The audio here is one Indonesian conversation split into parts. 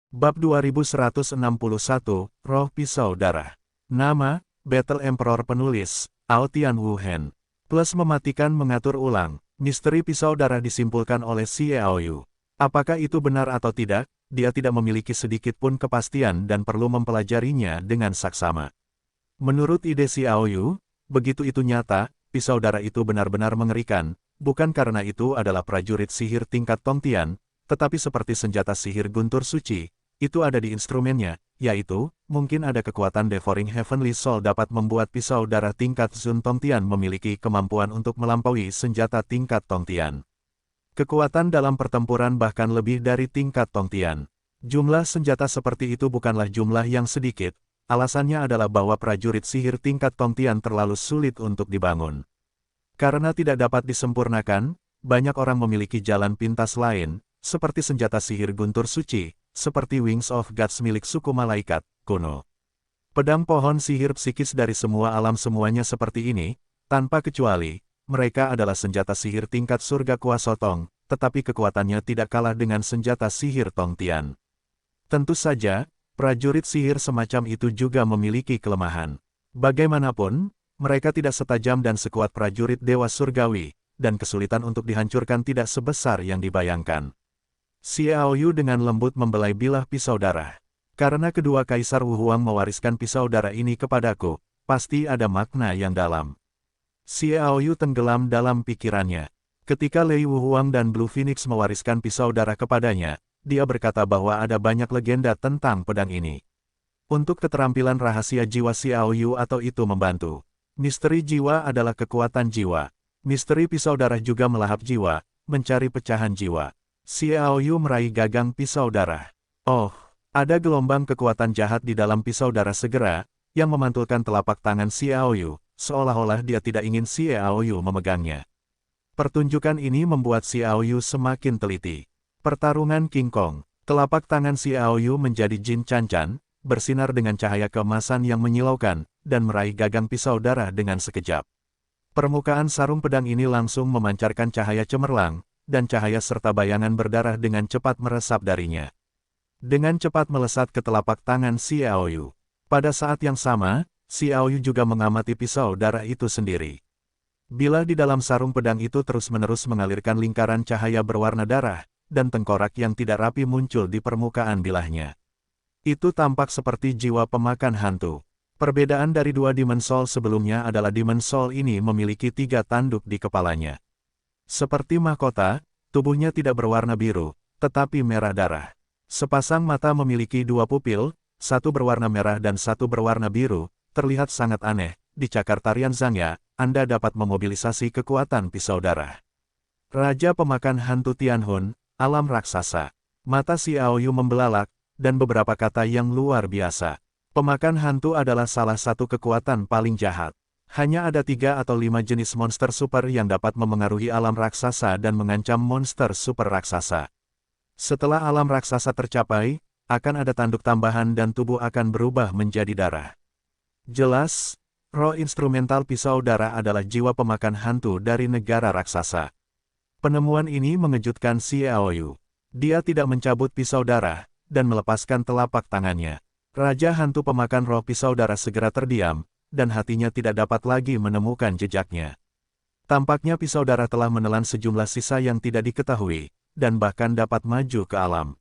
Bab 2161, Roh Pisau Darah. Nama, Battle Emperor. Penulis, Aotian Wu Hen. Plus mematikan mengatur ulang, misteri pisau darah disimpulkan oleh Xiao Yu. Apakah itu benar atau tidak, dia tidak memiliki sedikit pun kepastian dan perlu mempelajarinya dengan saksama. Menurut ide Xiao Yu, begitu itu nyata, pisau darah itu benar-benar mengerikan, bukan karena itu adalah prajurit sihir tingkat Tongtian, tetapi seperti senjata sihir guntur suci, itu ada di instrumennya, yaitu, mungkin ada kekuatan Devouring Heavenly Soul dapat membuat pisau darah tingkat Zun Tongtian memiliki kemampuan untuk melampaui senjata tingkat Tongtian. Kekuatan dalam pertempuran bahkan lebih dari tingkat Tongtian. Jumlah senjata seperti itu bukanlah jumlah yang sedikit, alasannya adalah bahwa prajurit sihir tingkat Tongtian terlalu sulit untuk dibangun. Karena tidak dapat disempurnakan, banyak orang memiliki jalan pintas lain, seperti senjata sihir guntur suci, seperti Wings of Gods milik suku malaikat kuno. Pedang pohon sihir psikis dari semua alam semuanya seperti ini, tanpa kecuali, mereka adalah senjata sihir tingkat surga kuasa Tong, tetapi kekuatannya tidak kalah dengan senjata sihir Tongtian. Tentu saja, prajurit sihir semacam itu juga memiliki kelemahan. Bagaimanapun, mereka tidak setajam dan sekuat prajurit dewa surgawi, dan kesulitan untuk dihancurkan tidak sebesar yang dibayangkan. Xiao Yu dengan lembut membelai bilah pisau darah. Karena kedua Kaisar Wu Huang mewariskan pisau darah ini kepadaku, pasti ada makna yang dalam. Xiao Yu tenggelam dalam pikirannya. Ketika Lei Wu Huang dan Blue Phoenix mewariskan pisau darah kepadanya, dia berkata bahwa ada banyak legenda tentang pedang ini. Untuk keterampilan rahasia jiwa Xiao Yu atau itu membantu. Misteri jiwa adalah kekuatan jiwa. Misteri pisau darah juga melahap jiwa, mencari pecahan jiwa. Xiao Yu meraih gagang pisau darah. Oh, ada gelombang kekuatan jahat di dalam pisau darah segera, yang memantulkan telapak tangan Xiao Yu, seolah-olah dia tidak ingin Xiao Yu memegangnya. Pertunjukan ini membuat Xiao Yu semakin teliti. Pertarungan King Kong. Telapak tangan Xiao Yu menjadi Jin Chan-chan, bersinar dengan cahaya keemasan yang menyilaukan, dan meraih gagang pisau darah dengan sekejap. Permukaan sarung pedang ini langsung memancarkan cahaya cemerlang, dan cahaya serta bayangan berdarah dengan cepat meresap darinya. Dengan cepat melesat ke telapak tangan Xiao Yu. Pada saat yang sama, Xiao Yu juga mengamati pisau darah itu sendiri. Bilah di dalam sarung pedang itu terus-menerus mengalirkan lingkaran cahaya berwarna darah, dan tengkorak yang tidak rapi muncul di permukaan bilahnya. Itu tampak seperti jiwa pemakan hantu. Perbedaan dari dua Demon Soul sebelumnya adalah Demon Soul ini memiliki 3 tanduk di kepalanya. Seperti mahkota, tubuhnya tidak berwarna biru, tetapi merah darah. Sepasang mata memiliki 2 pupil, satu berwarna merah dan satu berwarna biru, terlihat sangat aneh. Di cakar tarian Zangya, Anda dapat memobilisasi kekuatan pisau darah. Raja pemakan hantu Tianhun, alam raksasa. Mata Xiao Yu membelalak, dan beberapa kata yang luar biasa. Pemakan hantu adalah salah satu kekuatan paling jahat. Hanya ada 3 atau 5 jenis monster super yang dapat memengaruhi alam raksasa dan mengancam monster super raksasa. Setelah alam raksasa tercapai, akan ada tanduk tambahan dan tubuh akan berubah menjadi darah. Jelas, roh instrumental pisau darah adalah jiwa pemakan hantu dari negara raksasa. Penemuan ini mengejutkan Xiao Yu. Dia tidak mencabut pisau darah, dan melepaskan telapak tangannya. Raja hantu pemakan roh pisau darah segera terdiam, dan hatinya tidak dapat lagi menemukan jejaknya. Tampaknya pisau darah telah menelan sejumlah sisa yang tidak diketahui, dan bahkan dapat maju ke alam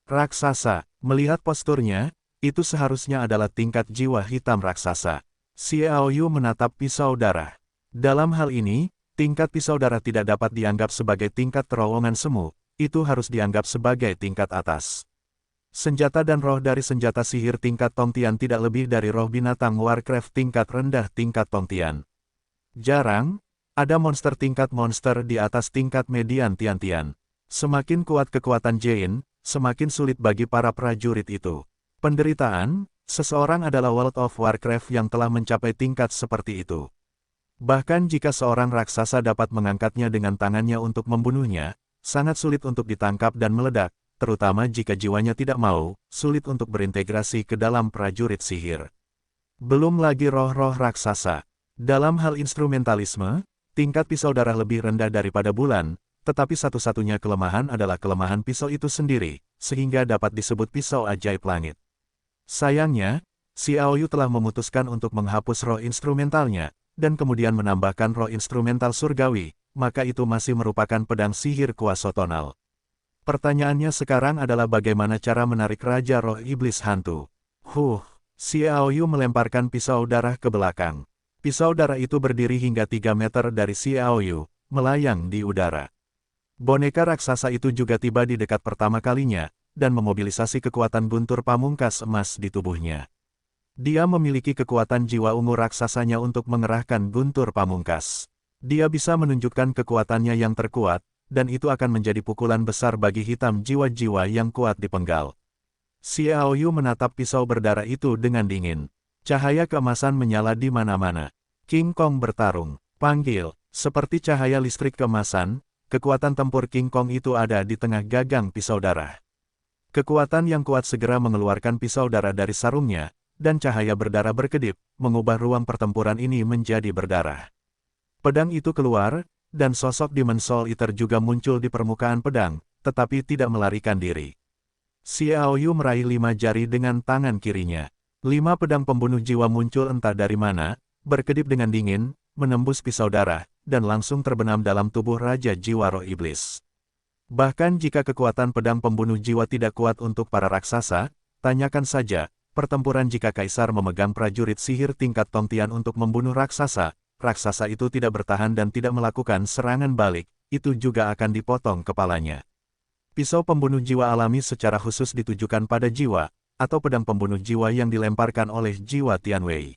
raksasa. Melihat posturnya, itu seharusnya adalah tingkat jiwa hitam raksasa. Xiao Yu menatap pisau darah. Dalam hal ini, tingkat pisau darah tidak dapat dianggap sebagai tingkat terowongan semu, itu harus dianggap sebagai tingkat atas. Senjata dan roh dari senjata sihir tingkat Tongtian tidak lebih dari roh binatang Warcraft tingkat rendah tingkat Tongtian. Jarang, ada monster tingkat monster di atas tingkat median Tian-Tian. Semakin kuat kekuatan Jain, semakin sulit bagi para prajurit itu. Penderitaan, seseorang adalah World of Warcraft yang telah mencapai tingkat seperti itu. Bahkan jika seorang raksasa dapat mengangkatnya dengan tangannya untuk membunuhnya, sangat sulit untuk ditangkap dan meledak. Terutama jika jiwanya tidak mau, sulit untuk berintegrasi ke dalam prajurit sihir. Belum lagi roh-roh raksasa. Dalam hal instrumentalisme, tingkat pisau darah lebih rendah daripada bulan, tetapi satu-satunya kelemahan adalah kelemahan pisau itu sendiri, sehingga dapat disebut pisau ajaib langit. Sayangnya, Xiaoyu telah memutuskan untuk menghapus roh instrumentalnya, dan kemudian menambahkan roh instrumental surgawi, maka itu masih merupakan pedang sihir kuasa tonal. Pertanyaannya sekarang adalah bagaimana cara menarik Raja Roh Iblis Hantu. Xiaoyu melemparkan pisau darah ke belakang. Pisau darah itu berdiri hingga 3 meter dari Xiaoyu, melayang di udara. Boneka raksasa itu juga tiba di dekat pertama kalinya, dan memobilisasi kekuatan guntur pamungkas emas di tubuhnya. Dia memiliki kekuatan jiwa ungu raksasanya untuk mengerahkan guntur pamungkas. Dia bisa menunjukkan kekuatannya yang terkuat, dan itu akan menjadi pukulan besar bagi hitam jiwa-jiwa yang kuat dipenggal. Xiaoyu menatap pisau berdarah itu dengan dingin. Cahaya keemasan menyala di mana-mana. King Kong bertarung. Panggil. Seperti cahaya listrik keemasan, kekuatan tempur King Kong itu ada di tengah gagang pisau darah. Kekuatan yang kuat segera mengeluarkan pisau darah dari sarungnya, dan cahaya berdarah berkedip, mengubah ruang pertempuran ini menjadi berdarah. Pedang itu keluar, dan sosok Demon Soul Eater juga muncul di permukaan pedang, tetapi tidak melarikan diri. Xiaoyu meraih 5 jari dengan tangan kirinya. 5 pedang pembunuh jiwa muncul entah dari mana, berkedip dengan dingin, menembus pisau darah, dan langsung terbenam dalam tubuh Raja Jiwa Roh Iblis. Bahkan jika kekuatan pedang pembunuh jiwa tidak kuat untuk para raksasa, tanyakan saja, pertempuran jika Kaisar memegang prajurit sihir tingkat Tongtian untuk membunuh raksasa, raksasa itu tidak bertahan dan tidak melakukan serangan balik, itu juga akan dipotong kepalanya. Pisau pembunuh jiwa alami secara khusus ditujukan pada jiwa, atau pedang pembunuh jiwa yang dilemparkan oleh jiwa Tianwei.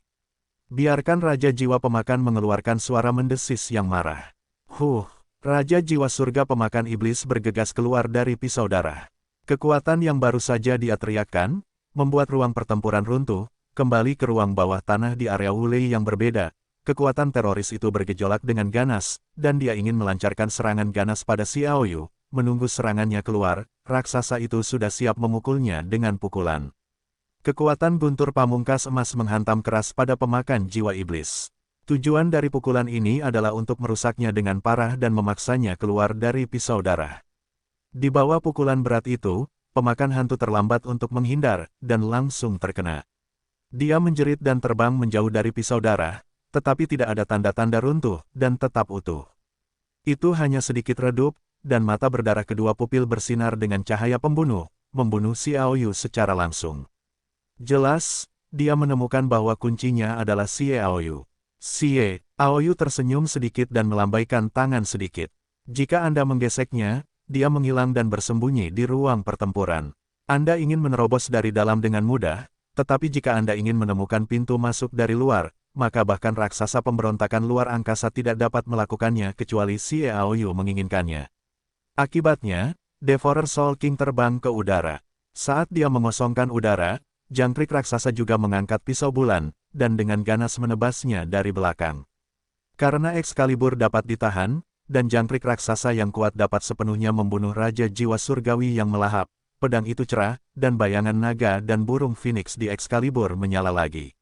Biarkan Raja Jiwa Pemakan mengeluarkan suara mendesis yang marah. Raja Jiwa Surga Pemakan Iblis bergegas keluar dari pisau darah. Kekuatan yang baru saja dia teriakkan, membuat ruang pertempuran runtuh, kembali ke ruang bawah tanah di area Wulei yang berbeda. Kekuatan teroris itu bergejolak dengan ganas, dan dia ingin melancarkan serangan ganas pada Xiaoyu. Menunggu serangannya keluar, raksasa itu sudah siap memukulnya dengan pukulan. Kekuatan guntur pamungkas emas menghantam keras pada pemakan jiwa iblis. Tujuan dari pukulan ini adalah untuk merusaknya dengan parah dan memaksanya keluar dari pisau darah. Di bawah pukulan berat itu, pemakan hantu terlambat untuk menghindar, dan langsung terkena. Dia menjerit dan terbang menjauh dari pisau darah, tetapi tidak ada tanda-tanda runtuh, dan tetap utuh. Itu hanya sedikit redup, dan mata berdarah kedua pupil bersinar dengan cahaya pembunuh, membunuh Xiaoyu secara langsung. Jelas, dia menemukan bahwa kuncinya adalah Xiaoyu. Xiaoyu tersenyum sedikit dan melambaikan tangan sedikit. Jika Anda menggeseknya, dia menghilang dan bersembunyi di ruang pertempuran. Anda ingin menerobos dari dalam dengan mudah, tetapi jika Anda ingin menemukan pintu masuk dari luar, maka bahkan raksasa pemberontakan luar angkasa tidak dapat melakukannya kecuali Xiaoyu menginginkannya. Akibatnya, Devourer Soul King terbang ke udara. Saat dia mengosongkan udara, jangkrik raksasa juga mengangkat pisau bulan, dan dengan ganas menebasnya dari belakang. Karena Excalibur dapat ditahan, dan jangkrik raksasa yang kuat dapat sepenuhnya membunuh Raja Jiwa Surgawi yang melahap, pedang itu cerah, dan bayangan naga dan burung Phoenix di Excalibur menyala lagi.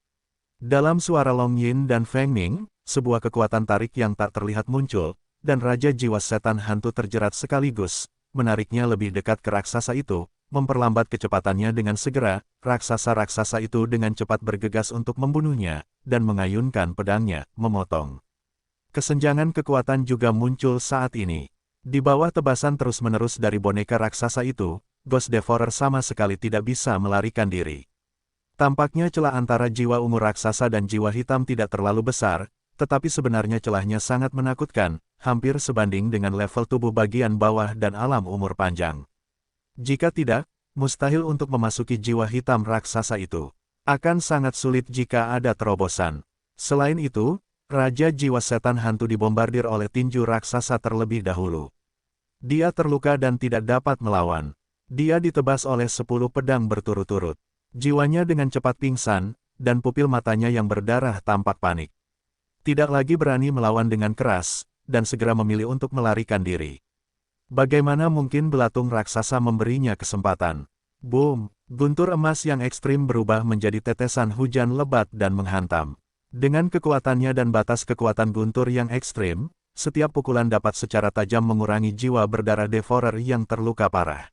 Dalam suara Long Yin dan Feng Ning, sebuah kekuatan tarik yang tak terlihat muncul, dan Raja Jiwa Setan Hantu terjerat sekaligus, menariknya lebih dekat ke raksasa itu, memperlambat kecepatannya dengan segera, raksasa-raksasa itu dengan cepat bergegas untuk membunuhnya, dan mengayunkan pedangnya, memotong. Kesenjangan kekuatan juga muncul saat ini. Di bawah tebasan terus-menerus dari boneka raksasa itu, Ghost Devourer sama sekali tidak bisa melarikan diri. Tampaknya celah antara jiwa ungu raksasa dan jiwa hitam tidak terlalu besar, tetapi sebenarnya celahnya sangat menakutkan, hampir sebanding dengan level tubuh bagian bawah dan alam umur panjang. Jika tidak, mustahil untuk memasuki jiwa hitam raksasa itu. Akan sangat sulit jika ada terobosan. Selain itu, Raja Jiwa Setan Hantu dibombardir oleh tinju raksasa terlebih dahulu. Dia terluka dan tidak dapat melawan. Dia ditebas oleh 10 pedang berturut-turut. Jiwanya dengan cepat pingsan, dan pupil matanya yang berdarah tampak panik. Tidak lagi berani melawan dengan keras, dan segera memilih untuk melarikan diri. Bagaimana mungkin belatung raksasa memberinya kesempatan? Boom! Guntur emas yang ekstrim berubah menjadi tetesan hujan lebat dan menghantam. Dengan kekuatannya dan batas kekuatan guntur yang ekstrim, setiap pukulan dapat secara tajam mengurangi jiwa berdarah Devourer yang terluka parah.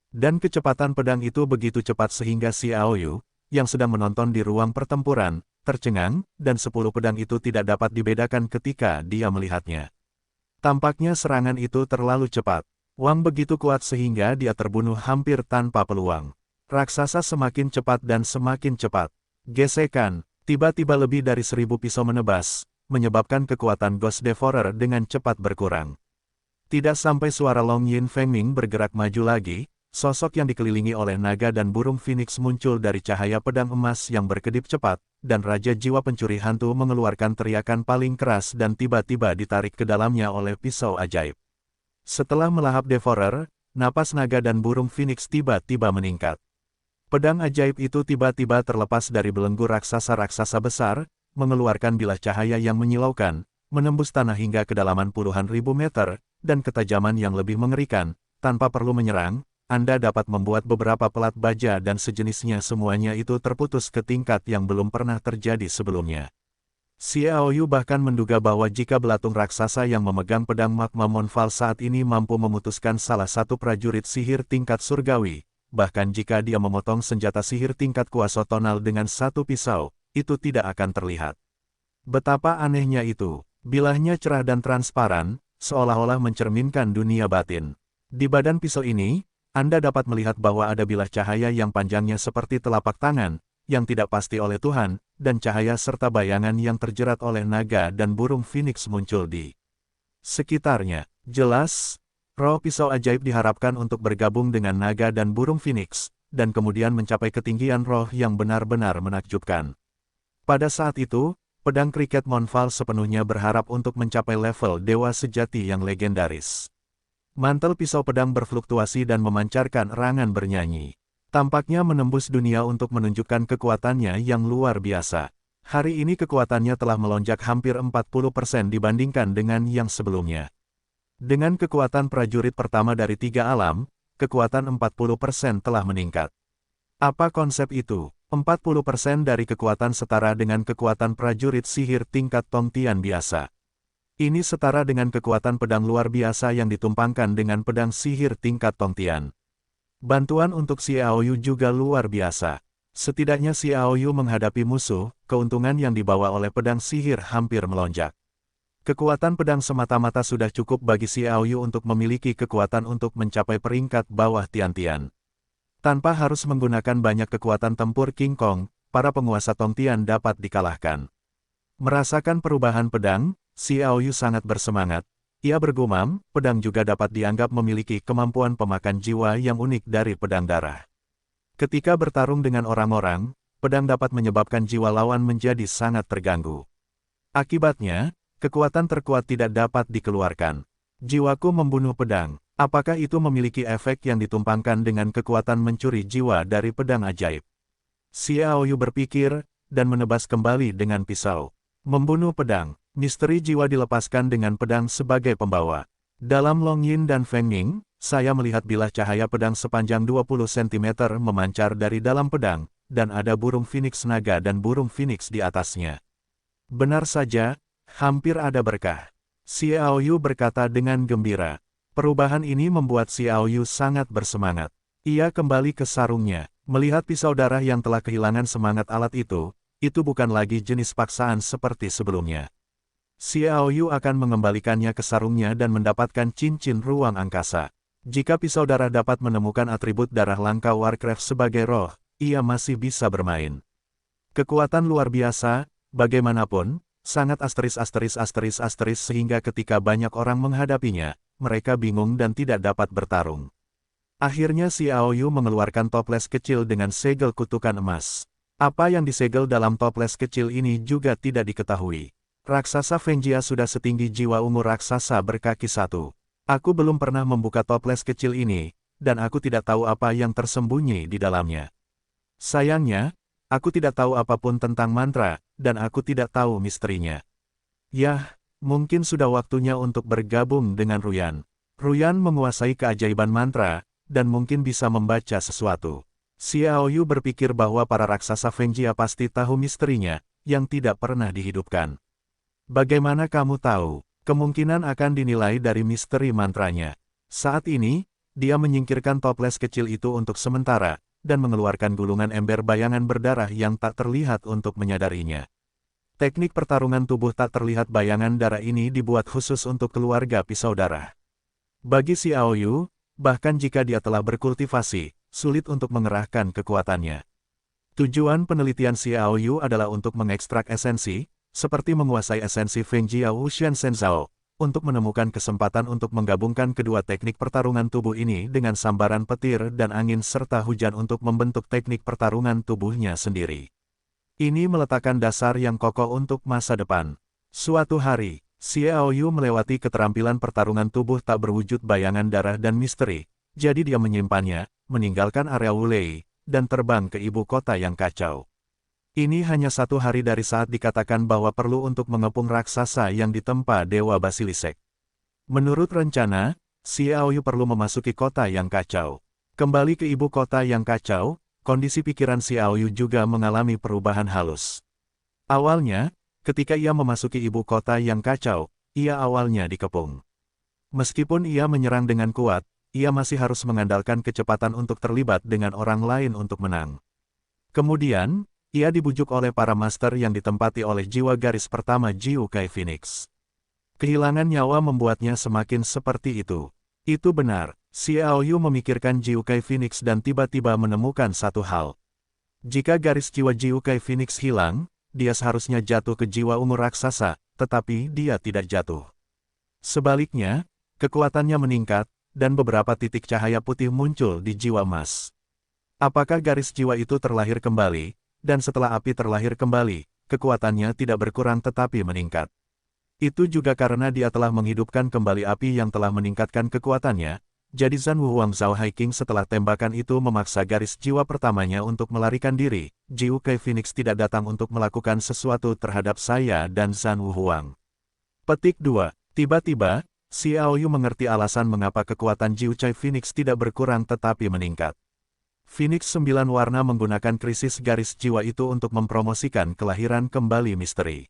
Dan kecepatan pedang itu begitu cepat sehingga Xiaoyu, yang sedang menonton di ruang pertempuran, tercengang, dan 10 pedang itu tidak dapat dibedakan ketika dia melihatnya. Tampaknya serangan itu terlalu cepat. Wang begitu kuat sehingga dia terbunuh hampir tanpa peluang. Raksasa semakin cepat dan semakin cepat. Gesekan, tiba-tiba lebih dari 1000 pisau menebas, menyebabkan kekuatan Ghost Devourer dengan cepat berkurang. Tidak sampai suara Long Yin Fengming bergerak maju lagi, sosok yang dikelilingi oleh naga dan burung phoenix muncul dari cahaya pedang emas yang berkedip cepat, dan Raja Jiwa Pencuri Hantu mengeluarkan teriakan paling keras dan tiba-tiba ditarik ke dalamnya oleh pisau ajaib. Setelah melahap Devourer, napas naga dan burung phoenix tiba-tiba meningkat. Pedang ajaib itu tiba-tiba terlepas dari belenggu raksasa-raksasa besar, mengeluarkan bilah cahaya yang menyilaukan, menembus tanah hingga kedalaman puluhan ribu meter, dan ketajaman yang lebih mengerikan. Tanpa perlu menyerang, Anda dapat membuat beberapa pelat baja dan sejenisnya, semuanya itu terputus ke tingkat yang belum pernah terjadi sebelumnya. Xiaoyu bahkan menduga bahwa jika belatung raksasa yang memegang pedang magma Monfal saat ini mampu memutuskan salah satu prajurit sihir tingkat surgawi, bahkan jika dia memotong senjata sihir tingkat kuasa tonal dengan satu pisau, itu tidak akan terlihat. Betapa anehnya itu, bilahnya cerah dan transparan, seolah-olah mencerminkan dunia batin. Di badan pisau ini, Anda dapat melihat bahwa ada bilah cahaya yang panjangnya seperti telapak tangan, yang tidak pasti oleh Tuhan, dan cahaya serta bayangan yang terjerat oleh naga dan burung phoenix muncul di sekitarnya. Jelas, roh pisau ajaib diharapkan untuk bergabung dengan naga dan burung phoenix, dan kemudian mencapai ketinggian roh yang benar-benar menakjubkan. Pada saat itu, pedang kriket Monfal sepenuhnya berharap untuk mencapai level dewa sejati yang legendaris. Mantel pisau pedang berfluktuasi dan memancarkan erangan bernyanyi. Tampaknya menembus dunia untuk menunjukkan kekuatannya yang luar biasa. Hari ini kekuatannya telah melonjak hampir 40% dibandingkan dengan yang sebelumnya. Dengan kekuatan prajurit pertama dari 3 alam, kekuatan 40% telah meningkat. Apa konsep itu? 40% dari kekuatan setara dengan kekuatan prajurit sihir tingkat Tongtian biasa. Ini setara dengan kekuatan pedang luar biasa yang ditumpangkan dengan pedang sihir tingkat Tongtian. Bantuan untuk Xiaoyu juga luar biasa. Setidaknya Xiaoyu menghadapi musuh, keuntungan yang dibawa oleh pedang sihir hampir melonjak. Kekuatan pedang semata-mata sudah cukup bagi Xiaoyu untuk memiliki kekuatan untuk mencapai peringkat bawah Tian-Tian. Tanpa harus menggunakan banyak kekuatan tempur King Kong, para penguasa Tongtian dapat dikalahkan. Merasakan perubahan pedang, Xiaoyu sangat bersemangat. Ia bergumam, pedang juga dapat dianggap memiliki kemampuan pemakan jiwa yang unik dari pedang darah. Ketika bertarung dengan orang-orang, pedang dapat menyebabkan jiwa lawan menjadi sangat terganggu. Akibatnya, kekuatan terkuat tidak dapat dikeluarkan. Jiwaku membunuh pedang. Apakah itu memiliki efek yang ditumpangkan dengan kekuatan mencuri jiwa dari pedang ajaib? Xiaoyu berpikir, dan menebas kembali dengan pisau. Membunuh pedang. Misteri jiwa dilepaskan dengan pedang sebagai pembawa. Dalam Long Yin dan Feng Ying, saya melihat bilah cahaya pedang sepanjang 20 cm memancar dari dalam pedang, dan ada burung phoenix naga dan burung phoenix di atasnya. Benar saja, hampir ada berkah. Xiaoyu berkata dengan gembira. Perubahan ini membuat Xiaoyu sangat bersemangat. Ia kembali ke sarungnya, melihat pisau darah yang telah kehilangan semangat alat itu bukan lagi jenis paksaan seperti sebelumnya. Xiaoyu akan mengembalikannya ke sarungnya dan mendapatkan cincin ruang angkasa. Jika pisau darah dapat menemukan atribut darah langka Warcraft sebagai roh, ia masih bisa bermain. Kekuatan luar biasa, bagaimanapun, sangat asteris sehingga ketika banyak orang menghadapinya, mereka bingung dan tidak dapat bertarung. Akhirnya Xiaoyu mengeluarkan toples kecil dengan segel kutukan emas. Apa yang disegel dalam toples kecil ini juga tidak diketahui. Raksasa Fengjia sudah setinggi jiwa ungu raksasa berkaki 1. Aku belum pernah membuka toples kecil ini, dan aku tidak tahu apa yang tersembunyi di dalamnya. Sayangnya, aku tidak tahu apapun tentang mantra, dan aku tidak tahu misterinya. Yah, mungkin sudah waktunya untuk bergabung dengan Ruyan. Ruyan menguasai keajaiban mantra, dan mungkin bisa membaca sesuatu. Xiaoyu berpikir bahwa para raksasa Fengjia pasti tahu misterinya, yang tidak pernah dihidupkan. Bagaimana kamu tahu? Kemungkinan akan dinilai dari misteri mantranya. Saat ini, dia menyingkirkan toples kecil itu untuk sementara, dan mengeluarkan gulungan ember bayangan berdarah yang tak terlihat untuk menyadarinya. Teknik pertarungan tubuh tak terlihat bayangan darah ini dibuat khusus untuk keluarga pisau darah. Bagi Xiao Yu, bahkan jika dia telah berkultivasi, sulit untuk mengerahkan kekuatannya. Tujuan penelitian Xiao Yu adalah untuk mengekstrak esensi, seperti menguasai esensi Feng Jia Wuxian Shenzhou, untuk menemukan kesempatan untuk menggabungkan kedua teknik pertarungan tubuh ini dengan sambaran petir dan angin serta hujan untuk membentuk teknik pertarungan tubuhnya sendiri. Ini meletakkan dasar yang kokoh untuk masa depan. Suatu hari, Xiao Yu melewati keterampilan pertarungan tubuh tak berwujud bayangan darah dan misteri, jadi dia menyimpannya, meninggalkan area Wulei, dan terbang ke ibu kota yang kacau. Ini hanya 1 hari dari saat dikatakan bahwa perlu untuk mengepung raksasa yang ditempa Dewa Basilisek. Menurut rencana, Xiao Yu perlu memasuki kota yang kacau. Kembali ke ibu kota yang kacau, kondisi pikiran Xiao Yu juga mengalami perubahan halus. Awalnya, ketika ia memasuki ibu kota yang kacau, ia awalnya dikepung. Meskipun ia menyerang dengan kuat, ia masih harus mengandalkan kecepatan untuk terlibat dengan orang lain untuk menang. Kemudian, ia dibujuk oleh para master yang ditempati oleh jiwa garis pertama Jiu Kai Phoenix. Kehilangan nyawa membuatnya semakin seperti itu. Itu benar, Xiao Yu memikirkan Jiu Kai Phoenix dan tiba-tiba menemukan satu hal. Jika garis jiwa Jiu Kai Phoenix hilang, dia seharusnya jatuh ke jiwa ungu raksasa, tetapi dia tidak jatuh. Sebaliknya, kekuatannya meningkat, dan beberapa titik cahaya putih muncul di jiwa emas. Apakah garis jiwa itu terlahir kembali, dan setelah api terlahir kembali, kekuatannya tidak berkurang tetapi meningkat? Itu juga karena dia telah menghidupkan kembali api yang telah meningkatkan kekuatannya, jadi Zhan Wuhuang Zhao Haiqing setelah tembakan itu memaksa garis jiwa pertamanya untuk melarikan diri. Jiu Kai Phoenix tidak datang untuk melakukan sesuatu terhadap saya dan Zhan Wuhuang. Petik 2. Tiba-tiba, Xiao Yu mengerti alasan mengapa kekuatan Jiu Kai Phoenix tidak berkurang tetapi meningkat. Phoenix 9 warna menggunakan krisis garis jiwa itu untuk mempromosikan kelahiran kembali misteri.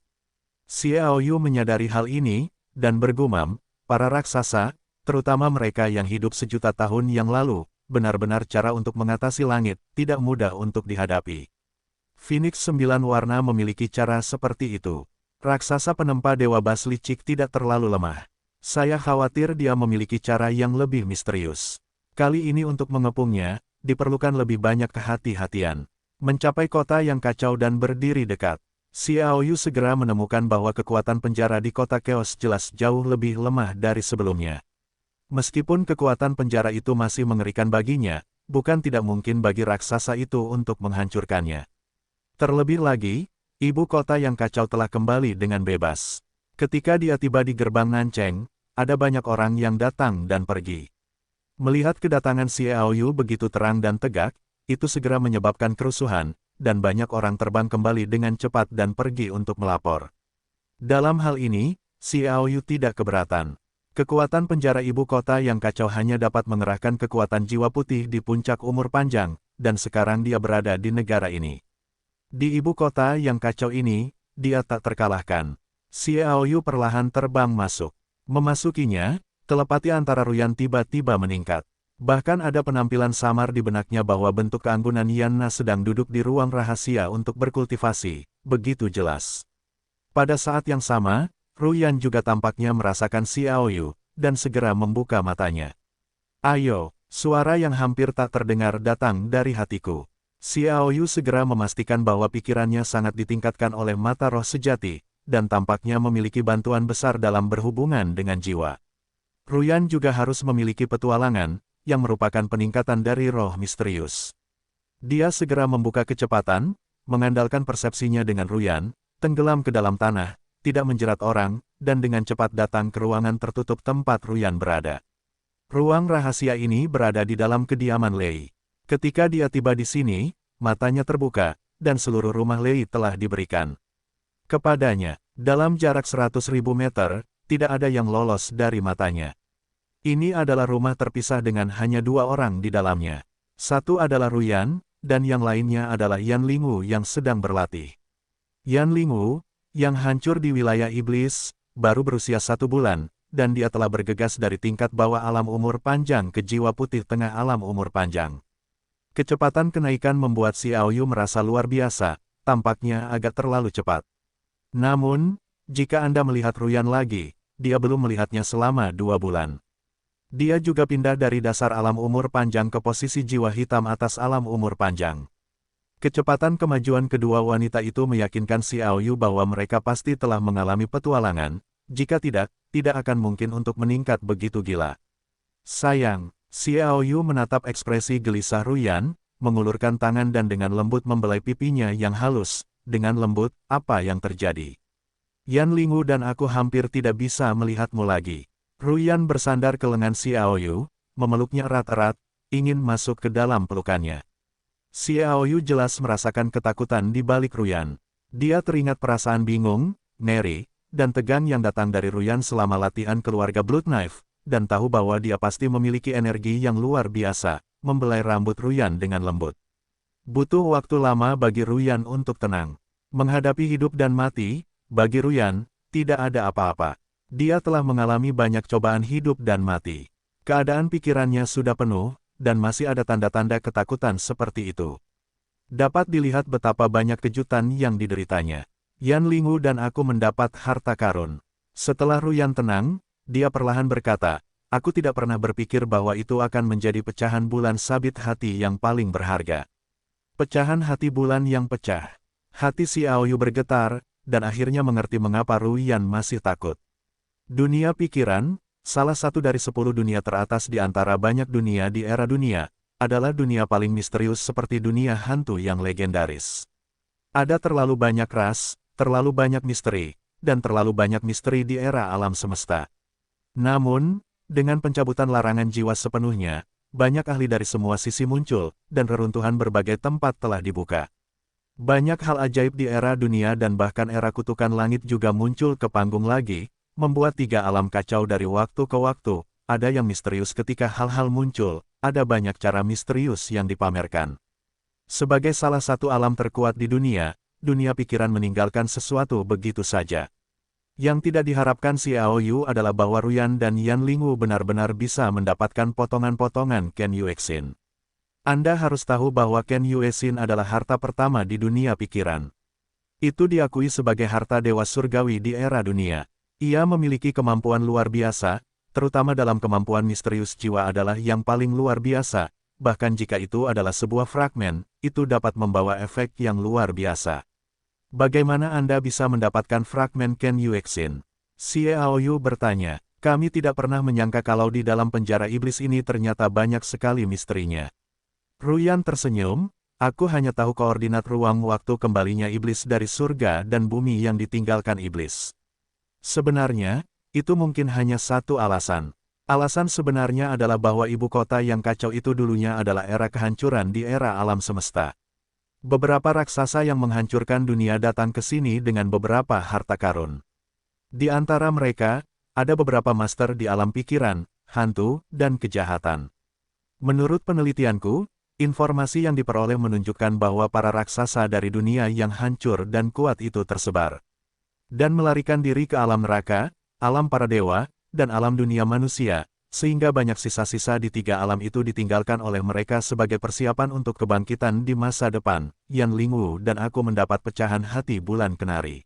Xiao Yu menyadari hal ini, dan bergumam, para raksasa, terutama mereka yang hidup sejuta tahun yang lalu, benar-benar cara untuk mengatasi langit, tidak mudah untuk dihadapi. Phoenix 9 warna memiliki cara seperti itu. Raksasa penempa Dewa Bas Licik tidak terlalu lemah. Saya khawatir dia memiliki cara yang lebih misterius. Kali ini untuk mengepungnya, diperlukan lebih banyak kehati-hatian. Mencapai kota yang kacau dan berdiri dekat, Xiao Yu segera menemukan bahwa kekuatan penjara di kota Chaos jelas jauh lebih lemah dari sebelumnya. Meskipun kekuatan penjara itu masih mengerikan baginya, bukan tidak mungkin bagi raksasa itu untuk menghancurkannya. Terlebih lagi, ibu kota yang kacau telah kembali dengan bebas. Ketika dia tiba di gerbang Nancheng, ada banyak orang yang datang dan pergi. Melihat kedatangan Xiao Yu begitu terang dan tegak, itu segera menyebabkan kerusuhan, dan banyak orang terbang kembali dengan cepat dan pergi untuk melapor. Dalam hal ini, Xiao Yu tidak keberatan. Kekuatan penjara ibu kota yang kacau hanya dapat mengerahkan kekuatan jiwa putih di puncak umur panjang, dan sekarang dia berada di negara ini. Di ibu kota yang kacau ini, dia tak terkalahkan. Xiao Yu perlahan terbang masuk. Memasukinya, telepati antara Ruyan tiba-tiba meningkat. Bahkan ada penampilan samar di benaknya bahwa bentuk keanggunan Yanna sedang duduk di ruang rahasia untuk berkultivasi, begitu jelas. Pada saat yang sama, Ruyan juga tampaknya merasakan Xiao Yu, dan segera membuka matanya. Ayo, suara yang hampir tak terdengar datang dari hatiku. Xiao Yu segera memastikan bahwa pikirannya sangat ditingkatkan oleh mata roh sejati, dan tampaknya memiliki bantuan besar dalam berhubungan dengan jiwa. Ruyan juga harus memiliki petualangan, yang merupakan peningkatan dari roh misterius. Dia segera membuka kecepatan, mengandalkan persepsinya dengan Ruyan, tenggelam ke dalam tanah, tidak menjerat orang, dan dengan cepat datang ke ruangan tertutup tempat Ruyan berada. Ruang rahasia ini berada di dalam kediaman Lei. Ketika dia tiba di sini, matanya terbuka, dan seluruh rumah Lei telah diberikan kepadanya. Dalam jarak 100.000 meter, tidak ada yang lolos dari matanya. Ini adalah rumah terpisah dengan hanya 2 orang di dalamnya. Satu adalah Ruyan, dan yang lainnya adalah Yan Lingwu yang sedang berlatih. Yan Lingwu, yang hancur di wilayah iblis, baru berusia 1 bulan, dan dia telah bergegas dari tingkat bawah alam umur panjang ke jiwa putih tengah alam umur panjang. Kecepatan kenaikan membuat Xiao Yu merasa luar biasa, tampaknya agak terlalu cepat. Namun, jika Anda melihat Ruyan lagi, dia belum melihatnya selama 2 bulan. Dia juga pindah dari dasar alam umur panjang ke posisi jiwa hitam atas alam umur panjang. Kecepatan kemajuan kedua wanita itu meyakinkan Xiao Yu bahwa mereka pasti telah mengalami petualangan, jika tidak, tidak akan mungkin untuk meningkat begitu gila. Sayang, Xiao Yu menatap ekspresi gelisah Ruyan, mengulurkan tangan dan dengan lembut membelai pipinya yang halus. Dengan lembut, apa yang terjadi? Yan Lingu dan aku hampir tidak bisa melihatmu lagi. Ruyan bersandar ke lengan Xiao Yu, memeluknya erat-erat, ingin masuk ke dalam pelukannya. Xiao Yu jelas merasakan ketakutan di balik Ruyan. Dia teringat perasaan bingung, ngeri, dan tegang yang datang dari Ruyan selama latihan keluarga Blood Knife, dan tahu bahwa dia pasti memiliki energi yang luar biasa, membelai rambut Ruyan dengan lembut. Butuh waktu lama bagi Ruyan untuk tenang. Menghadapi hidup dan mati, bagi Ruyan, tidak ada apa-apa. Dia telah mengalami banyak cobaan hidup dan mati. Keadaan pikirannya sudah penuh, dan masih ada tanda-tanda ketakutan seperti itu. Dapat dilihat betapa banyak kejutan yang dideritanya. Yan Lingu dan aku mendapat harta karun. Setelah Ruyan tenang, dia perlahan berkata, aku tidak pernah berpikir bahwa itu akan menjadi pecahan bulan sabit hati yang paling berharga. Pecahan hati bulan yang pecah. Hati Xiao Yu bergetar, dan akhirnya mengerti mengapa Ruyan masih takut. Dunia pikiran, salah satu dari 10 dunia teratas di antara banyak dunia di era dunia, adalah dunia paling misterius seperti dunia hantu yang legendaris. Ada terlalu banyak ras, terlalu banyak misteri, dan terlalu banyak misteri di era alam semesta. Namun, dengan pencabutan larangan jiwa sepenuhnya, banyak ahli dari semua sisi muncul, dan reruntuhan berbagai tempat telah dibuka. Banyak hal ajaib di era dunia dan bahkan era kutukan langit juga muncul ke panggung lagi, membuat 3 alam kacau dari waktu ke waktu. Ada yang misterius ketika hal-hal muncul, ada banyak cara misterius yang dipamerkan. Sebagai salah satu alam terkuat di dunia, dunia pikiran meninggalkan sesuatu begitu saja. Yang tidak diharapkan Xiao Yu adalah bahwa Ruyan dan Yan Lingu benar-benar bisa mendapatkan potongan-potongan Ken Yuexin. Anda harus tahu bahwa Ken Yuexin adalah harta pertama di dunia pikiran. Itu diakui sebagai harta dewa surgawi di era dunia. Ia memiliki kemampuan luar biasa, terutama dalam kemampuan misterius jiwa adalah yang paling luar biasa. Bahkan jika itu adalah sebuah fragmen, itu dapat membawa efek yang luar biasa. Bagaimana Anda bisa mendapatkan fragmen Ken Yuexin? Xiao Yu bertanya, kami tidak pernah menyangka kalau di dalam penjara iblis ini ternyata banyak sekali misterinya. Ruyan tersenyum, aku hanya tahu koordinat ruang waktu kembalinya iblis dari surga dan bumi yang ditinggalkan iblis. Sebenarnya, itu mungkin hanya satu alasan. Alasan sebenarnya adalah bahwa ibu kota yang kacau itu dulunya adalah era kehancuran di era alam semesta. Beberapa raksasa yang menghancurkan dunia datang ke sini dengan beberapa harta karun. Di antara mereka, ada beberapa master di alam pikiran, hantu, dan kejahatan. Menurut penelitianku, informasi yang diperoleh menunjukkan bahwa para raksasa dari dunia yang hancur dan kuat itu tersebar. Dan melarikan diri ke alam neraka, alam para dewa, dan alam dunia manusia, sehingga banyak sisa-sisa di 3 alam itu ditinggalkan oleh mereka sebagai persiapan untuk kebangkitan di masa depan. Yan Lingu dan aku mendapat pecahan hati bulan kenari.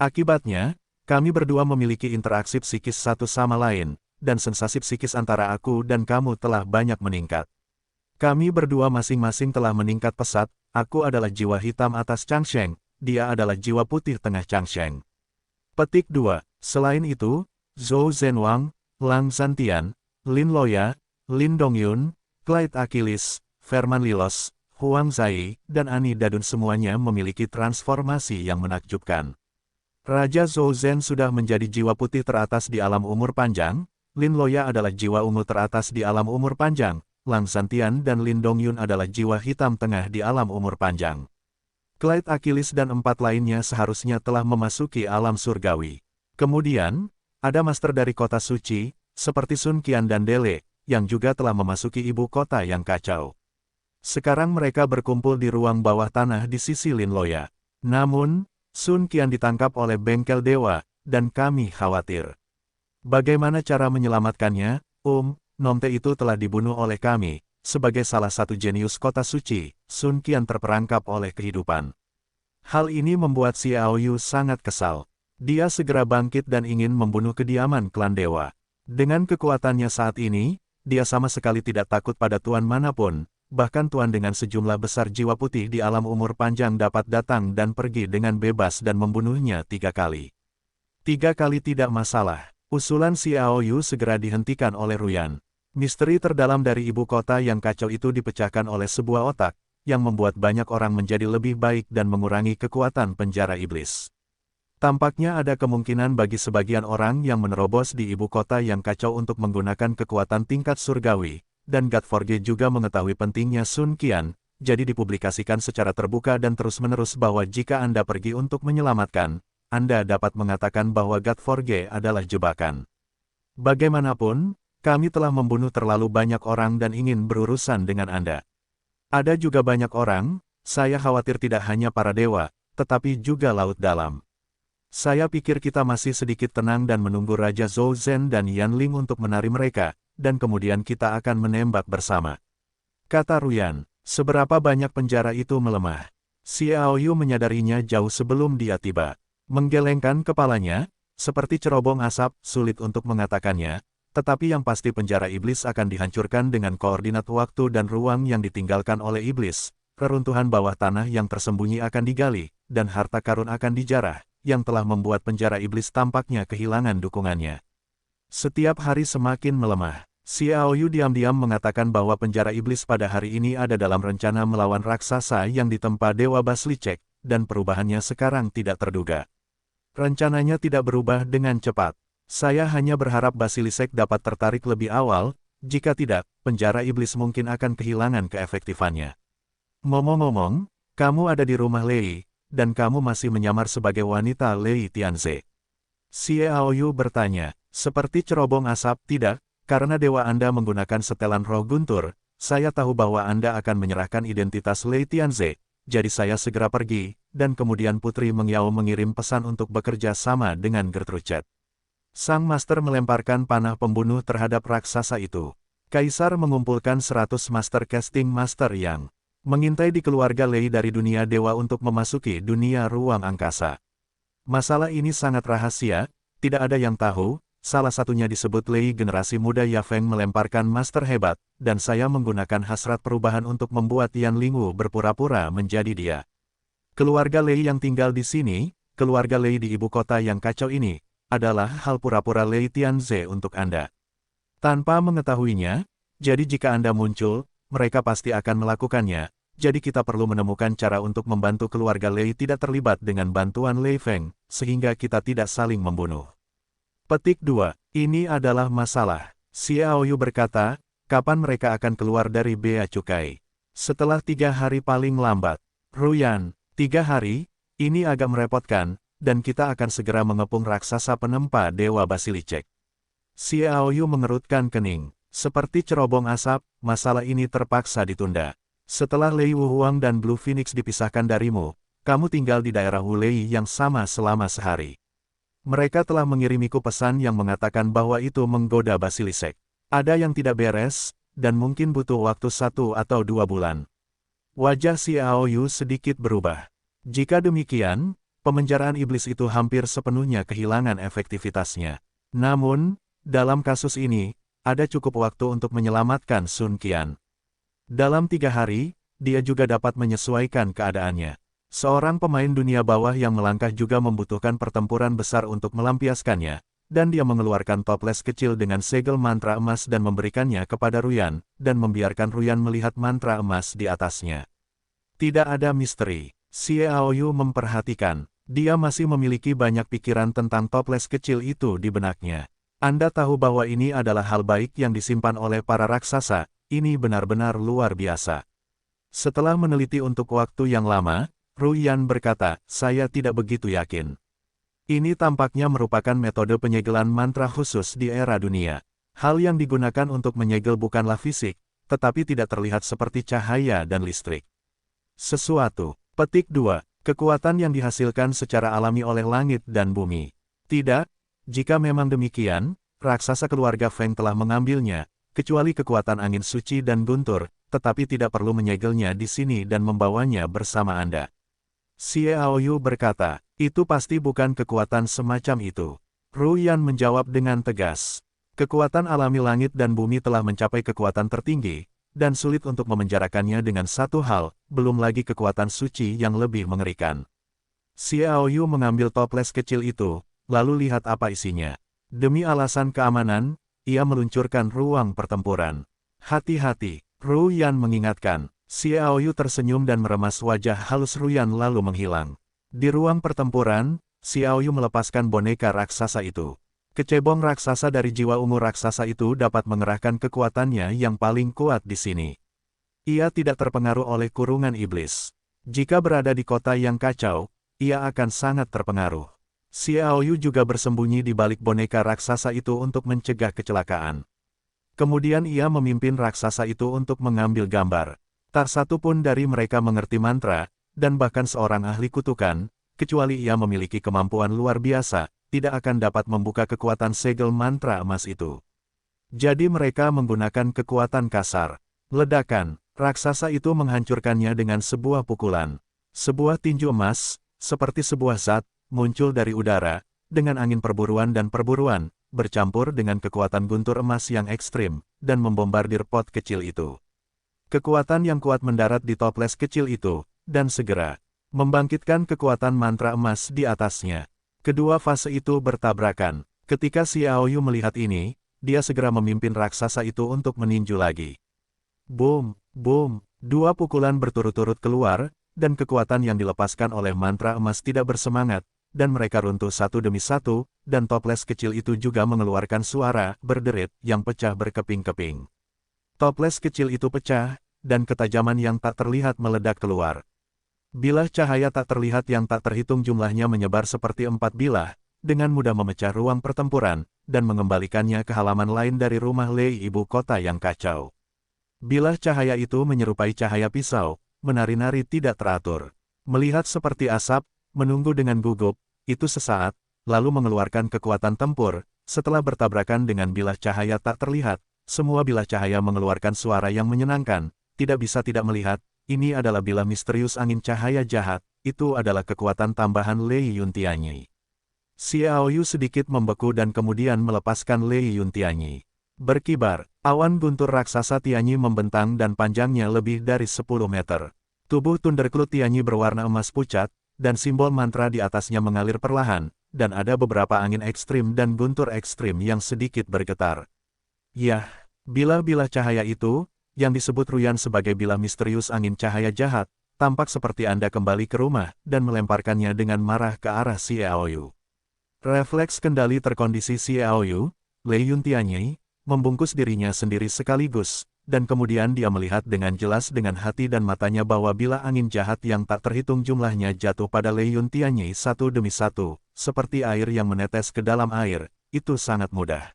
Akibatnya, kami berdua memiliki interaksi psikis satu sama lain, dan sensasi psikis antara aku dan kamu telah banyak meningkat. Kami berdua masing-masing telah meningkat pesat, aku adalah jiwa hitam atas Changsheng, dia adalah jiwa putih tengah Changsheng. Petik 2. Selain itu, Zhou Zhenwang, Lang Zhantian, Lin Loya, Lin Dongyun, Clyde Achilles, Ferman Lilos, Huang Zai, dan Ani Dadun semuanya memiliki transformasi yang menakjubkan. Raja Zhou Zhen sudah menjadi jiwa putih teratas di alam umur panjang, Lin Loya adalah jiwa ungu teratas di alam umur panjang, Lang Zhantian dan Lin Dongyun adalah jiwa hitam tengah di alam umur panjang. Clyde Achilles dan 4 lainnya seharusnya telah memasuki alam surgawi. Kemudian, ada master dari kota suci, seperti Sun Qian dan Dele, yang juga telah memasuki ibu kota yang kacau. Sekarang mereka berkumpul di ruang bawah tanah di sisi Lin Loya. Namun, Sun Qian ditangkap oleh bengkel dewa, dan kami khawatir. Bagaimana cara menyelamatkannya? Nomte itu telah dibunuh oleh kami. Sebagai salah satu jenius kota suci, Sun Qian terperangkap oleh kehidupan. Hal ini membuat Xiao Yu sangat kesal. Dia segera bangkit dan ingin membunuh kediaman klan dewa. Dengan kekuatannya saat ini, dia sama sekali tidak takut pada tuan manapun, bahkan tuan dengan sejumlah besar jiwa putih di alam umur panjang dapat datang dan pergi dengan bebas dan membunuhnya 3 kali. 3 kali tidak masalah. Usulan Xiao Yu segera dihentikan oleh Ruyan. Misteri terdalam dari ibu kota yang kacau itu dipecahkan oleh sebuah otak, yang membuat banyak orang menjadi lebih baik dan mengurangi kekuatan penjara iblis. Tampaknya ada kemungkinan bagi sebagian orang yang menerobos di ibu kota yang kacau untuk menggunakan kekuatan tingkat surgawi, dan Godforge juga mengetahui pentingnya Sun Qian, jadi dipublikasikan secara terbuka dan terus-menerus bahwa jika Anda pergi untuk menyelamatkan, Anda dapat mengatakan bahwa Godforge adalah jebakan. Bagaimanapun, kami telah membunuh terlalu banyak orang dan ingin berurusan dengan Anda. Ada juga banyak orang, saya khawatir tidak hanya para dewa, tetapi juga laut dalam. Saya pikir kita masih sedikit tenang dan menunggu Raja Zhou Zhen dan Yan Ling untuk menari mereka, dan kemudian kita akan menembak bersama. Kata Ruyan, seberapa banyak penjara itu melemah. Xiao Yu menyadarinya jauh sebelum dia tiba. Menggelengkan kepalanya, seperti cerobong asap, sulit untuk mengatakannya, tetapi yang pasti penjara iblis akan dihancurkan dengan koordinat waktu dan ruang yang ditinggalkan oleh iblis, reruntuhan bawah tanah yang tersembunyi akan digali, dan harta karun akan dijarah, yang telah membuat penjara iblis tampaknya kehilangan dukungannya. Setiap hari semakin melemah. Xiao Yu diam-diam mengatakan bahwa penjara iblis pada hari ini ada dalam rencana melawan raksasa yang ditempa Dewa Baslicek, dan perubahannya sekarang tidak terduga. Rencananya tidak berubah dengan cepat. Saya hanya berharap Basilisk dapat tertarik lebih awal, jika tidak, penjara iblis mungkin akan kehilangan keefektifannya. Ngomong-ngomong, kamu ada di rumah Lei, dan kamu masih menyamar sebagai wanita Lei Tianze. Xiao Yu bertanya, seperti cerobong asap, tidak, karena dewa Anda menggunakan setelan roh guntur, saya tahu bahwa Anda akan menyerahkan identitas Lei Tianze, jadi saya segera pergi, dan kemudian Putri Mengyao mengirim pesan untuk bekerja sama dengan Gertrude. Sang Master melemparkan panah pembunuh terhadap raksasa itu. Kaisar mengumpulkan 100 Master Casting Master yang mengintai di keluarga Lei dari dunia dewa untuk memasuki dunia ruang angkasa. Masalah ini sangat rahasia, tidak ada yang tahu, salah satunya disebut Lei generasi muda Yafeng melemparkan Master hebat, dan saya menggunakan hasrat perubahan untuk membuat Yan Lingwu berpura-pura menjadi dia. Keluarga Lei yang tinggal di sini, keluarga Lei di ibu kota yang kacau ini, adalah hal pura-pura Lei Tianze untuk Anda. Tanpa mengetahuinya, jadi jika Anda muncul, mereka pasti akan melakukannya, jadi kita perlu menemukan cara untuk membantu keluarga Lei tidak terlibat dengan bantuan Lei Feng, sehingga kita tidak saling membunuh. Petik 2. Ini adalah masalah. Xiao Yu berkata, kapan mereka akan keluar dari bea cukai? Setelah 3 hari paling lambat. Ruyan, 3 hari? Ini agak merepotkan, dan kita akan segera mengepung raksasa penempa Dewa Basilisk. Xiao Yu mengerutkan kening. Seperti cerobong asap, masalah ini terpaksa ditunda. Setelah Lei Wuhuang dan Blue Phoenix dipisahkan darimu, kamu tinggal di daerah Wulei yang sama selama sehari. Mereka telah mengirimiku pesan yang mengatakan bahwa itu menggoda Basilisk. Ada yang tidak beres, dan mungkin butuh waktu 1 atau 2 bulan. Wajah Xiao Yu sedikit berubah. Jika demikian, pemenjaraan iblis itu hampir sepenuhnya kehilangan efektivitasnya. Namun, dalam kasus ini, ada cukup waktu untuk menyelamatkan Sun Qian. Dalam 3 hari, dia juga dapat menyesuaikan keadaannya. Seorang pemain dunia bawah yang melangkah juga membutuhkan pertempuran besar untuk melampiaskannya, dan dia mengeluarkan toples kecil dengan segel mantra emas dan memberikannya kepada Ruyan, dan membiarkan Ruyan melihat mantra emas di atasnya. Tidak ada misteri. Xiao Yu memperhatikan. Dia masih memiliki banyak pikiran tentang toples kecil itu di benaknya. Anda tahu bahwa ini adalah hal baik yang disimpan oleh para raksasa, ini benar-benar luar biasa. Setelah meneliti untuk waktu yang lama, Ruyan berkata, saya tidak begitu yakin. Ini tampaknya merupakan metode penyegelan mantra khusus di era dunia. Hal yang digunakan untuk menyegel bukanlah fisik, tetapi tidak terlihat seperti cahaya dan listrik. Sesuatu. Petik 2. Kekuatan yang dihasilkan secara alami oleh langit dan bumi. Tidak, jika memang demikian, raksasa keluarga Feng telah mengambilnya, kecuali kekuatan angin suci dan guntur, tetapi tidak perlu menyegelnya di sini dan membawanya bersama Anda. Xiaoyu berkata, itu pasti bukan kekuatan semacam itu. Ruyan menjawab dengan tegas. Kekuatan alami langit dan bumi telah mencapai kekuatan tertinggi, dan sulit untuk memenjarakannya dengan satu hal, belum lagi kekuatan suci yang lebih mengerikan. Xiaoyu mengambil toples kecil itu, lalu lihat apa isinya. Demi alasan keamanan, ia meluncurkan ruang pertempuran. Hati-hati, Ruyan mengingatkan. Xiaoyu tersenyum dan meremas wajah halus Ruyan lalu menghilang. Di ruang pertempuran, Xiaoyu melepaskan boneka raksasa itu. Kecebong raksasa dari jiwa ungu raksasa itu dapat mengerahkan kekuatannya yang paling kuat di sini. Ia tidak terpengaruh oleh kurungan iblis. Jika berada di kota yang kacau, ia akan sangat terpengaruh. Xiaoyu juga bersembunyi di balik boneka raksasa itu untuk mencegah kecelakaan. Kemudian ia memimpin raksasa itu untuk mengambil gambar. Tak satu pun dari mereka mengerti mantra, dan bahkan seorang ahli kutukan, kecuali ia memiliki kemampuan luar biasa, tidak akan dapat membuka kekuatan segel mantra emas itu. Jadi mereka menggunakan kekuatan kasar. Ledakan, raksasa itu menghancurkannya dengan sebuah pukulan. Sebuah tinju emas, seperti sebuah zat, muncul dari udara, dengan angin perburuan dan perburuan, bercampur dengan kekuatan guntur emas yang ekstrim, dan membombardir pot kecil itu. Kekuatan yang kuat mendarat di toples kecil itu, dan segera membangkitkan kekuatan mantra emas di atasnya. Kedua fase itu bertabrakan. Ketika Xiaoyu melihat ini, dia segera memimpin raksasa itu untuk meninju lagi. Boom, boom, dua pukulan berturut-turut keluar, dan kekuatan yang dilepaskan oleh mantra emas tidak bersemangat, dan mereka runtuh satu demi satu, dan toples kecil itu juga mengeluarkan suara berderit yang pecah berkeping-keping. Toples kecil itu pecah, dan ketajaman yang tak terlihat meledak keluar. Bilah cahaya tak terlihat yang tak terhitung jumlahnya menyebar seperti 4 bilah, dengan mudah memecah ruang pertempuran, dan mengembalikannya ke halaman lain dari rumah Lei ibu kota yang kacau. Bilah cahaya itu menyerupai cahaya pisau, menari-nari tidak teratur. Melihat seperti asap, menunggu dengan gugup, itu sesaat, lalu mengeluarkan kekuatan tempur, setelah bertabrakan dengan bilah cahaya tak terlihat, semua bilah cahaya mengeluarkan suara yang menyenangkan, tidak bisa tidak melihat. Ini adalah bilah misterius angin cahaya jahat, itu adalah kekuatan tambahan Lei Yuntianyi. Xiaoyu sedikit membeku dan kemudian melepaskan Lei Yuntianyi. Berkibar, awan guntur raksasa Tianyi membentang dan panjangnya lebih dari 10 meter. Tubuh Thundercloud Tianyi berwarna emas pucat, dan simbol mantra di atasnya mengalir perlahan, dan ada beberapa angin ekstrim dan guntur ekstrim yang sedikit bergetar. Yah, bilah-bilah cahaya itu, yang disebut Ruyan sebagai bilah misterius angin cahaya jahat, tampak seperti Anda kembali ke rumah, dan melemparkannya dengan marah ke arah Xiaoyu. Refleks kendali terkondisi Xiaoyu, Lei Yuntianyi, membungkus dirinya sendiri sekaligus, dan kemudian dia melihat dengan jelas dengan hati dan matanya bahwa bilah angin jahat yang tak terhitung jumlahnya jatuh pada Lei Yuntianyi satu demi satu, seperti air yang menetes ke dalam air, itu sangat mudah.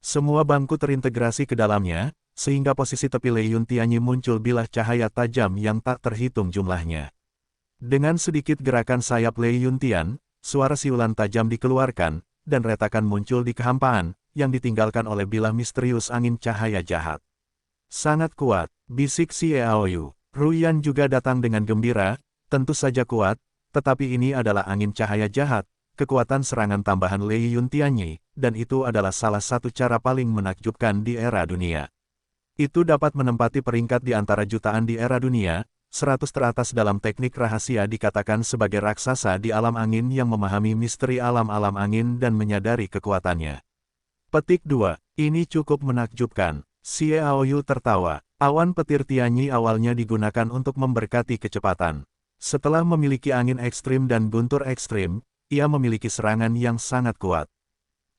Semua bangku terintegrasi ke dalamnya, sehingga posisi tepi Lei Yuntianyi muncul bilah cahaya tajam yang tak terhitung jumlahnya. Dengan sedikit gerakan sayap Lei Yuntian, suara siulan tajam dikeluarkan, dan retakan muncul di kehampaan, yang ditinggalkan oleh bilah misterius angin cahaya jahat. Sangat kuat, bisik Xiaoyu. Ruyan juga datang dengan gembira, tentu saja kuat, tetapi ini adalah angin cahaya jahat, kekuatan serangan tambahan Lei Yuntianyi, dan itu adalah salah satu cara paling menakjubkan di era dunia. Itu dapat menempati peringkat di antara jutaan di era dunia, 100 teratas dalam teknik rahasia dikatakan sebagai raksasa di alam angin yang memahami misteri alam-alam angin dan menyadari kekuatannya. Petik 2. Ini cukup menakjubkan. Xiaoyu tertawa. Awan petir Tianyi awalnya digunakan untuk memberkati kecepatan. Setelah memiliki angin ekstrim dan guntur ekstrim, ia memiliki serangan yang sangat kuat.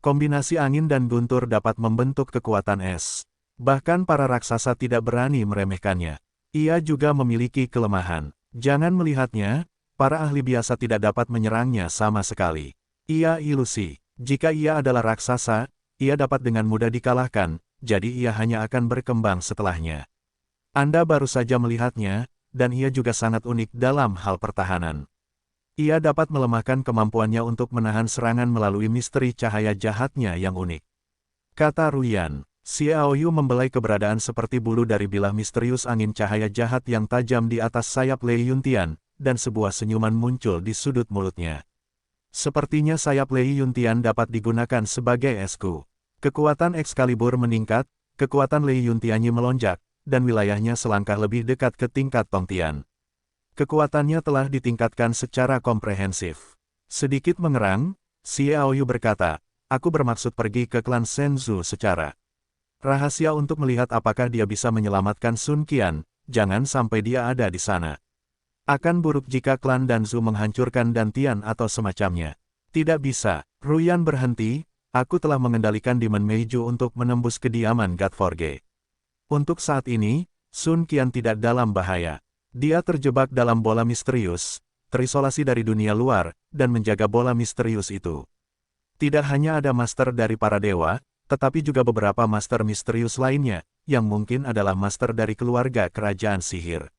Kombinasi angin dan guntur dapat membentuk kekuatan es. Bahkan para raksasa tidak berani meremehkannya. Ia juga memiliki kelemahan. Jangan melihatnya, para ahli biasa tidak dapat menyerangnya sama sekali. Ia ilusi. Jika ia adalah raksasa, ia dapat dengan mudah dikalahkan, jadi ia hanya akan berkembang setelahnya. Anda baru saja melihatnya, dan ia juga sangat unik dalam hal pertahanan. Ia dapat melemahkan kemampuannya untuk menahan serangan melalui misteri cahaya jahatnya yang unik. Kata Ruyan, Xiaoyu membelai keberadaan seperti bulu dari bilah misterius angin cahaya jahat yang tajam di atas sayap Lei Yuntian, dan sebuah senyuman muncul di sudut mulutnya. Sepertinya sayap Lei Yuntian dapat digunakan sebagai esku. Kekuatan Excalibur meningkat, kekuatan Lei Yuntiannya melonjak, dan wilayahnya selangkah lebih dekat ke tingkat Tongtian. Kekuatannya telah ditingkatkan secara komprehensif. Sedikit mengerang, Xiaoyu berkata, aku bermaksud pergi ke klan Shenzhou secara rahasia untuk melihat apakah dia bisa menyelamatkan Sun Qian, jangan sampai dia ada di sana. Akan buruk jika klan Danzu menghancurkan Dantian atau semacamnya. Tidak bisa, Ruyan berhenti, aku telah mengendalikan Demon Meiju untuk menembus kediaman Godforge. Untuk saat ini, Sun Qian tidak dalam bahaya. Dia terjebak dalam bola misterius, terisolasi dari dunia luar, dan menjaga bola misterius itu. Tidak hanya ada master dari para dewa, tetapi juga beberapa master misterius lainnya, yang mungkin adalah master dari keluarga kerajaan sihir.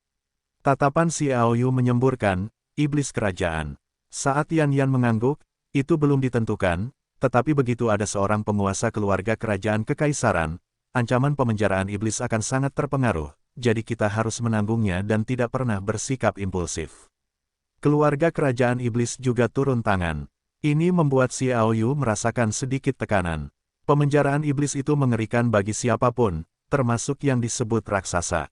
Tatapan Xiaoyu menyemburkan, iblis kerajaan. Saat Yan Yan mengangguk, itu belum ditentukan, tetapi begitu ada seorang penguasa keluarga kerajaan kekaisaran, ancaman pemenjaraan iblis akan sangat terpengaruh. Jadi kita harus menanggungnya dan tidak pernah bersikap impulsif. Keluarga kerajaan iblis juga turun tangan. Ini membuat Xiaoyu merasakan sedikit tekanan. Pemenjaraan iblis itu mengerikan bagi siapapun, termasuk yang disebut raksasa.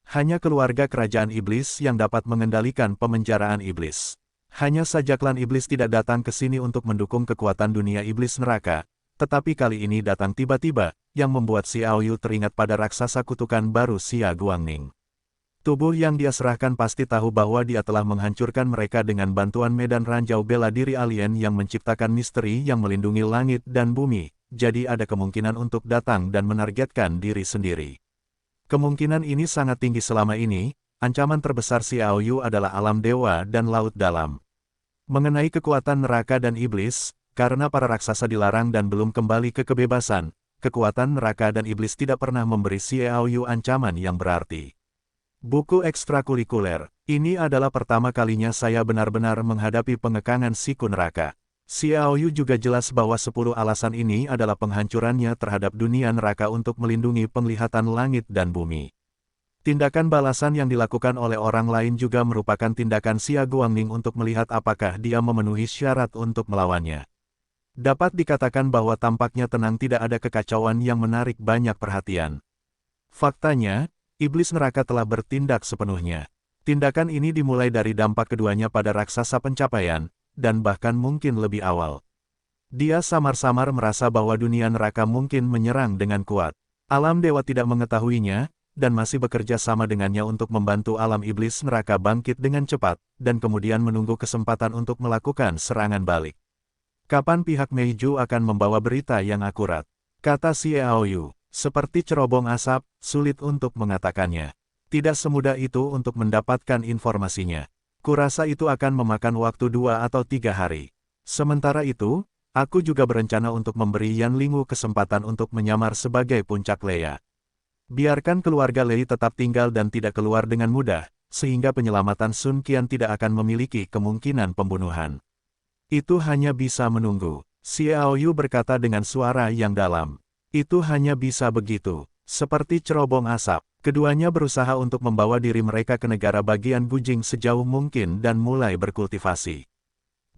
Hanya keluarga kerajaan iblis yang dapat mengendalikan pemenjaraan iblis. Hanya saja klan iblis tidak datang ke sini untuk mendukung kekuatan dunia iblis neraka, tetapi kali ini datang tiba-tiba, yang membuat Xiaoyu teringat pada raksasa kutukan baru Xia Guangning. Tubuh yang dia serahkan pasti tahu bahwa dia telah menghancurkan mereka dengan bantuan medan ranjau bela diri alien yang menciptakan misteri yang melindungi langit dan bumi, jadi ada kemungkinan untuk datang dan menargetkan diri sendiri. Kemungkinan ini sangat tinggi selama ini, ancaman terbesar Xiaoyu adalah alam dewa dan laut dalam. Mengenai kekuatan neraka dan iblis, karena para raksasa dilarang dan belum kembali ke kebebasan, kekuatan neraka dan iblis tidak pernah memberi Xiaoyu ancaman yang berarti. Buku ekstrakurikuler, ini adalah pertama kalinya saya benar-benar menghadapi pengekangan siku neraka. Xiaoyu juga jelas bahwa 10 alasan ini adalah penghancurannya terhadap dunia neraka untuk melindungi penglihatan langit dan bumi. Tindakan balasan yang dilakukan oleh orang lain juga merupakan tindakan Xia Guangning untuk melihat apakah dia memenuhi syarat untuk melawannya. Dapat dikatakan bahwa tampaknya tenang, tidak ada kekacauan yang menarik banyak perhatian. Faktanya, iblis neraka telah bertindak sepenuhnya. Tindakan ini dimulai dari dampak keduanya pada raksasa pencapaian, dan bahkan mungkin lebih awal. Dia samar-samar merasa bahwa dunia neraka mungkin menyerang dengan kuat. Alam dewa tidak mengetahuinya, dan masih bekerja sama dengannya untuk membantu alam iblis neraka bangkit dengan cepat, dan kemudian menunggu kesempatan untuk melakukan serangan balik. Kapan pihak Meiju akan membawa berita yang akurat? Kata Xiaoyu, seperti cerobong asap, sulit untuk mengatakannya. Tidak semudah itu untuk mendapatkan informasinya. Kurasa itu akan memakan waktu 2 atau 3 hari. Sementara itu, aku juga berencana untuk memberi Yan Lingu kesempatan untuk menyamar sebagai puncak Leia. Biarkan keluarga Lei tetap tinggal dan tidak keluar dengan mudah, sehingga penyelamatan Sun Qian tidak akan memiliki kemungkinan pembunuhan. Itu hanya bisa menunggu. Xiaoyu berkata dengan suara yang dalam. Itu hanya bisa begitu. Seperti cerobong asap, keduanya berusaha untuk membawa diri mereka ke negara bagian Gujing sejauh mungkin dan mulai berkultivasi.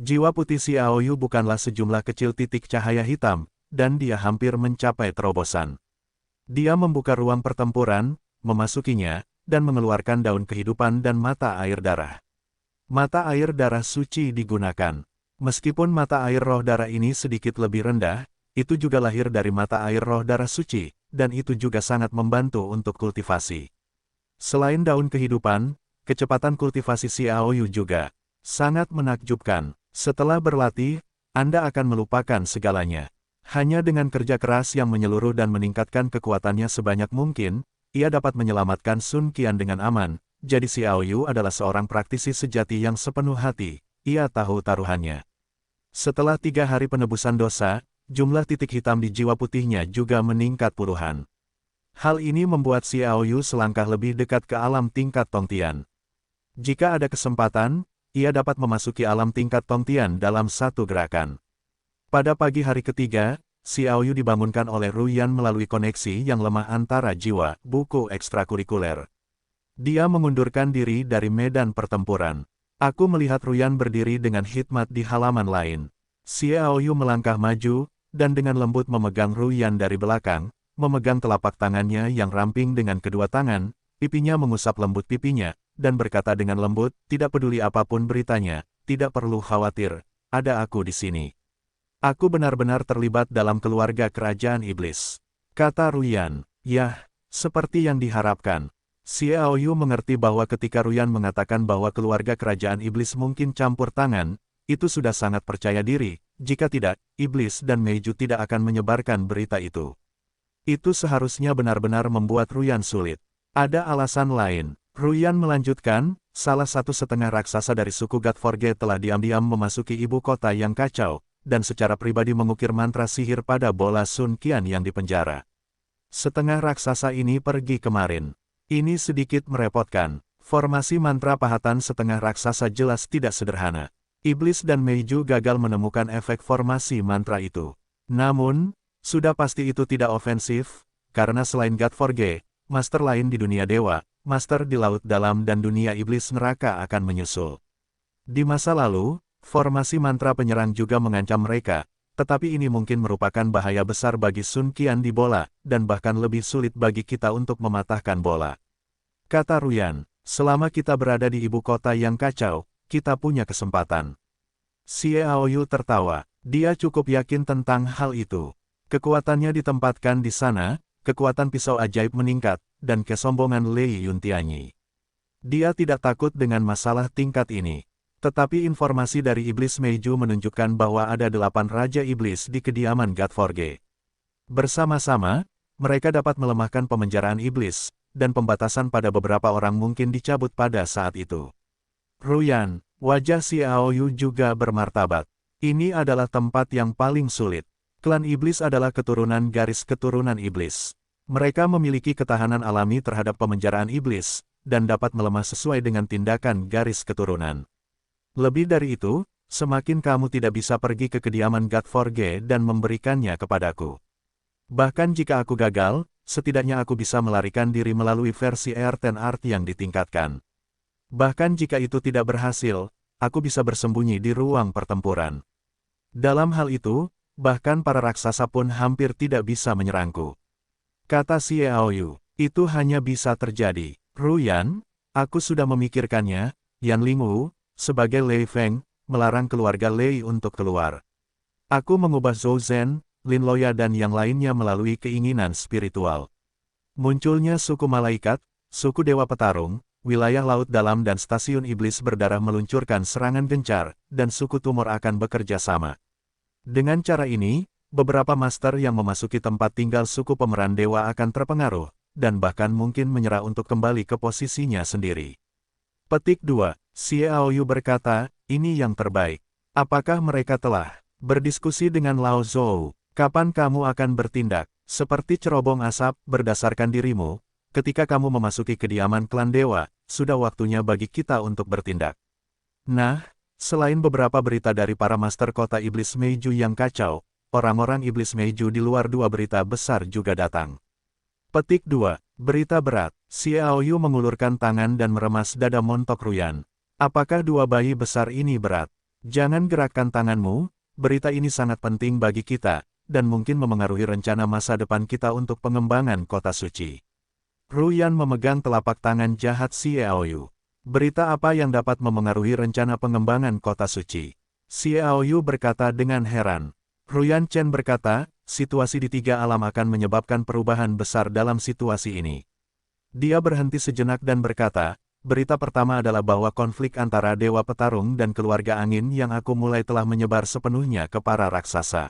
Jiwa putih Xiaoyu bukanlah sejumlah kecil titik cahaya hitam, dan dia hampir mencapai terobosan. Dia membuka ruang pertempuran, memasukinya, dan mengeluarkan daun kehidupan dan mata air darah. Mata air darah suci digunakan. Meskipun mata air roh darah ini sedikit lebih rendah, itu juga lahir dari mata air roh darah suci, dan itu juga sangat membantu untuk kultivasi. Selain daun kehidupan, kecepatan kultivasi Xiaoyu juga sangat menakjubkan. Setelah berlatih, Anda akan melupakan segalanya. Hanya dengan kerja keras yang menyeluruh dan meningkatkan kekuatannya sebanyak mungkin, ia dapat menyelamatkan Sun Qian dengan aman. Jadi Xiaoyu adalah seorang praktisi sejati yang sepenuh hati, ia tahu taruhannya. Setelah 3 hari penebusan dosa, jumlah titik hitam di jiwa putihnya juga meningkat puluhan. Hal ini membuat Xiaoyu selangkah lebih dekat ke alam tingkat Tongtian. Jika ada kesempatan, ia dapat memasuki alam tingkat Tongtian dalam satu gerakan. Pada pagi hari ketiga, Xiao Yu dibangunkan oleh Ruyan melalui koneksi yang lemah antara jiwa, buku ekstrakurikuler. Dia mengundurkan diri dari medan pertempuran. Aku melihat Ruyan berdiri dengan hikmat di halaman lain. Xiao Yu melangkah maju, dan dengan lembut memegang Ruyan dari belakang, memegang telapak tangannya yang ramping dengan kedua tangan, pipinya mengusap lembut pipinya, dan berkata dengan lembut, tidak peduli apapun beritanya, tidak perlu khawatir, ada aku di sini. Aku benar-benar terlibat dalam keluarga kerajaan iblis. Kata Ruyan, yah, seperti yang diharapkan. Xiao Yu mengerti bahwa ketika Ruyan mengatakan bahwa keluarga kerajaan iblis mungkin campur tangan, itu sudah sangat percaya diri, jika tidak, iblis dan Meiju tidak akan menyebarkan berita itu. Itu seharusnya benar-benar membuat Ruyan sulit. Ada alasan lain. Ruyan melanjutkan, salah satu setengah raksasa dari suku Godforge telah diam-diam memasuki ibu kota yang kacau, dan secara pribadi mengukir mantra sihir pada bola Sun Qian yang dipenjara. Setengah raksasa ini pergi kemarin. Ini sedikit merepotkan. Formasi mantra pahatan setengah raksasa jelas tidak sederhana. Iblis dan Meiju gagal menemukan efek formasi mantra itu. Namun, sudah pasti itu tidak ofensif, karena selain Godforge, master lain di dunia dewa, master di laut dalam dan dunia iblis neraka akan menyusul. Di masa lalu, formasi mantra penyerang juga mengancam mereka, tetapi ini mungkin merupakan bahaya besar bagi Sun Qian di bola, dan bahkan lebih sulit bagi kita untuk mematahkan bola. Kata Ruyan, selama kita berada di ibu kota yang kacau, kita punya kesempatan. Xiao Yu tertawa, dia cukup yakin tentang hal itu. Kekuatannya ditempatkan di sana, kekuatan pisau ajaib meningkat, dan kesombongan Lei Yuntianyi. Dia tidak takut dengan masalah tingkat ini. Tetapi informasi dari iblis Meiju menunjukkan bahwa ada 8 raja iblis di kediaman Godforge. Bersama-sama, mereka dapat melemahkan pemenjaraan iblis, dan pembatasan pada beberapa orang mungkin dicabut pada saat itu. Ruyan, wajah Xiao Yu juga bermartabat. Ini adalah tempat yang paling sulit. Klan iblis adalah keturunan garis keturunan iblis. Mereka memiliki ketahanan alami terhadap pemenjaraan iblis, dan dapat melemah sesuai dengan tindakan garis keturunan. Lebih dari itu, semakin kamu tidak bisa pergi ke kediaman Godforge dan memberikannya kepadaku. Bahkan jika aku gagal, setidaknya aku bisa melarikan diri melalui versi Earthen Art yang ditingkatkan. Bahkan jika itu tidak berhasil, aku bisa bersembunyi di ruang pertempuran. Dalam hal itu, bahkan para raksasa pun hampir tidak bisa menyerangku. Kata Xiao Yu, itu hanya bisa terjadi. Ruyan, aku sudah memikirkannya, Yan Lingwu, sebagai Lei Feng, melarang keluarga Lei untuk keluar. Aku mengubah Zhou Zhen, Lin Loya dan yang lainnya melalui keinginan spiritual. Munculnya suku malaikat, suku dewa petarung, wilayah laut dalam dan stasiun iblis berdarah meluncurkan serangan gencar, dan suku tumor akan bekerja sama. Dengan cara ini, beberapa master yang memasuki tempat tinggal suku pemeran dewa akan terpengaruh, dan bahkan mungkin menyerah untuk kembali ke posisinya sendiri. Petik 2. Xiao Yu berkata, ini yang terbaik. Apakah mereka telah berdiskusi dengan Lao Zhou? Kapan kamu akan bertindak? Seperti cerobong asap, berdasarkan dirimu, ketika kamu memasuki kediaman klan dewa, sudah waktunya bagi kita untuk bertindak. Nah, selain beberapa berita dari para master kota iblis Meiju yang kacau, orang-orang iblis Meiju di luar 2 berita besar juga datang. Petik 2. Berita berat. Xiao Yu mengulurkan tangan dan meremas dada montok Ruyan. Apakah 2 bayi besar ini berat? Jangan gerakkan tanganmu, berita ini sangat penting bagi kita, dan mungkin memengaruhi rencana masa depan kita untuk pengembangan kota suci. Ruyan memegang telapak tangan jahat Xiao Yu. Berita apa yang dapat memengaruhi rencana pengembangan kota suci? Xiao Yu berkata dengan heran. Ruyan Chen berkata, situasi di 3 alam akan menyebabkan perubahan besar dalam situasi ini. Dia berhenti sejenak dan berkata, berita pertama adalah bahwa konflik antara Dewa Petarung dan keluarga angin yang aku mulai telah menyebar sepenuhnya ke para raksasa.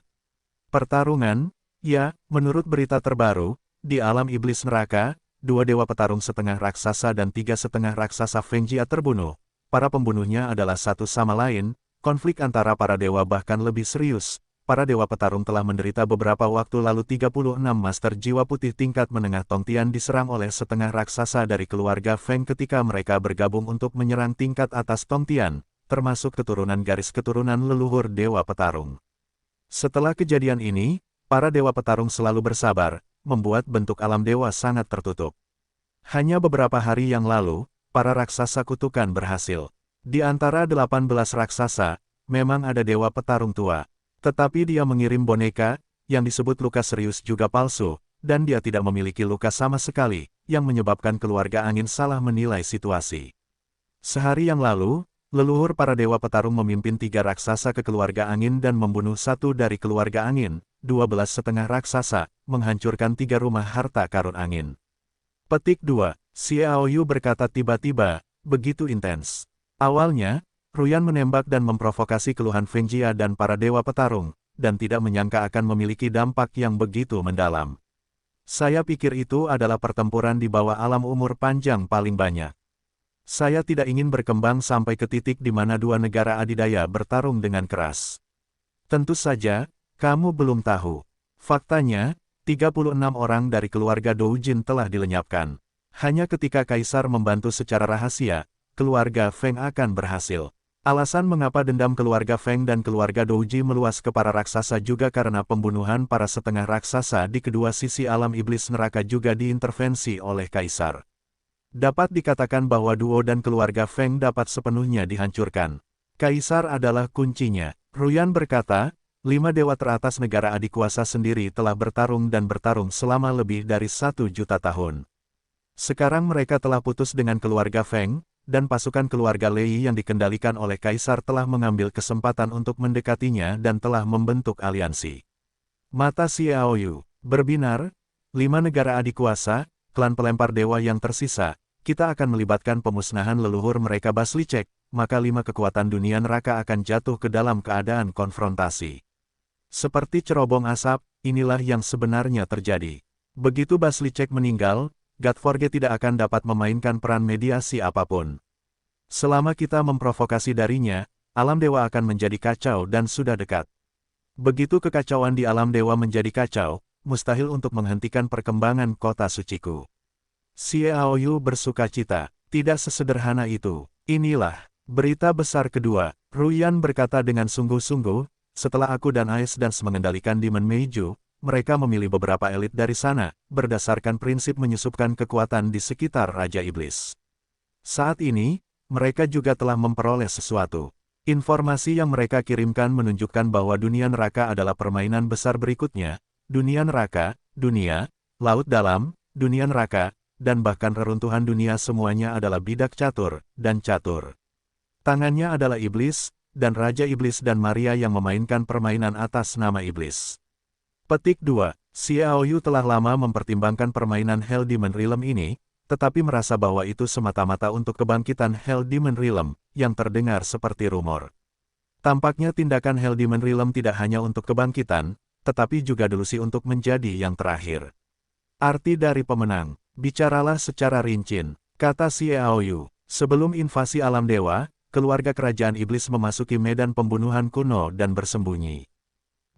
Pertarungan? Ya, menurut berita terbaru, di alam iblis neraka, 2 Dewa Petarung setengah raksasa dan 3 setengah raksasa Fengjia terbunuh. Para pembunuhnya adalah satu sama lain, konflik antara para dewa bahkan lebih serius. Para Dewa Petarung telah menderita beberapa waktu lalu 36 Master Jiwa Putih tingkat menengah Tongtian diserang oleh setengah raksasa dari keluarga Feng ketika mereka bergabung untuk menyerang tingkat atas Tongtian, termasuk keturunan garis keturunan leluhur Dewa Petarung. Setelah kejadian ini, para Dewa Petarung selalu bersabar, membuat bentuk alam dewa sangat tertutup. Hanya beberapa hari yang lalu, para raksasa kutukan berhasil. Di antara 18 raksasa, memang ada Dewa Petarung tua. Tetapi dia mengirim boneka, yang disebut luka serius juga palsu, dan dia tidak memiliki luka sama sekali, yang menyebabkan keluarga angin salah menilai situasi. Sehari yang lalu, leluhur para Dewa Petarung memimpin 3 raksasa ke keluarga angin dan membunuh 1 dari keluarga angin, 12,5 raksasa, menghancurkan 3 rumah harta karun angin. Petik 2, Xiaoyu berkata tiba-tiba, begitu intens. Awalnya, Ruyan menembak dan memprovokasi keluhan Feng Jia dan para Dewa Petarung, dan tidak menyangka akan memiliki dampak yang begitu mendalam. Saya pikir itu adalah pertempuran di bawah alam umur panjang paling banyak. Saya tidak ingin berkembang sampai ke titik di mana 2 negara adidaya bertarung dengan keras. Tentu saja, kamu belum tahu. Faktanya, 36 orang dari keluarga Doujin telah dilenyapkan. Hanya ketika Kaisar membantu secara rahasia, keluarga Feng akan berhasil. Alasan mengapa dendam keluarga Feng dan keluarga Douji meluas ke para raksasa juga karena pembunuhan para setengah raksasa di kedua sisi alam iblis neraka juga diintervensi oleh Kaisar. Dapat dikatakan bahwa duo dan keluarga Feng dapat sepenuhnya dihancurkan. Kaisar adalah kuncinya. Ruyan berkata, 5 dewa teratas negara adikuasa sendiri telah bertarung dan bertarung selama lebih dari 1 juta tahun. Sekarang mereka telah putus dengan keluarga Feng, dan pasukan keluarga Lei yang dikendalikan oleh Kaisar telah mengambil kesempatan untuk mendekatinya dan telah membentuk aliansi. Mata Xiaoyu berbinar, 5 negara adikuasa, klan pelempar dewa yang tersisa, kita akan melibatkan pemusnahan leluhur mereka Baslicek, maka 5 kekuatan dunia neraka akan jatuh ke dalam keadaan konfrontasi. Seperti cerobong asap, inilah yang sebenarnya terjadi. Begitu Baslicek meninggal, Godforge tidak akan dapat memainkan peran mediasi apapun. Selama kita memprovokasi darinya, alam dewa akan menjadi kacau dan sudah dekat. Begitu kekacauan di alam dewa menjadi kacau, mustahil untuk menghentikan perkembangan kota suciku. Xiaoyu bersukacita, tidak sesederhana itu. Inilah berita besar kedua, Ruyan berkata dengan sungguh-sungguh, setelah aku dan Ice Dance mengendalikan Demon Meiju, mereka memilih beberapa elit dari sana, berdasarkan prinsip menyusupkan kekuatan di sekitar Raja Iblis. Saat ini, mereka juga telah memperoleh sesuatu. Informasi yang mereka kirimkan menunjukkan bahwa dunia neraka adalah permainan besar berikutnya, dunia neraka, dunia, laut dalam, dunia neraka, dan bahkan reruntuhan dunia semuanya adalah bidak catur, dan catur. Tangannya adalah iblis, dan Raja Iblis dan Maria yang memainkan permainan atas nama iblis. Petik 2, Xiaoyu telah lama mempertimbangkan permainan Hell Demon Realm ini, tetapi merasa bahwa itu semata-mata untuk kebangkitan Hell Demon Realm, yang terdengar seperti rumor. Tampaknya tindakan Hell Demon Realm tidak hanya untuk kebangkitan, tetapi juga delusi untuk menjadi yang terakhir. Arti dari pemenang, bicaralah secara rinci, kata Xiaoyu. Sebelum invasi alam dewa, keluarga kerajaan iblis memasuki medan pembunuhan kuno dan bersembunyi.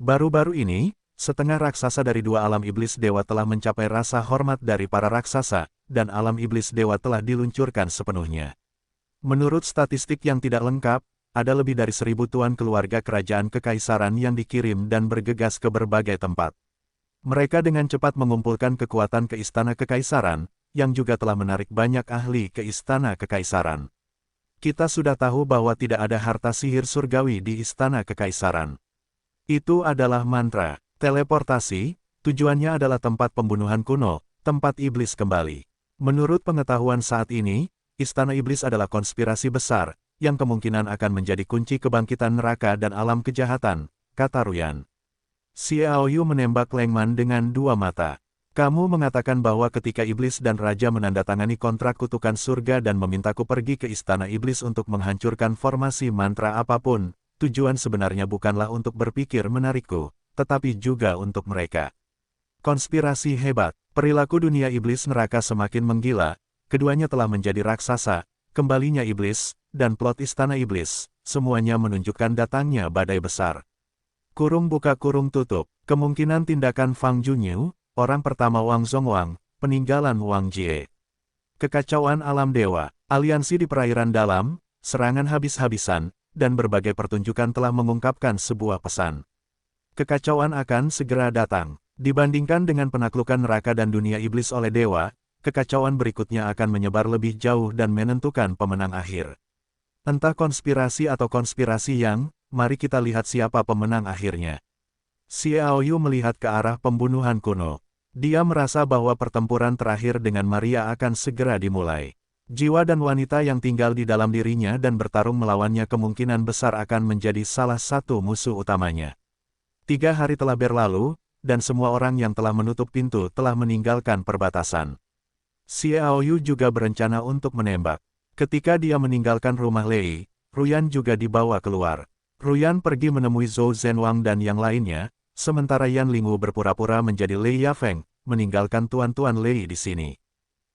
Baru-baru ini, setengah raksasa dari 2 alam iblis dewa telah mencapai rasa hormat dari para raksasa, dan alam iblis dewa telah diluncurkan sepenuhnya. Menurut statistik yang tidak lengkap, ada lebih dari 1000 tuan keluarga kerajaan kekaisaran yang dikirim dan bergegas ke berbagai tempat. Mereka dengan cepat mengumpulkan kekuatan ke istana kekaisaran, yang juga telah menarik banyak ahli ke istana kekaisaran. Kita sudah tahu bahwa tidak ada harta sihir surgawi di istana kekaisaran. Itu adalah mantra. Teleportasi, tujuannya adalah tempat pembunuhan kuno, tempat iblis kembali. Menurut pengetahuan saat ini, istana iblis adalah konspirasi besar, yang kemungkinan akan menjadi kunci kebangkitan neraka dan alam kejahatan, kata Ruyan. Xiaoyu menembak Lengman dengan 2 mata. Kamu mengatakan bahwa ketika iblis dan raja menandatangani kontrak kutukan surga dan memintaku pergi ke istana iblis untuk menghancurkan formasi mantra apapun, tujuan sebenarnya bukanlah untuk berpikir menarikku, tetapi juga untuk mereka. Konspirasi hebat, perilaku dunia iblis neraka semakin menggila, keduanya telah menjadi raksasa, kembalinya iblis, dan plot istana iblis, semuanya menunjukkan datangnya badai besar. Kurung buka kurung tutup, kemungkinan tindakan Fang Junyu, orang pertama Wang Zhongwang, peninggalan Wang Jie. Kekacauan alam dewa, aliansi di perairan dalam, serangan habis-habisan, dan berbagai pertunjukan telah mengungkapkan sebuah pesan. Kekacauan akan segera datang. Dibandingkan dengan penaklukan neraka dan dunia iblis oleh dewa, kekacauan berikutnya akan menyebar lebih jauh dan menentukan pemenang akhir. Entah konspirasi atau konspirasi yang, mari kita lihat siapa pemenang akhirnya. Xiaoyu melihat ke arah pembunuhan kuno. Dia merasa bahwa pertempuran terakhir dengan Maria akan segera dimulai. Jiwa dan wanita yang tinggal di dalam dirinya dan bertarung melawannya kemungkinan besar akan menjadi salah satu musuh utamanya. 3 hari telah berlalu, dan semua orang yang telah menutup pintu telah meninggalkan perbatasan. Xiaoyu juga berencana untuk menembak. Ketika dia meninggalkan rumah Lei, Ruyan juga dibawa keluar. Ruyan pergi menemui Zhou Zhenwang dan yang lainnya, sementara Yan Lingwu berpura-pura menjadi Lei Yafeng, meninggalkan tuan-tuan Lei di sini.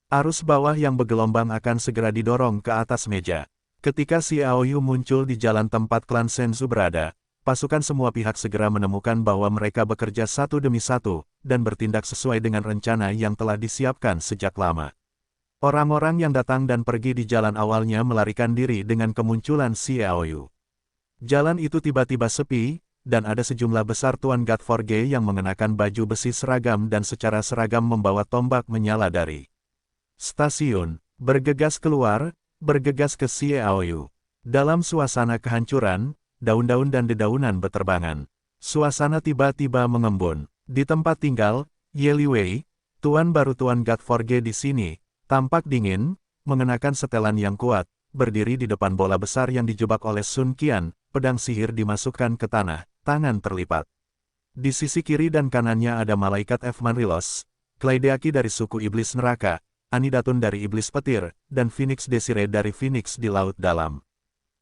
Arus bawah yang bergelombang akan segera didorong ke atas meja. Ketika Xiaoyu muncul di jalan tempat klan Shenzhou berada, pasukan semua pihak segera menemukan bahwa mereka bekerja satu demi satu, dan bertindak sesuai dengan rencana yang telah disiapkan sejak lama. Orang-orang yang datang dan pergi di jalan awalnya melarikan diri dengan kemunculan Xiaoyu. Jalan itu tiba-tiba sepi, dan ada sejumlah besar Tuan Godforge yang mengenakan baju besi seragam dan secara seragam membawa tombak menyala dari stasiun, bergegas keluar, bergegas ke Xiaoyu. Dalam suasana kehancuran, daun-daun dan dedaunan beterbangan. Suasana tiba-tiba mengembun. Di tempat tinggal, Ye Liwei, tuan baru Tuan Godforge di sini, tampak dingin, mengenakan setelan yang kuat, berdiri di depan bola besar yang dijebak oleh Sun Qian, pedang sihir dimasukkan ke tanah, tangan terlipat. Di sisi kiri dan kanannya ada malaikat Evmanrilos, Kleideaki dari suku Iblis Neraka, Anidatun dari Iblis Petir, dan Phoenix Desire dari Phoenix di Laut Dalam.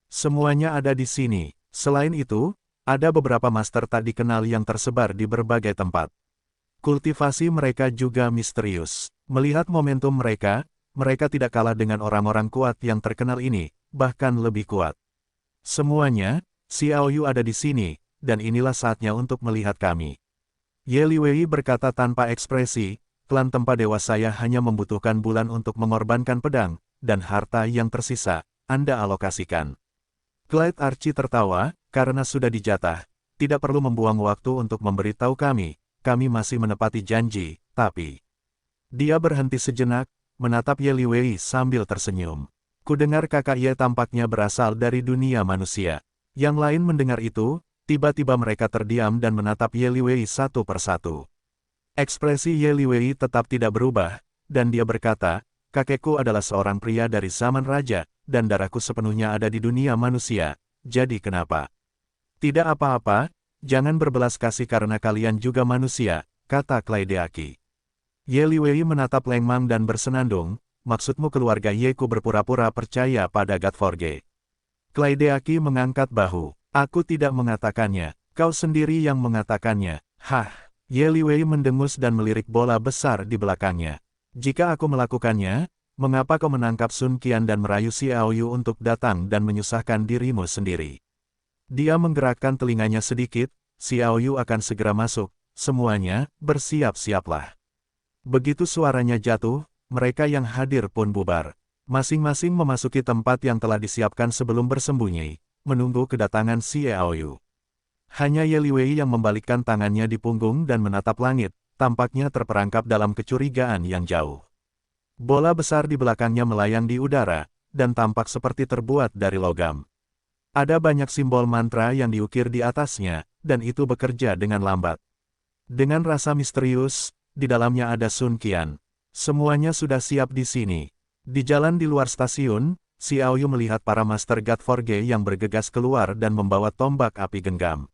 Semuanya ada di sini. Selain itu, ada beberapa master tak dikenal yang tersebar di berbagai tempat. Kultivasi mereka juga misterius. Melihat momentum mereka, mereka tidak kalah dengan orang-orang kuat yang terkenal ini, bahkan lebih kuat. Semuanya, Xiaoyu ada di sini, dan inilah saatnya untuk melihat kami. Ye Liwei berkata tanpa ekspresi, klan Tempa Dewa saya hanya membutuhkan bulan untuk mengorbankan pedang, dan harta yang tersisa, Anda alokasikan. Clyde Archie tertawa, karena sudah dijatah, tidak perlu membuang waktu untuk memberitahu kami masih menepati janji, tapi... Dia berhenti sejenak, menatap Ye Liwei sambil tersenyum. Kudengar kakak Ye tampaknya berasal dari dunia manusia. Yang lain mendengar itu, tiba-tiba mereka terdiam dan menatap Ye Liwei satu persatu. Ekspresi Ye Liwei tetap tidak berubah, dan dia berkata, kakekku adalah seorang pria dari zaman raja, dan darahku sepenuhnya ada di dunia manusia, jadi kenapa? Tidak apa-apa, jangan berbelas kasih karena kalian juga manusia, kata Kleideaki. Ye Liwei menatap Leng Mang dan bersenandung, maksudmu keluarga Yeku berpura-pura percaya pada Godforge. Kleideaki mengangkat bahu, aku tidak mengatakannya, kau sendiri yang mengatakannya, hah. Ye Liwei mendengus dan melirik bola besar di belakangnya. Jika aku melakukannya, mengapa kau menangkap Sun Qian dan merayu Xiaoyu untuk datang dan menyusahkan dirimu sendiri? Dia menggerakkan telinganya sedikit, Xiaoyu akan segera masuk, semuanya, bersiap-siaplah. Begitu suaranya jatuh, mereka yang hadir pun bubar. Masing-masing memasuki tempat yang telah disiapkan sebelum bersembunyi, menunggu kedatangan Xiaoyu. Hanya Ye Liwei yang membalikkan tangannya di punggung dan menatap langit, tampaknya terperangkap dalam kecurigaan yang jauh. Bola besar di belakangnya melayang di udara, dan tampak seperti terbuat dari logam. Ada banyak simbol mantra yang diukir di atasnya, dan itu bekerja dengan lambat. Dengan rasa misterius, di dalamnya ada Sun Qian. Semuanya sudah siap di sini. Di jalan di luar stasiun, Xiaoyu melihat para Master Godforge yang bergegas keluar dan membawa tombak api genggam.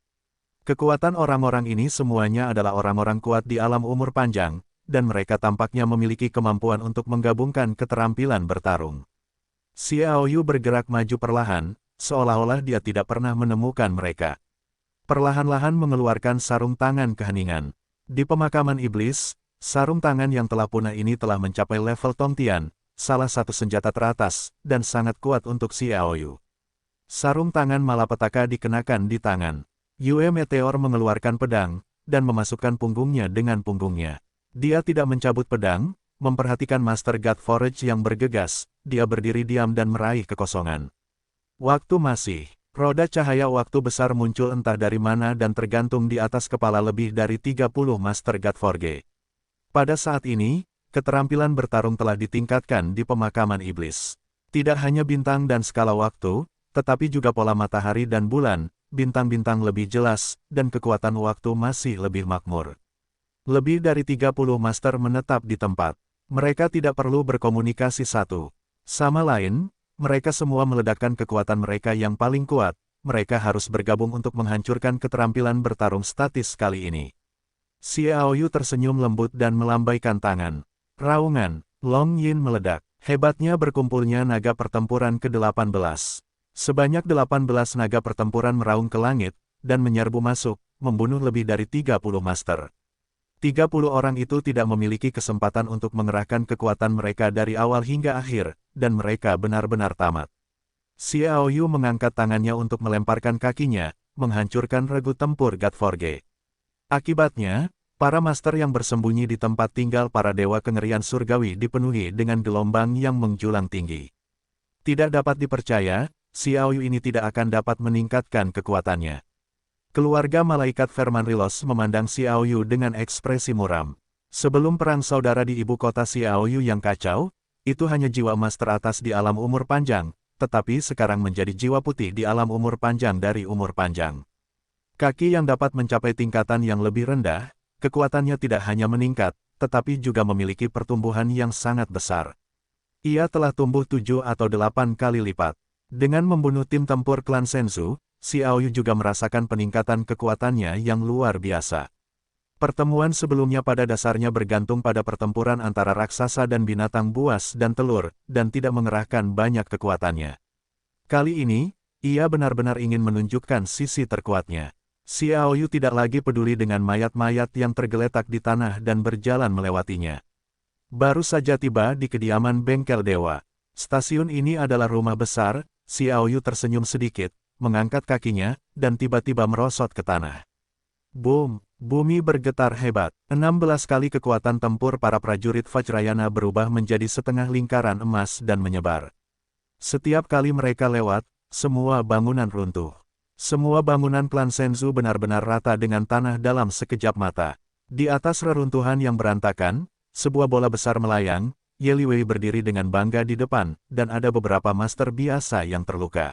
Kekuatan orang-orang ini semuanya adalah orang-orang kuat di alam umur panjang, dan mereka tampaknya memiliki kemampuan untuk menggabungkan keterampilan bertarung. Xiaoyu bergerak maju perlahan, seolah-olah dia tidak pernah menemukan mereka. Perlahan-lahan mengeluarkan sarung tangan keheningan. Di pemakaman iblis, sarung tangan yang telah punah ini telah mencapai level Tongtian, salah satu senjata teratas, dan sangat kuat untuk Xiaoyu. Sarung tangan malapetaka dikenakan di tangan. Yue Meteor mengeluarkan pedang, dan memasukkan punggungnya dengan punggungnya. Dia tidak mencabut pedang, memperhatikan Master Godforge yang bergegas, dia berdiri diam dan meraih kekosongan. Waktu masih. Roda cahaya waktu besar muncul entah dari mana dan tergantung di atas kepala lebih dari 30 Master God Forge. Pada saat ini, keterampilan bertarung telah ditingkatkan di pemakaman iblis. Tidak hanya bintang dan skala waktu, tetapi juga pola matahari dan bulan, bintang-bintang lebih jelas, dan kekuatan waktu masih lebih makmur. Lebih dari 30 master menetap di tempat. Mereka tidak perlu berkomunikasi satu sama lain, mereka semua meledakkan kekuatan mereka yang paling kuat, mereka harus bergabung untuk menghancurkan keterampilan bertarung statis kali ini. Xiaoyu tersenyum lembut dan melambaikan tangan. Raungan, Long Yin meledak. Hebatnya berkumpulnya naga pertempuran ke-18. Sebanyak 18 naga pertempuran meraung ke langit, dan menyerbu masuk, membunuh lebih dari 30 master. 30 orang itu tidak memiliki kesempatan untuk mengerahkan kekuatan mereka dari awal hingga akhir, dan mereka benar-benar tamat. Xiaoyu mengangkat tangannya untuk melemparkan kakinya, menghancurkan regu tempur God Forge. Akibatnya, para master yang bersembunyi di tempat tinggal para dewa kengerian surgawi dipenuhi dengan gelombang yang menjulang tinggi. Tidak dapat dipercaya, Xiaoyu ini tidak akan dapat meningkatkan kekuatannya. Keluarga malaikat Vermanrilos memandang Xiaoyu dengan ekspresi muram. Sebelum perang saudara di ibu kota Xiaoyu yang kacau, itu hanya jiwa emas teratas di alam umur panjang, tetapi sekarang menjadi jiwa putih di alam umur panjang dari umur panjang. Kaki yang dapat mencapai tingkatan yang lebih rendah, kekuatannya tidak hanya meningkat, tetapi juga memiliki pertumbuhan yang sangat besar. Ia telah tumbuh 7 atau 8 kali lipat. Dengan membunuh tim tempur klan Senzu, Xiaoyu juga merasakan peningkatan kekuatannya yang luar biasa. Pertemuan sebelumnya pada dasarnya bergantung pada pertempuran antara raksasa dan binatang buas dan telur, dan tidak mengerahkan banyak kekuatannya. Kali ini, ia benar-benar ingin menunjukkan sisi terkuatnya. Xiaoyu tidak lagi peduli dengan mayat-mayat yang tergeletak di tanah dan berjalan melewatinya. Baru saja tiba di kediaman bengkel dewa. Stasiun ini adalah rumah besar, Xiaoyu tersenyum sedikit, mengangkat kakinya, dan tiba-tiba merosot ke tanah. Boom! Bumi bergetar hebat. 16 kali kekuatan tempur para prajurit Vajrayana berubah menjadi setengah lingkaran emas dan menyebar. Setiap kali mereka lewat, semua bangunan runtuh. Semua bangunan klan Senzu benar-benar rata dengan tanah dalam sekejap mata. Di atas reruntuhan yang berantakan, sebuah bola besar melayang, Yeliwei berdiri dengan bangga di depan, dan ada beberapa master biasa yang terluka.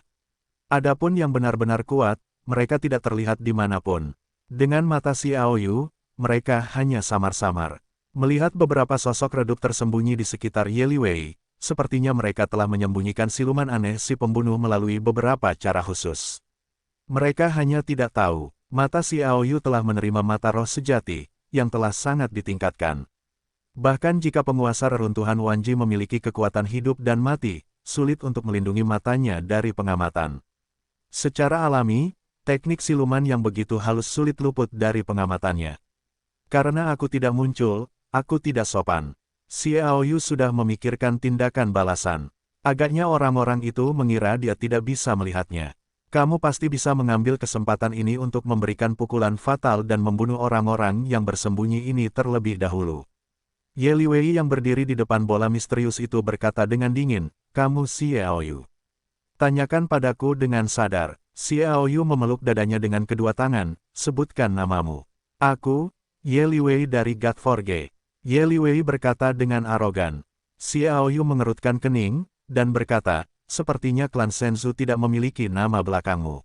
Adapun yang benar-benar kuat, mereka tidak terlihat dimanapun. Dengan mata Xiaoyu, mereka hanya samar-samar. Melihat beberapa sosok redup tersembunyi di sekitar Yeliwei, sepertinya mereka telah menyembunyikan siluman aneh si pembunuh melalui beberapa cara khusus. Mereka hanya tidak tahu, mata Xiaoyu telah menerima mata roh sejati, yang telah sangat ditingkatkan. Bahkan jika penguasa reruntuhan Wanji memiliki kekuatan hidup dan mati, sulit untuk melindungi matanya dari pengamatan. Secara alami, teknik siluman yang begitu halus sulit luput dari pengamatannya. Karena aku tidak muncul, aku tidak sopan. Xiaoyu sudah memikirkan tindakan balasan. Agaknya orang-orang itu mengira dia tidak bisa melihatnya. Kamu pasti bisa mengambil kesempatan ini untuk memberikan pukulan fatal dan membunuh orang-orang yang bersembunyi ini terlebih dahulu. Yeliwei yang berdiri di depan bola misterius itu berkata dengan dingin, "Kamu Xiaoyu. Tanyakan padaku dengan sadar." Xiaoyu memeluk dadanya dengan kedua tangan, "Sebutkan namamu." "Aku, Yeliwei dari God Forge." Yeliwei berkata dengan arogan. Xiaoyu mengerutkan kening, dan berkata, "Sepertinya klan Senzu tidak memiliki nama belakangmu.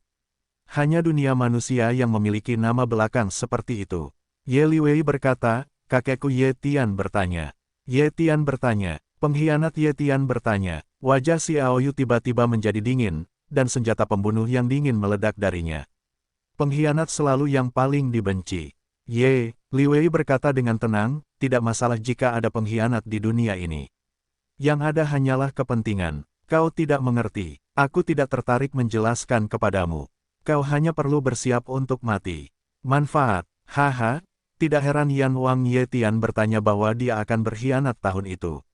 Hanya dunia manusia yang memiliki nama belakang seperti itu." Yeliwei berkata, "Kakekku Ye Tian bertanya." Ye Tian bertanya, pengkhianat Ye Tian bertanya. Wajah Xiaoyu tiba-tiba menjadi dingin, dan senjata pembunuh yang dingin meledak darinya. Pengkhianat selalu yang paling dibenci. Ye, Liwei berkata dengan tenang, tidak masalah jika ada pengkhianat di dunia ini. Yang ada hanyalah kepentingan. Kau tidak mengerti. Aku tidak tertarik menjelaskan kepadamu. Kau hanya perlu bersiap untuk mati. Manfaat. Haha, tidak heran Yan Wang Ye Tian bertanya bahwa dia akan berkhianat tahun itu.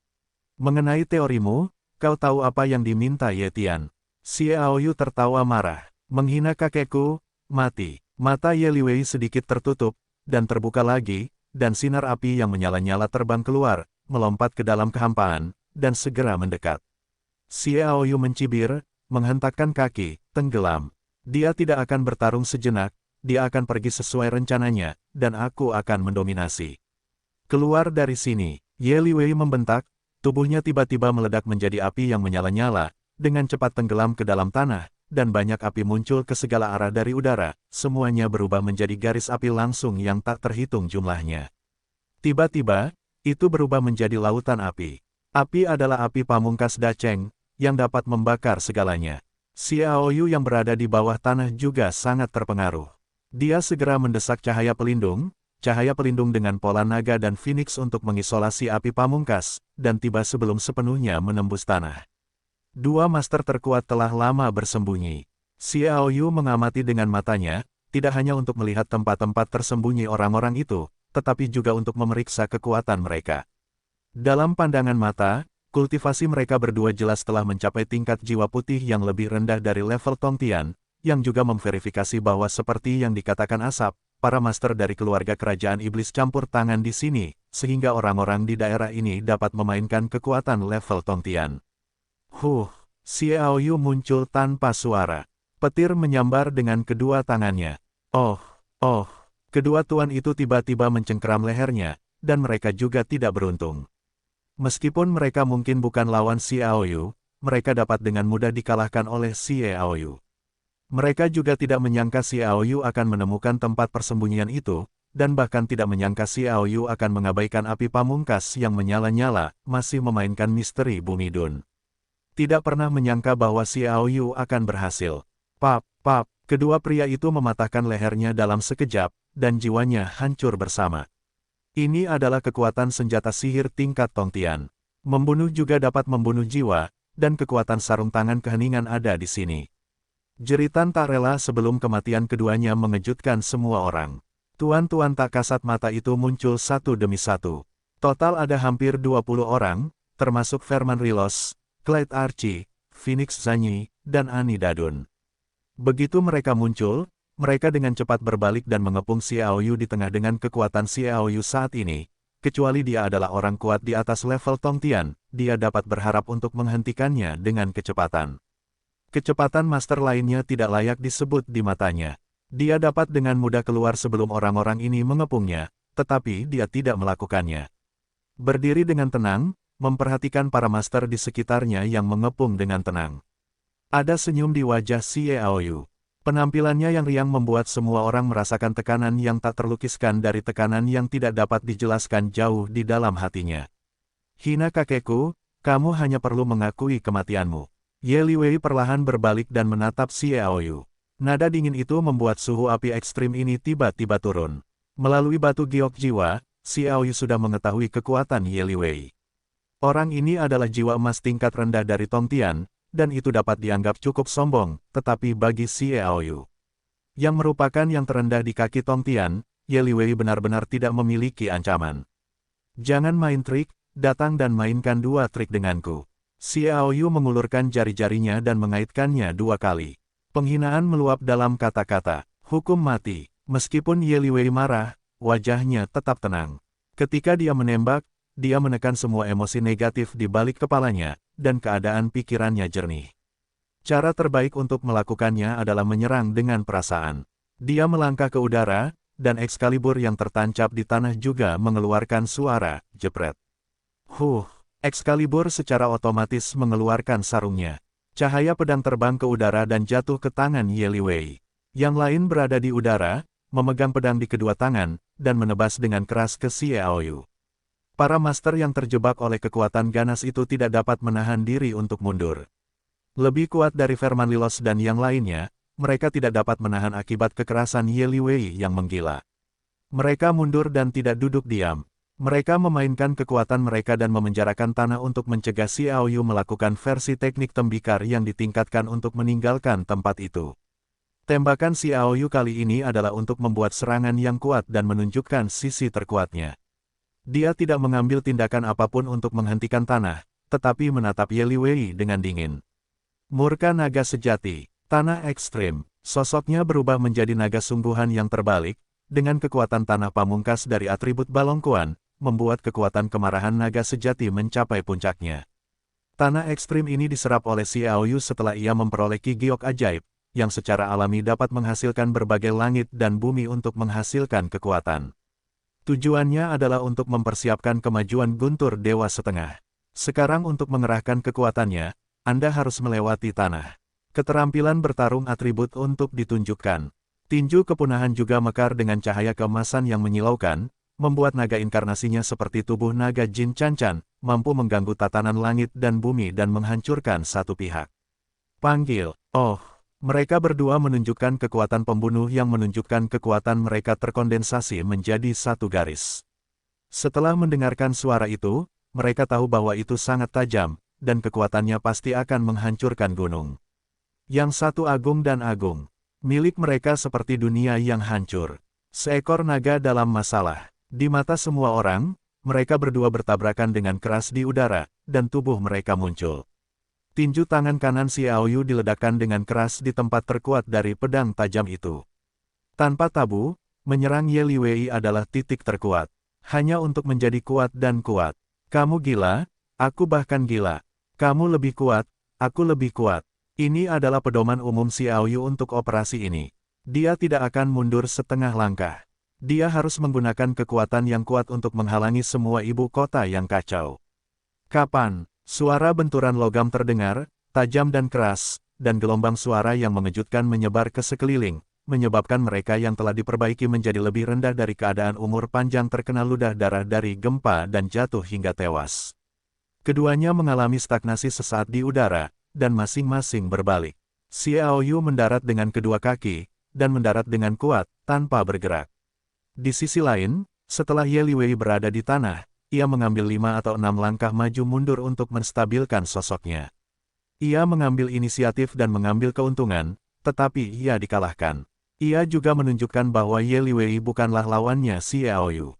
Mengenai teorimu, kau tahu apa yang diminta Ye Tian? Xiaoyu tertawa marah. Menghina kakekku, mati. Mata Yeliwei sedikit tertutup, dan terbuka lagi, dan sinar api yang menyala-nyala terbang keluar, melompat ke dalam kehampaan, dan segera mendekat. Xiaoyu mencibir, menghentakkan kaki, tenggelam. Dia tidak akan bertarung sejenak, dia akan pergi sesuai rencananya, dan aku akan mendominasi. Keluar dari sini, Ye Liwei membentak, tubuhnya tiba-tiba meledak menjadi api yang menyala-nyala, dengan cepat tenggelam ke dalam tanah, dan banyak api muncul ke segala arah dari udara, semuanya berubah menjadi garis api langsung yang tak terhitung jumlahnya. Tiba-tiba, itu berubah menjadi lautan api. Api adalah api pamungkas Dacheng, yang dapat membakar segalanya. Xiaoyu yang berada di bawah tanah juga sangat terpengaruh. Dia segera mendesak cahaya pelindung dengan pola naga dan Phoenix untuk mengisolasi api pamungkas, dan tiba sebelum sepenuhnya menembus tanah. Dua master terkuat telah lama bersembunyi. Xiaoyu mengamati dengan matanya, tidak hanya untuk melihat tempat-tempat tersembunyi orang-orang itu, tetapi juga untuk memeriksa kekuatan mereka. Dalam pandangan mata, kultivasi mereka berdua jelas telah mencapai tingkat jiwa putih yang lebih rendah dari level Tongtian, yang juga memverifikasi bahwa seperti yang dikatakan Asap, para master dari keluarga kerajaan iblis campur tangan di sini, sehingga orang-orang di daerah ini dapat memainkan kekuatan level Tongtian. Xiaoyu muncul tanpa suara. Petir menyambar dengan kedua tangannya. Kedua tuan itu tiba-tiba mencengkeram lehernya, dan mereka juga tidak beruntung. Meskipun mereka mungkin bukan lawan Xiaoyu, mereka dapat dengan mudah dikalahkan oleh Xiaoyu. Mereka juga tidak menyangka Xiaoyu akan menemukan tempat persembunyian itu, dan bahkan tidak menyangka Xiaoyu akan mengabaikan api pamungkas yang menyala-nyala, masih memainkan misteri Bumi Dun. Tidak pernah menyangka bahwa Xiaoyu akan berhasil. Kedua pria itu mematahkan lehernya dalam sekejap, dan jiwanya hancur bersama. Ini adalah kekuatan senjata sihir tingkat Tongtian. Membunuh juga dapat membunuh jiwa, dan kekuatan sarung tangan keheningan ada di sini. Jeritan tak rela sebelum kematian keduanya mengejutkan semua orang. Tuan-tuan tak kasat mata itu muncul satu demi satu. Total ada hampir 20 orang, termasuk Ferman Rilos, Clyde Archie, Phoenix Zanyi, dan Ani Dadun. Begitu mereka muncul, mereka dengan cepat berbalik dan mengepung Xiaoyu di tengah dengan kekuatan Xiaoyu saat ini. Kecuali dia adalah orang kuat di atas level Tongtian, dia dapat berharap untuk menghentikannya dengan kecepatan. Kecepatan master lainnya tidak layak disebut di matanya. Dia dapat dengan mudah keluar sebelum orang-orang ini mengepungnya, tetapi dia tidak melakukannya. Berdiri dengan tenang, memperhatikan para master di sekitarnya yang mengepung dengan tenang. Ada senyum di wajah Xiaoyu. Penampilannya yang riang membuat semua orang merasakan tekanan yang tak terlukiskan dari tekanan yang tidak dapat dijelaskan jauh di dalam hatinya. Hina kakekku, kamu hanya perlu mengakui kematianmu. Ye Liwei perlahan berbalik dan menatap Xiaoyu. Nada dingin itu membuat suhu api ekstrim ini tiba-tiba turun. Melalui batu giok jiwa, Xiaoyu sudah mengetahui kekuatan Ye Liwei. Orang ini adalah jiwa emas tingkat rendah dari Tongtian, dan itu dapat dianggap cukup sombong, tetapi bagi Xiaoyu, yang merupakan yang terendah di kaki Tongtian, Ye Liwei benar-benar tidak memiliki ancaman. Jangan main trik, datang dan mainkan dua trik denganku. Xiaoyu mengulurkan jari-jarinya dan mengaitkannya dua kali. Penghinaan meluap dalam kata-kata, hukum mati. Meskipun Ye Liwei marah, wajahnya tetap tenang. Ketika dia menembak, dia menekan semua emosi negatif di balik kepalanya, dan keadaan pikirannya jernih. Cara terbaik untuk melakukannya adalah menyerang dengan perasaan. Dia melangkah ke udara, dan Excalibur yang tertancap di tanah juga mengeluarkan suara, jepret. Excalibur secara otomatis mengeluarkan sarungnya. Cahaya pedang terbang ke udara dan jatuh ke tangan Ye Liwei. Yang lain berada di udara, memegang pedang di kedua tangan, dan menebas dengan keras ke Xiaoyu. Para master yang terjebak oleh kekuatan ganas itu tidak dapat menahan diri untuk mundur. Lebih kuat dari Ferman Lilos dan yang lainnya, mereka tidak dapat menahan akibat kekerasan Ye Liwei yang menggila. Mereka mundur dan tidak duduk diam. Mereka memainkan kekuatan mereka dan memenjarakan tanah untuk mencegah Xiaoyu melakukan versi teknik tembikar yang ditingkatkan untuk meninggalkan tempat itu. Tembakan Xiaoyu kali ini adalah untuk membuat serangan yang kuat dan menunjukkan sisi terkuatnya. Dia tidak mengambil tindakan apapun untuk menghentikan tanah, tetapi menatap Ye Liwei dengan dingin. Murka naga sejati, tanah ekstrim, sosoknya berubah menjadi naga sungguhan yang terbalik, dengan kekuatan tanah pamungkas dari atribut Balongkuan, membuat kekuatan kemarahan naga sejati mencapai puncaknya. Tanah ekstrim ini diserap oleh Xiaoyu setelah ia memperoleh Ki Giok ajaib, yang secara alami dapat menghasilkan berbagai langit dan bumi untuk menghasilkan kekuatan. Tujuannya adalah untuk mempersiapkan kemajuan guntur Dewa Setengah. Sekarang untuk mengerahkan kekuatannya, Anda harus melewati tanah. Keterampilan bertarung atribut untuk ditunjukkan. Tinju kepunahan juga mekar dengan cahaya keemasan yang menyilaukan, membuat naga inkarnasinya seperti tubuh naga Jin Cancan, mampu mengganggu tatanan langit dan bumi dan menghancurkan satu pihak. Panggil, oh, mereka berdua menunjukkan kekuatan pembunuh yang menunjukkan kekuatan mereka terkondensasi menjadi satu garis. Setelah mendengarkan suara itu, mereka tahu bahwa itu sangat tajam, dan kekuatannya pasti akan menghancurkan gunung. Yang satu agung dan agung. Milik mereka seperti dunia yang hancur. Seekor naga dalam masalah. Di mata semua orang, mereka berdua bertabrakan dengan keras di udara, dan tubuh mereka muncul. Tinju tangan kanan Xiaoyu diledakkan dengan keras di tempat terkuat dari pedang tajam itu. Tanpa tabu, menyerang Ye Liwei adalah titik terkuat. Hanya untuk menjadi kuat dan kuat. Kamu gila, aku bahkan gila. Kamu lebih kuat, aku lebih kuat. Ini adalah pedoman umum Xiaoyu untuk operasi ini. Dia tidak akan mundur setengah langkah. Dia harus menggunakan kekuatan yang kuat untuk menghalangi semua ibu kota yang kacau. Kapan? Suara benturan logam terdengar, tajam dan keras, dan gelombang suara yang mengejutkan menyebar ke sekeliling, menyebabkan mereka yang telah diperbaiki menjadi lebih rendah dari keadaan umur panjang terkena ludah darah dari gempa dan jatuh hingga tewas. Keduanya mengalami stagnasi sesaat di udara, dan masing-masing berbalik. Xiaoyu mendarat dengan kedua kaki, dan mendarat dengan kuat, tanpa bergerak. Di sisi lain, setelah Ye Liwei berada di tanah, ia mengambil 5 atau 6 langkah maju mundur untuk menstabilkan sosoknya. Ia mengambil inisiatif dan mengambil keuntungan, tetapi ia dikalahkan. Ia juga menunjukkan bahwa Ye Liwei bukanlah lawannya Xiaoyu.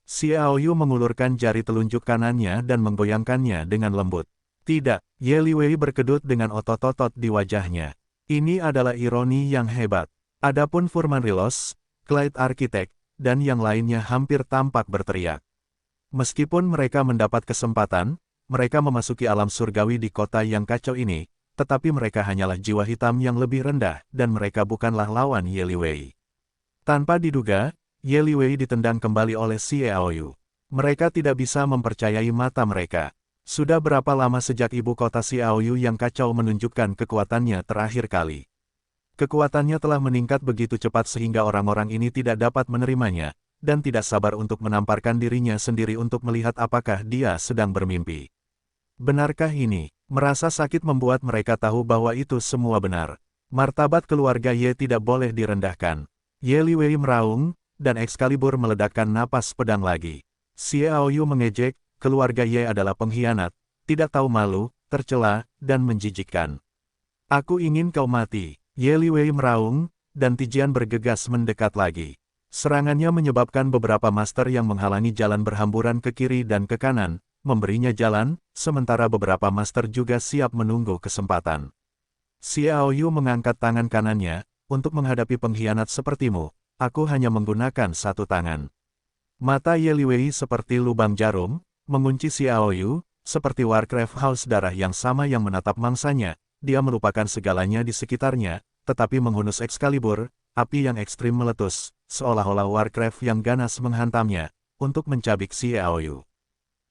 Xiaoyu mengulurkan jari telunjuk kanannya dan menggoyangkannya dengan lembut. Tidak, Ye Liwei berkedut dengan otot-otot di wajahnya. Ini adalah ironi yang hebat. Adapun Furman Rilos, Clyde Architect, dan yang lainnya hampir tampak berteriak. Meskipun mereka mendapat kesempatan, mereka memasuki alam surgawi di kota yang kacau ini, tetapi mereka hanyalah jiwa hitam yang lebih rendah, dan mereka bukanlah lawan Ye Liwei. Tanpa diduga, Ye Liwei ditendang kembali oleh Xiaoyu. Mereka tidak bisa mempercayai mata mereka. Sudah berapa lama sejak ibu kota Xiaoyu yang kacau menunjukkan kekuatannya terakhir kali? Kekuatannya telah meningkat begitu cepat sehingga orang-orang ini tidak dapat menerimanya, dan tidak sabar untuk menamparkan dirinya sendiri untuk melihat apakah dia sedang bermimpi. Benarkah ini? Merasa sakit membuat mereka tahu bahwa itu semua benar. Martabat keluarga Ye tidak boleh direndahkan. Ye Liwei meraung, dan Excalibur meledakkan napas pedang lagi. Xiaoyu mengejek, keluarga Ye adalah pengkhianat, tidak tahu malu, tercela, dan menjijikkan. Aku ingin kau mati. Ye Liwei meraung, dan Tijian bergegas mendekat lagi. Serangannya menyebabkan beberapa master yang menghalangi jalan berhamburan ke kiri dan ke kanan, memberinya jalan, sementara beberapa master juga siap menunggu kesempatan. Xiaoyu mengangkat tangan kanannya, untuk menghadapi pengkhianat sepertimu, aku hanya menggunakan satu tangan. Mata Ye Liwei seperti lubang jarum, mengunci Xiaoyu, seperti Warcraft House darah yang sama yang menatap mangsanya, dia melupakan segalanya di sekitarnya, tetapi menghunus Excalibur, api yang ekstrim meletus, seolah-olah Warcraft yang ganas menghantamnya, untuk mencabik Xiaoyu.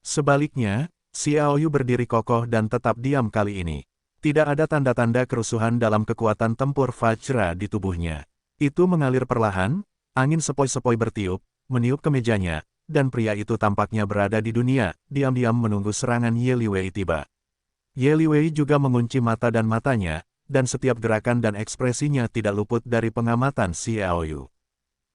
Sebaliknya, Xiaoyu berdiri kokoh dan tetap diam kali ini. Tidak ada tanda-tanda kerusuhan dalam kekuatan tempur Vajra di tubuhnya. Itu mengalir perlahan, angin sepoi-sepoi bertiup, meniup ke mejanya, dan pria itu tampaknya berada di dunia, diam-diam menunggu serangan Ye Liwei tiba. Ye Liwei juga mengunci mata dan matanya, dan setiap gerakan dan ekspresinya tidak luput dari pengamatan Xiaoyu.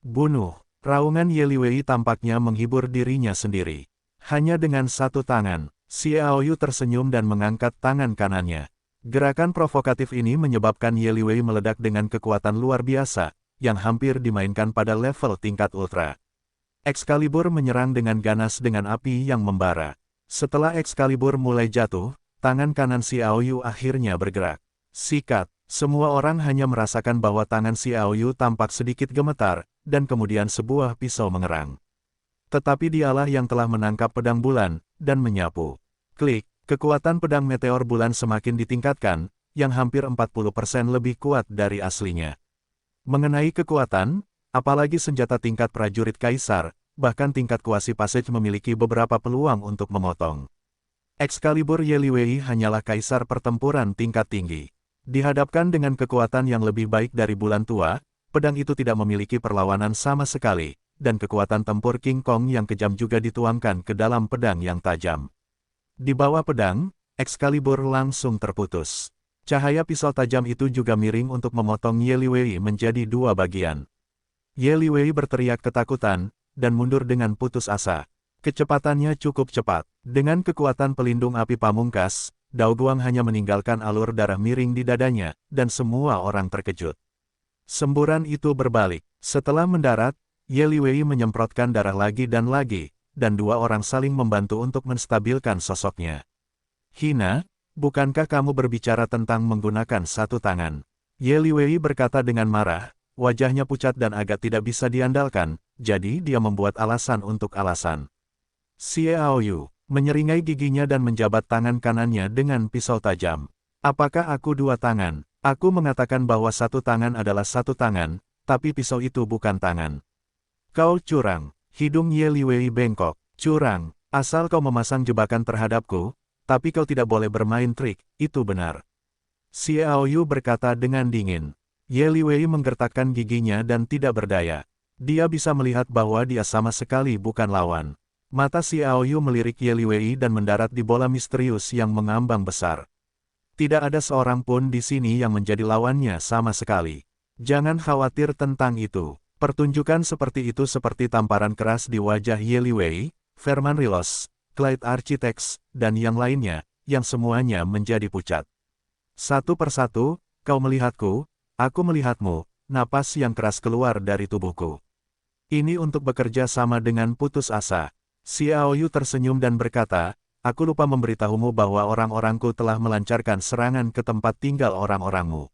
Bunuh. Raungan Ye Liwei tampaknya menghibur dirinya sendiri. Hanya dengan satu tangan, Xiaoyu tersenyum dan mengangkat tangan kanannya. Gerakan provokatif ini menyebabkan Ye Liwei meledak dengan kekuatan luar biasa, yang hampir dimainkan pada level tingkat ultra. Excalibur menyerang dengan ganas dengan api yang membara. Setelah Excalibur mulai jatuh, tangan kanan Xiaoyu akhirnya bergerak. Sikat. Semua orang hanya merasakan bahwa tangan Xiaoyu tampak sedikit gemetar, dan kemudian sebuah pisau mengerang. Tetapi dialah yang telah menangkap pedang bulan, dan menyapu. Klik, kekuatan pedang meteor bulan semakin ditingkatkan, yang hampir 40% lebih kuat dari aslinya. Mengenai kekuatan, apalagi senjata tingkat prajurit kaisar, bahkan tingkat kuasi passage memiliki beberapa peluang untuk memotong. Excalibur Yeliwei hanyalah kaisar pertempuran tingkat tinggi. Dihadapkan dengan kekuatan yang lebih baik dari bulan tua, pedang itu tidak memiliki perlawanan sama sekali, dan kekuatan tempur King Kong yang kejam juga dituangkan ke dalam pedang yang tajam. Di bawah pedang, Excalibur langsung terputus. Cahaya pisau tajam itu juga miring untuk memotong Yeliwei menjadi dua bagian. Yeliwei berteriak ketakutan, dan mundur dengan putus asa. Kecepatannya cukup cepat. Dengan kekuatan pelindung api pamungkas, Dao Guang hanya meninggalkan alur darah miring di dadanya, dan semua orang terkejut. Semburan itu berbalik. Setelah mendarat, Yeliwei menyemprotkan darah lagi, dan dua orang saling membantu untuk menstabilkan sosoknya. Hina, bukankah kamu berbicara tentang menggunakan satu tangan? Yeliwei berkata dengan marah, wajahnya pucat dan agak tidak bisa diandalkan, jadi dia membuat alasan untuk alasan. Xiaoyu menyeringai giginya dan menjabat tangan kanannya dengan pisau tajam. Apakah aku dua tangan? Aku mengatakan bahwa satu tangan adalah satu tangan, tapi pisau itu bukan tangan. Kau curang. Hidung Yeliwei bengkok. Curang, asal kau memasang jebakan terhadapku, tapi kau tidak boleh bermain trik, itu benar. Xiaoyu berkata dengan dingin. Yeliwei menggertakkan giginya dan tidak berdaya. Dia bisa melihat bahwa dia sama sekali bukan lawan. Mata Xiaoyu melirik Yeliwei dan mendarat di bola misterius yang mengambang besar. Tidak ada seorang pun di sini yang menjadi lawannya sama sekali. Jangan khawatir tentang itu. Pertunjukan seperti itu seperti tamparan keras di wajah Yeliwei, Verman Rilos, Clyde Architects, dan yang lainnya, yang semuanya menjadi pucat. Satu persatu, kau melihatku, aku melihatmu, napas yang keras keluar dari tubuhku. Ini untuk bekerja sama dengan putus asa. Xiaoyu tersenyum dan berkata, aku lupa memberitahumu bahwa orang-orangku telah melancarkan serangan ke tempat tinggal orang-orangmu.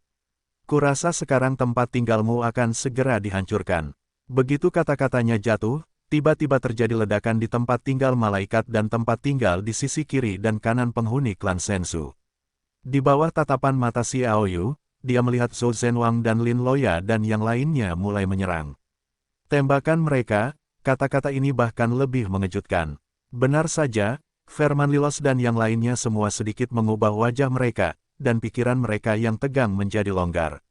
Kurasa sekarang tempat tinggalmu akan segera dihancurkan. Begitu kata-katanya jatuh, tiba-tiba terjadi ledakan di tempat tinggal malaikat dan tempat tinggal di sisi kiri dan kanan penghuni klan Sensu. Di bawah tatapan mata Xiaoyu, dia melihat Zhou Zhenwang dan Lin Loya dan yang lainnya mulai menyerang. Tembakan mereka, kata-kata ini bahkan lebih mengejutkan. Benar saja, Verman Lilos dan yang lainnya semua sedikit mengubah wajah mereka, dan pikiran mereka yang tegang menjadi longgar.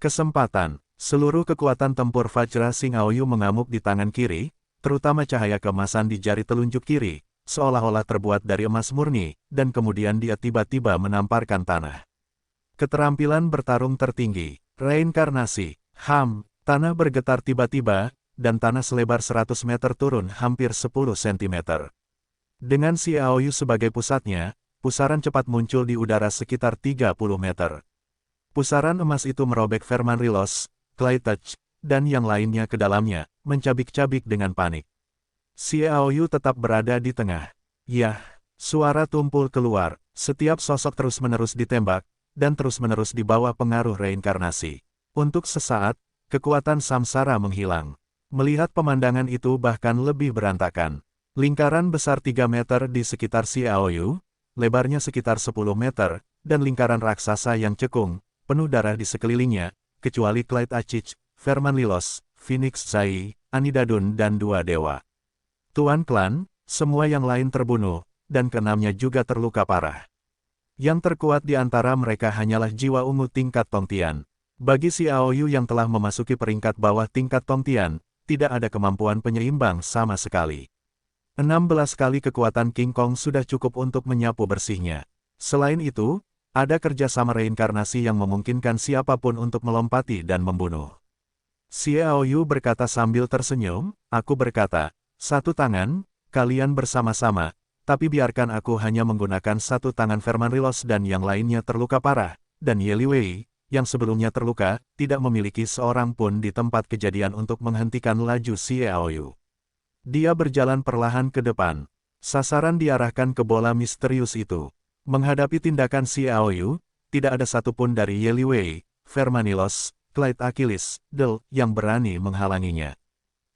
Kesempatan, seluruh kekuatan tempur Vajra Singaoyu mengamuk di tangan kiri, terutama cahaya keemasan di jari telunjuk kiri, seolah-olah terbuat dari emas murni, dan kemudian dia tiba-tiba menamparkan tanah. Keterampilan bertarung tertinggi, reinkarnasi, tanah bergetar tiba-tiba, dan tanah selebar 100 meter turun hampir 10 cm. Dengan Xiaoyu sebagai pusatnya, pusaran cepat muncul di udara sekitar 30 meter. Pusaran emas itu merobek Verman Rilos, Clyde Touch, dan yang lainnya ke dalamnya, mencabik-cabik dengan panik. Xiaoyu tetap berada di tengah. Yah, suara tumpul keluar, setiap sosok terus-menerus ditembak, dan terus-menerus di bawah pengaruh reinkarnasi. Untuk sesaat, kekuatan samsara menghilang. Melihat pemandangan itu bahkan lebih berantakan. Lingkaran besar 3 meter di sekitar Xiaoyu, lebarnya sekitar 10 meter, dan lingkaran raksasa yang cekung, penuh darah di sekelilingnya, kecuali Clyde Achich, Verman Lilos, Phoenix Zai, Anidadun dan dua dewa. Tuan klan, semua yang lain terbunuh, dan keenamnya juga terluka parah. Yang terkuat di antara mereka hanyalah jiwa ungu tingkat Tongtian. Bagi Xiaoyu yang telah memasuki peringkat bawah tingkat Tongtian, tidak ada kemampuan penyeimbang sama sekali. 16 kali kekuatan King Kong sudah cukup untuk menyapu bersihnya. Selain itu, ada kerjasama reinkarnasi yang memungkinkan siapapun untuk melompati dan membunuh. Xiaoyu berkata sambil tersenyum, aku berkata, satu tangan, kalian bersama-sama, tapi biarkan aku hanya menggunakan satu tangan Verman Rilos dan yang lainnya terluka parah, dan Yeliwei, yang sebelumnya terluka, tidak memiliki seorang pun di tempat kejadian untuk menghentikan laju Xiaoyu. Dia berjalan perlahan ke depan. Sasaran diarahkan ke bola misterius itu. Menghadapi tindakan Xiaoyu, tidak ada satupun dari Yeliwei, Verman Rilos, Clyde Achilles, Del, yang berani menghalanginya.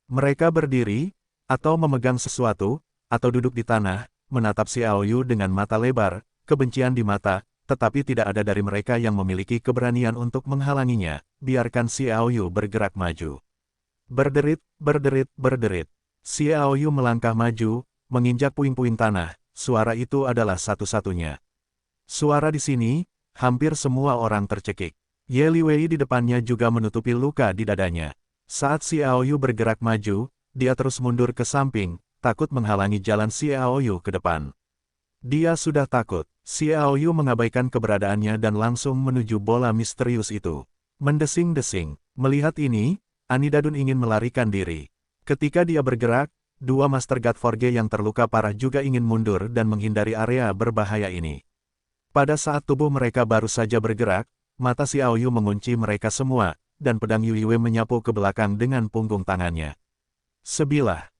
Mereka berdiri, atau memegang sesuatu, atau duduk di tanah, menatap Xiaoyu dengan mata lebar, kebencian di mata, tetapi tidak ada dari mereka yang memiliki keberanian untuk menghalanginya. Biarkan Xiaoyu bergerak maju. Berderit, berderit, berderit. Xiaoyu melangkah maju, menginjak puing-puing tanah. Suara itu adalah satu-satunya suara di sini. Hampir semua orang tercekik. Ye Liwei di depannya juga menutupi luka di dadanya. Saat Xiaoyu bergerak maju, dia terus mundur ke samping, takut menghalangi jalan Xiaoyu ke depan. Dia sudah takut. Xiaoyu mengabaikan keberadaannya dan langsung menuju bola misterius itu. Mendesing-desing. Melihat ini, Anidadun ingin melarikan diri. Ketika dia bergerak, dua Master God Forge yang terluka parah juga ingin mundur dan menghindari area berbahaya ini. Pada saat tubuh mereka baru saja bergerak, mata Xiaoyu mengunci mereka semua, dan pedang Yuiwe menyapu ke belakang dengan punggung tangannya. Sebilah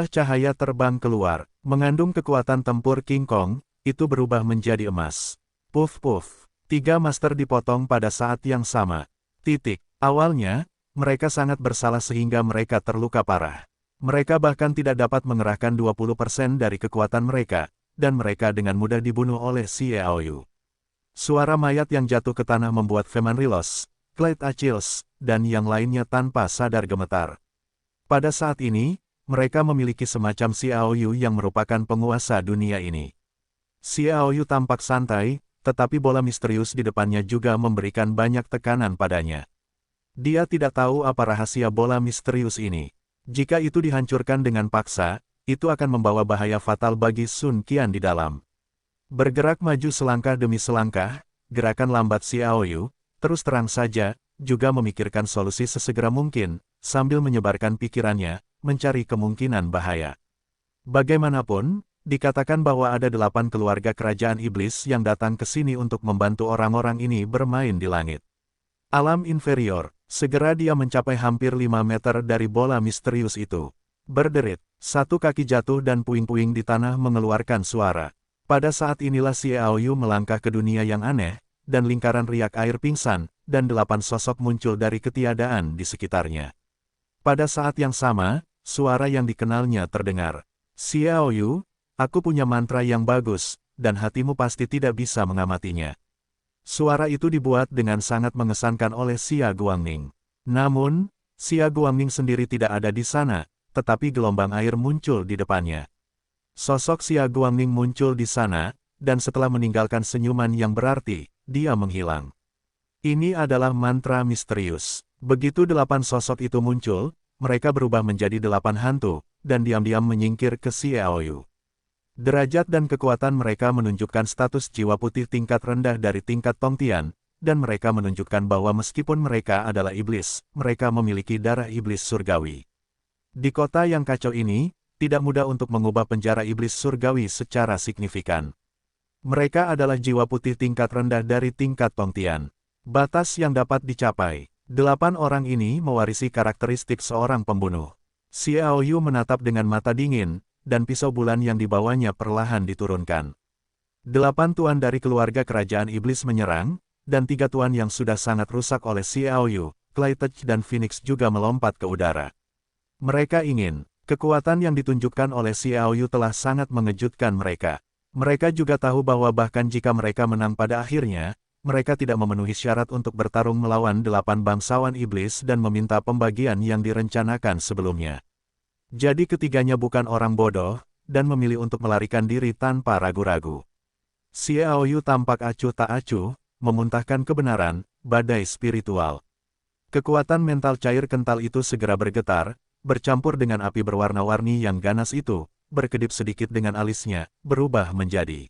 cahaya terbang keluar, mengandung kekuatan tempur King Kong, itu berubah menjadi emas. Puff-puff, tiga master dipotong pada saat yang sama. Awalnya, mereka sangat bersalah sehingga mereka terluka parah. Mereka bahkan tidak dapat mengerahkan 20% dari kekuatan mereka, dan mereka dengan mudah dibunuh oleh Xiaoyu. Suara mayat yang jatuh ke tanah membuat Veman Rilos, Clyde Achilles, dan yang lainnya tanpa sadar gemetar. Pada saat ini, mereka memiliki semacam Xiaoyu yang merupakan penguasa dunia ini. Xiaoyu tampak santai, tetapi bola misterius di depannya juga memberikan banyak tekanan padanya. Dia tidak tahu apa rahasia bola misterius ini. Jika itu dihancurkan dengan paksa, itu akan membawa bahaya fatal bagi Sun Qian di dalam. Bergerak maju selangkah demi selangkah, gerakan lambat Xiaoyu, terus terang saja, juga memikirkan solusi sesegera mungkin, sambil menyebarkan pikirannya, mencari kemungkinan bahaya. Bagaimanapun, dikatakan bahwa ada 8 keluarga kerajaan iblis yang datang ke sini untuk membantu orang-orang ini bermain di langit. Alam inferior, segera dia mencapai hampir 5 meter dari bola misterius itu. Berderit, satu kaki jatuh dan puing-puing di tanah mengeluarkan suara. Pada saat inilah Xiaoyu melangkah ke dunia yang aneh, dan lingkaran riak air pingsan, dan 8 sosok muncul dari ketiadaan di sekitarnya. Pada saat yang sama, suara yang dikenalnya terdengar. Xiaoyu, aku punya mantra yang bagus, dan hatimu pasti tidak bisa mengamatinya. Suara itu dibuat dengan sangat mengesankan oleh Xia Guangning. Namun, Xia Guangning sendiri tidak ada di sana, tetapi gelombang air muncul di depannya. Sosok Xia Guangning muncul di sana, dan setelah meninggalkan senyuman yang berarti, dia menghilang. Ini adalah mantra misterius. Begitu 8 sosok itu muncul, mereka berubah menjadi 8 hantu, dan diam-diam menyingkir ke Xiaoyu. Derajat dan kekuatan mereka menunjukkan status jiwa putih tingkat rendah dari tingkat Tongtian, dan mereka menunjukkan bahwa meskipun mereka adalah iblis, mereka memiliki darah iblis surgawi. Di kota yang kacau ini, tidak mudah untuk mengubah penjara iblis surgawi secara signifikan. Mereka adalah jiwa putih tingkat rendah dari tingkat Tongtian. Batas yang dapat dicapai. 8 orang ini mewarisi karakteristik seorang pembunuh. Xiaoyu menatap dengan mata dingin, dan pisau bulan yang dibawanya perlahan diturunkan. 8 tuan dari keluarga kerajaan iblis menyerang, dan 3 tuan yang sudah sangat rusak oleh Xiaoyu, Clyde dan Phoenix juga melompat ke udara. Mereka ingin. Kekuatan yang ditunjukkan oleh Xiaoyu telah sangat mengejutkan mereka. Mereka juga tahu bahwa bahkan jika mereka menang pada akhirnya, mereka tidak memenuhi syarat untuk bertarung melawan 8 bangsawan iblis dan meminta pembagian yang direncanakan sebelumnya. Jadi ketiganya bukan orang bodoh, dan memilih untuk melarikan diri tanpa ragu-ragu. Xiaoyu tampak acuh tak acuh, memuntahkan kebenaran, badai spiritual. Kekuatan mental cair kental itu segera bergetar, bercampur dengan api berwarna-warni yang ganas itu, berkedip sedikit dengan alisnya, berubah menjadi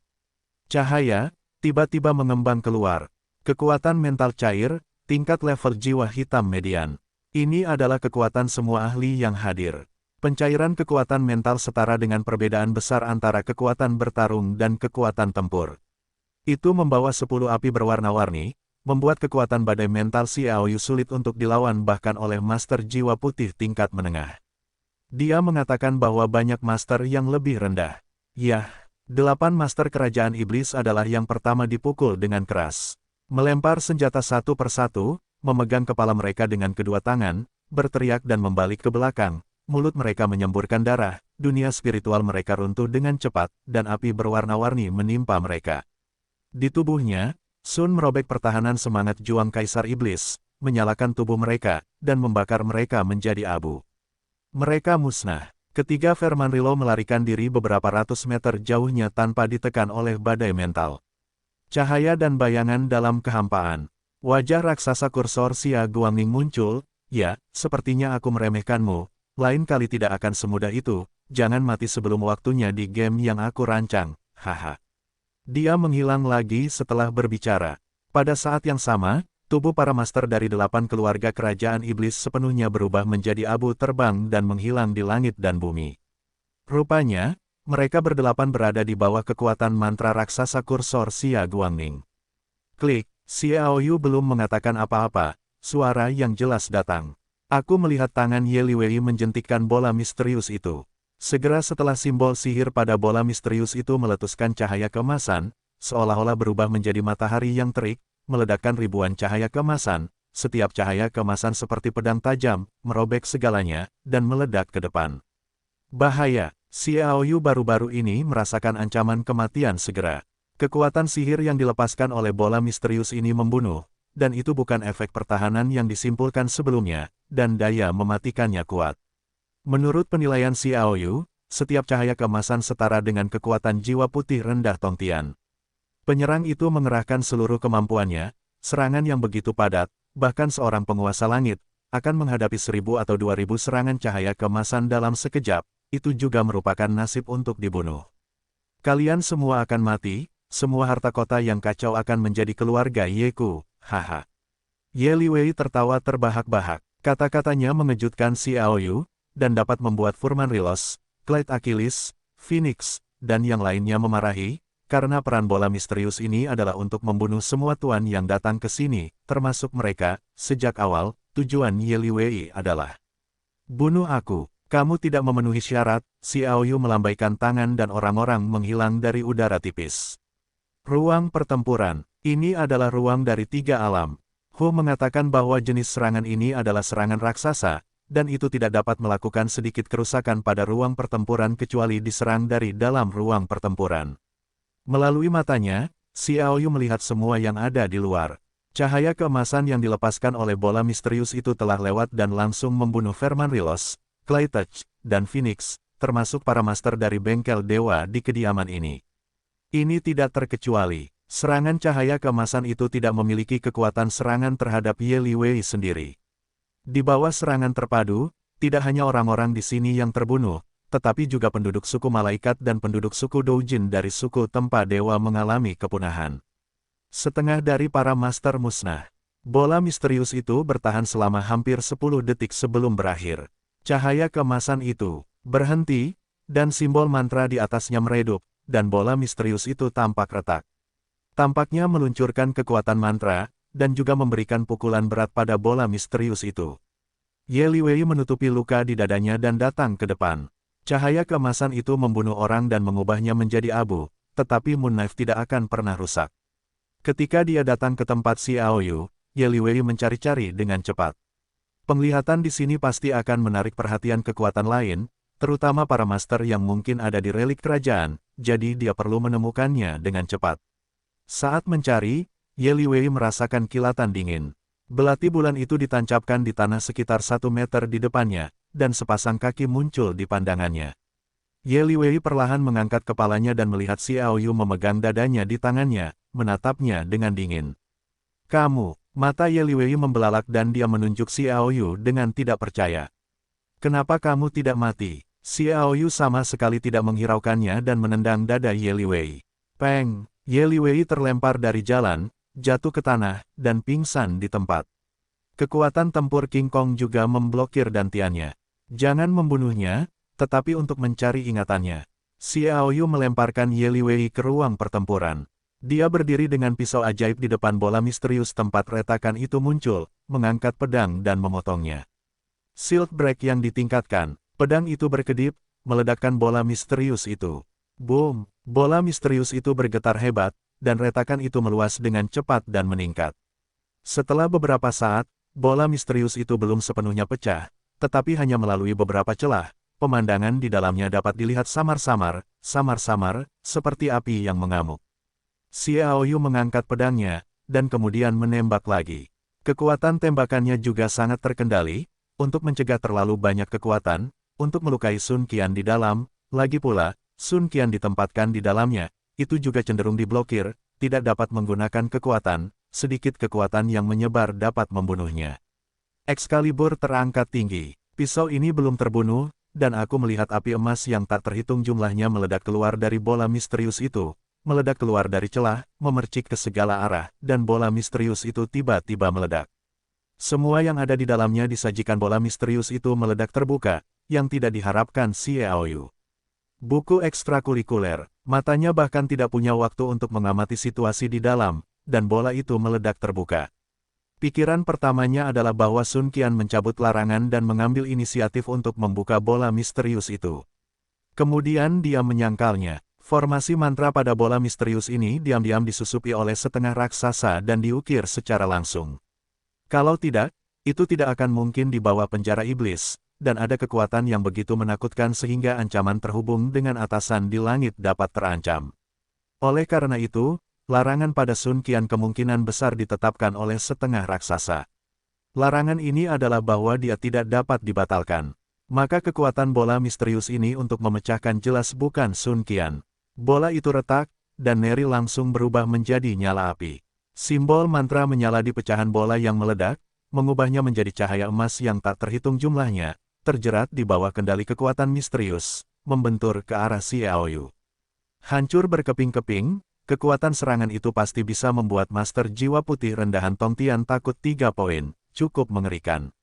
cahaya, tiba-tiba mengembang keluar. Kekuatan mental cair, tingkat level jiwa hitam median. Ini adalah kekuatan semua ahli yang hadir. Pencairan kekuatan mental setara dengan perbedaan besar antara kekuatan bertarung dan kekuatan tempur. Itu membawa 10 api berwarna-warni, membuat kekuatan badai mental Xiaoyu sulit untuk dilawan bahkan oleh master jiwa putih tingkat menengah. Dia mengatakan bahwa banyak master yang lebih rendah. Yah, 8 master kerajaan iblis adalah yang pertama dipukul dengan keras. Melempar senjata satu persatu, memegang kepala mereka dengan kedua tangan, berteriak dan membalik ke belakang, mulut mereka menyemburkan darah, dunia spiritual mereka runtuh dengan cepat, dan api berwarna-warni menimpa mereka. Di tubuhnya, Sun merobek pertahanan semangat juang Kaisar Iblis, menyalakan tubuh mereka, dan membakar mereka menjadi abu. Mereka musnah. Ketiga Vermanrilo melarikan diri beberapa ratus meter jauhnya tanpa ditekan oleh badai mental. Cahaya dan bayangan dalam kehampaan. Wajah raksasa kursor Xia Guangning muncul. Ya, sepertinya aku meremehkanmu. Lain kali tidak akan semudah itu. Jangan mati sebelum waktunya di game yang aku rancang. Haha. Dia menghilang lagi setelah berbicara. Pada saat yang sama, tubuh para master dari 8 keluarga kerajaan iblis sepenuhnya berubah menjadi abu terbang dan menghilang di langit dan bumi. Rupanya, mereka berdelapan berada di bawah kekuatan mantra raksasa kursor Xia Guangning. Klik, Xiao Yu belum mengatakan apa-apa, suara yang jelas datang. Aku melihat tangan Ye Liwei menjentikkan bola misterius itu. Segera setelah simbol sihir pada bola misterius itu meletuskan cahaya keemasan, seolah-olah berubah menjadi matahari yang terik, meledakkan ribuan cahaya keemasan, setiap cahaya keemasan seperti pedang tajam, merobek segalanya, dan meledak ke depan. Bahaya, Xiao Yu baru-baru ini merasakan ancaman kematian segera. Kekuatan sihir yang dilepaskan oleh bola misterius ini membunuh, dan itu bukan efek pertahanan yang disimpulkan sebelumnya, dan daya mematikannya kuat. Menurut penilaian Xiao Yu, setiap cahaya keemasan setara dengan kekuatan jiwa putih rendah Tongtian. Penyerang itu mengerahkan seluruh kemampuannya, serangan yang begitu padat, bahkan seorang penguasa langit, akan menghadapi 1000 atau 2000 serangan cahaya keemasan dalam sekejap, itu juga merupakan nasib untuk dibunuh. Kalian semua akan mati, semua harta kota yang kacau akan menjadi keluarga Yeku, haha. Ye Liwei tertawa terbahak-bahak, kata-katanya mengejutkan Xiao Yu, dan dapat membuat Vermanrilos, Clyde Achilles, Phoenix, dan yang lainnya memarahi, karena peran bola misterius ini adalah untuk membunuh semua tuan yang datang ke sini, termasuk mereka. Sejak awal, tujuan Ye Liwei adalah bunuh aku. Kamu tidak memenuhi syarat. Xiao Yu melambaikan tangan dan orang-orang menghilang dari udara tipis. Ruang pertempuran. Ini adalah ruang dari 3 alam. Hu mengatakan bahwa jenis serangan ini adalah serangan raksasa, dan itu tidak dapat melakukan sedikit kerusakan pada ruang pertempuran kecuali diserang dari dalam ruang pertempuran. Melalui matanya, Xiao Yu melihat semua yang ada di luar. Cahaya keemasan yang dilepaskan oleh bola misterius itu telah lewat dan langsung membunuh Vermanrilos, Clyde, dan Phoenix, termasuk para master dari bengkel dewa di kediaman ini. Ini tidak terkecuali, serangan cahaya keemasan itu tidak memiliki kekuatan serangan terhadap Ye Liwei sendiri. Di bawah serangan terpadu, tidak hanya orang-orang di sini yang terbunuh, tetapi juga penduduk suku malaikat dan penduduk suku Doujin dari suku Tempa Dewa mengalami kepunahan. Setengah dari para master musnah. Bola misterius itu bertahan selama hampir 10 detik sebelum berakhir. Cahaya keemasan itu berhenti, dan simbol mantra di atasnya meredup, dan bola misterius itu tampak retak. Tampaknya meluncurkan kekuatan mantra, dan juga memberikan pukulan berat pada bola misterius itu. Ye Liwei menutupi luka di dadanya dan datang ke depan. Cahaya keemasan itu membunuh orang dan mengubahnya menjadi abu, tetapi Moon Knife tidak akan pernah rusak. Ketika dia datang ke tempat Xiao Yu, Ye Liwei mencari-cari dengan cepat. Penglihatan di sini pasti akan menarik perhatian kekuatan lain, terutama para master yang mungkin ada di relik kerajaan, jadi dia perlu menemukannya dengan cepat. Saat mencari, Ye Liwei merasakan kilatan dingin. Belati bulan itu ditancapkan di tanah sekitar 1 meter di depannya, dan sepasang kaki muncul di pandangannya. Ye Liwei perlahan mengangkat kepalanya dan melihat Xiao Yu memegang dadanya di tangannya, menatapnya dengan dingin. Kamu, mata Ye Liwei membelalak dan dia menunjuk Xiao Yu dengan tidak percaya. Kenapa kamu tidak mati? Xiao Yu sama sekali tidak menghiraukannya dan menendang dada Ye Liwei. Peng! Ye Liwei terlempar dari jalan, jatuh ke tanah, dan pingsan di tempat. Kekuatan tempur King Kong juga memblokir dantiannya. Jangan membunuhnya, tetapi untuk mencari ingatannya. Xiao Yu melemparkan Ye Liwei ke ruang pertempuran. Dia berdiri dengan pisau ajaib di depan bola misterius tempat retakan itu muncul, mengangkat pedang dan memotongnya. Shield Break yang ditingkatkan, pedang itu berkedip, meledakkan bola misterius itu. Boom! Bola misterius itu bergetar hebat, dan retakan itu meluas dengan cepat dan meningkat. Setelah beberapa saat, bola misterius itu belum sepenuhnya pecah, tetapi hanya melalui beberapa celah. Pemandangan di dalamnya dapat dilihat samar-samar, seperti api yang mengamuk. Xiao Yu mengangkat pedangnya, dan kemudian menembak lagi. Kekuatan tembakannya juga sangat terkendali, untuk mencegah terlalu banyak kekuatan, untuk melukai Sun Qian di dalam, lagi pula, Sun Qian ditempatkan di dalamnya, itu juga cenderung diblokir, tidak dapat menggunakan kekuatan, sedikit kekuatan yang menyebar dapat membunuhnya. Excalibur terangkat tinggi. Pisau ini belum terbunuh, dan aku melihat api emas yang tak terhitung jumlahnya meledak keluar dari bola misterius itu, meledak keluar dari celah, memercik ke segala arah, dan bola misterius itu tiba-tiba meledak. Semua yang ada di dalamnya disajikan bola misterius itu meledak terbuka, yang tidak diharapkan Xiaoyu. Buku ekstrakurikuler, matanya bahkan tidak punya waktu untuk mengamati situasi di dalam, dan bola itu meledak terbuka. Pikiran pertamanya adalah bahwa Sun Qian mencabut larangan dan mengambil inisiatif untuk membuka bola misterius itu. Kemudian dia menyangkalnya, formasi mantra pada bola misterius ini diam-diam disusupi oleh setengah raksasa dan diukir secara langsung. Kalau tidak, itu tidak akan mungkin di bawah penjara iblis, dan ada kekuatan yang begitu menakutkan sehingga ancaman terhubung dengan atasan di langit dapat terancam. Oleh karena itu, larangan pada Sun Qian kemungkinan besar ditetapkan oleh setengah raksasa. Larangan ini adalah bahwa dia tidak dapat dibatalkan. Maka kekuatan bola misterius ini untuk memecahkan jelas bukan Sun Qian. Bola itu retak, dan Neri langsung berubah menjadi nyala api. Simbol mantra menyala di pecahan bola yang meledak, mengubahnya menjadi cahaya emas yang tak terhitung jumlahnya, terjerat di bawah kendali kekuatan misterius, membentur ke arah Xiaoyu. Hancur berkeping-keping, kekuatan serangan itu pasti bisa membuat Master Jiwa Putih rendahan Tongtian takut 3 poin, cukup mengerikan.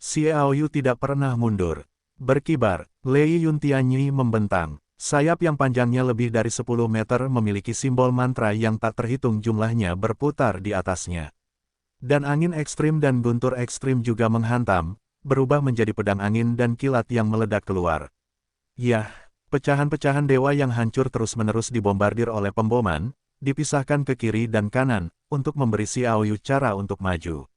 Xiaoyu tidak pernah mundur. Berkibar, Lei Yuntianyi membentang. Sayap yang panjangnya lebih dari 10 meter memiliki simbol mantra yang tak terhitung jumlahnya berputar di atasnya. Dan angin ekstrim dan guntur ekstrim juga menghantam, berubah menjadi pedang angin dan kilat yang meledak keluar. Yah! Pecahan-pecahan dewa yang hancur terus-menerus dibombardir oleh pemboman, dipisahkan ke kiri dan kanan, untuk memberi Xiaoyu cara untuk maju.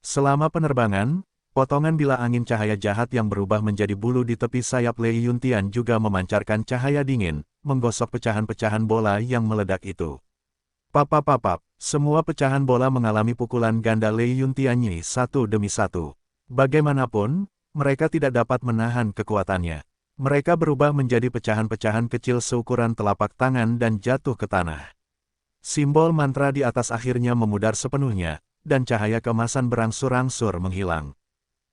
Selama penerbangan, potongan bila angin cahaya jahat yang berubah menjadi bulu di tepi sayap Lei Yuntian juga memancarkan cahaya dingin, menggosok pecahan-pecahan bola yang meledak itu. Papap-papap, semua pecahan bola mengalami pukulan ganda Lei Yuntianyi satu demi satu. Bagaimanapun, mereka tidak dapat menahan kekuatannya. Mereka berubah menjadi pecahan-pecahan kecil seukuran telapak tangan dan jatuh ke tanah. Simbol mantra di atas akhirnya memudar sepenuhnya, dan cahaya keemasan berangsur-angsur menghilang.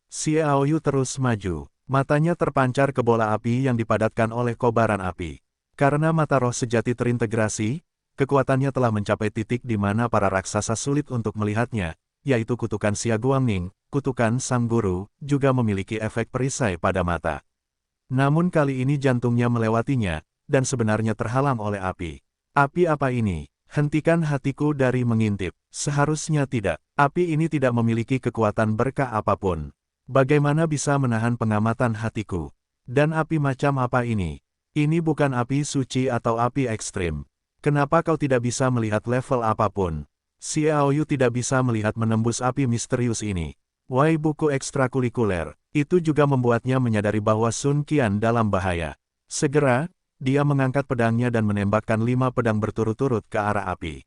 Xiaoyu terus maju, matanya terpancar ke bola api yang dipadatkan oleh kobaran api. Karena mata roh sejati terintegrasi, kekuatannya telah mencapai titik di mana para raksasa sulit untuk melihatnya, yaitu kutukan Xia Guangning, kutukan Sang Guru, juga memiliki efek perisai pada mata. Namun kali ini jantungnya melewatinya, dan sebenarnya terhalang oleh api. Api apa ini? Hentikan hatiku dari mengintip. Seharusnya tidak. Api ini tidak memiliki kekuatan berkah apapun. Bagaimana bisa menahan pengamatan hatiku? Dan api macam apa ini? Ini bukan api suci atau api ekstrim. Kenapa kau tidak bisa melihat level apapun? Xiaoyu tidak bisa melihat menembus api misterius ini. Wai buku ekstrakurikuler. Itu juga membuatnya menyadari bahwa Sun Qian dalam bahaya. Segera, dia mengangkat pedangnya dan menembakkan 5 pedang berturut-turut ke arah api.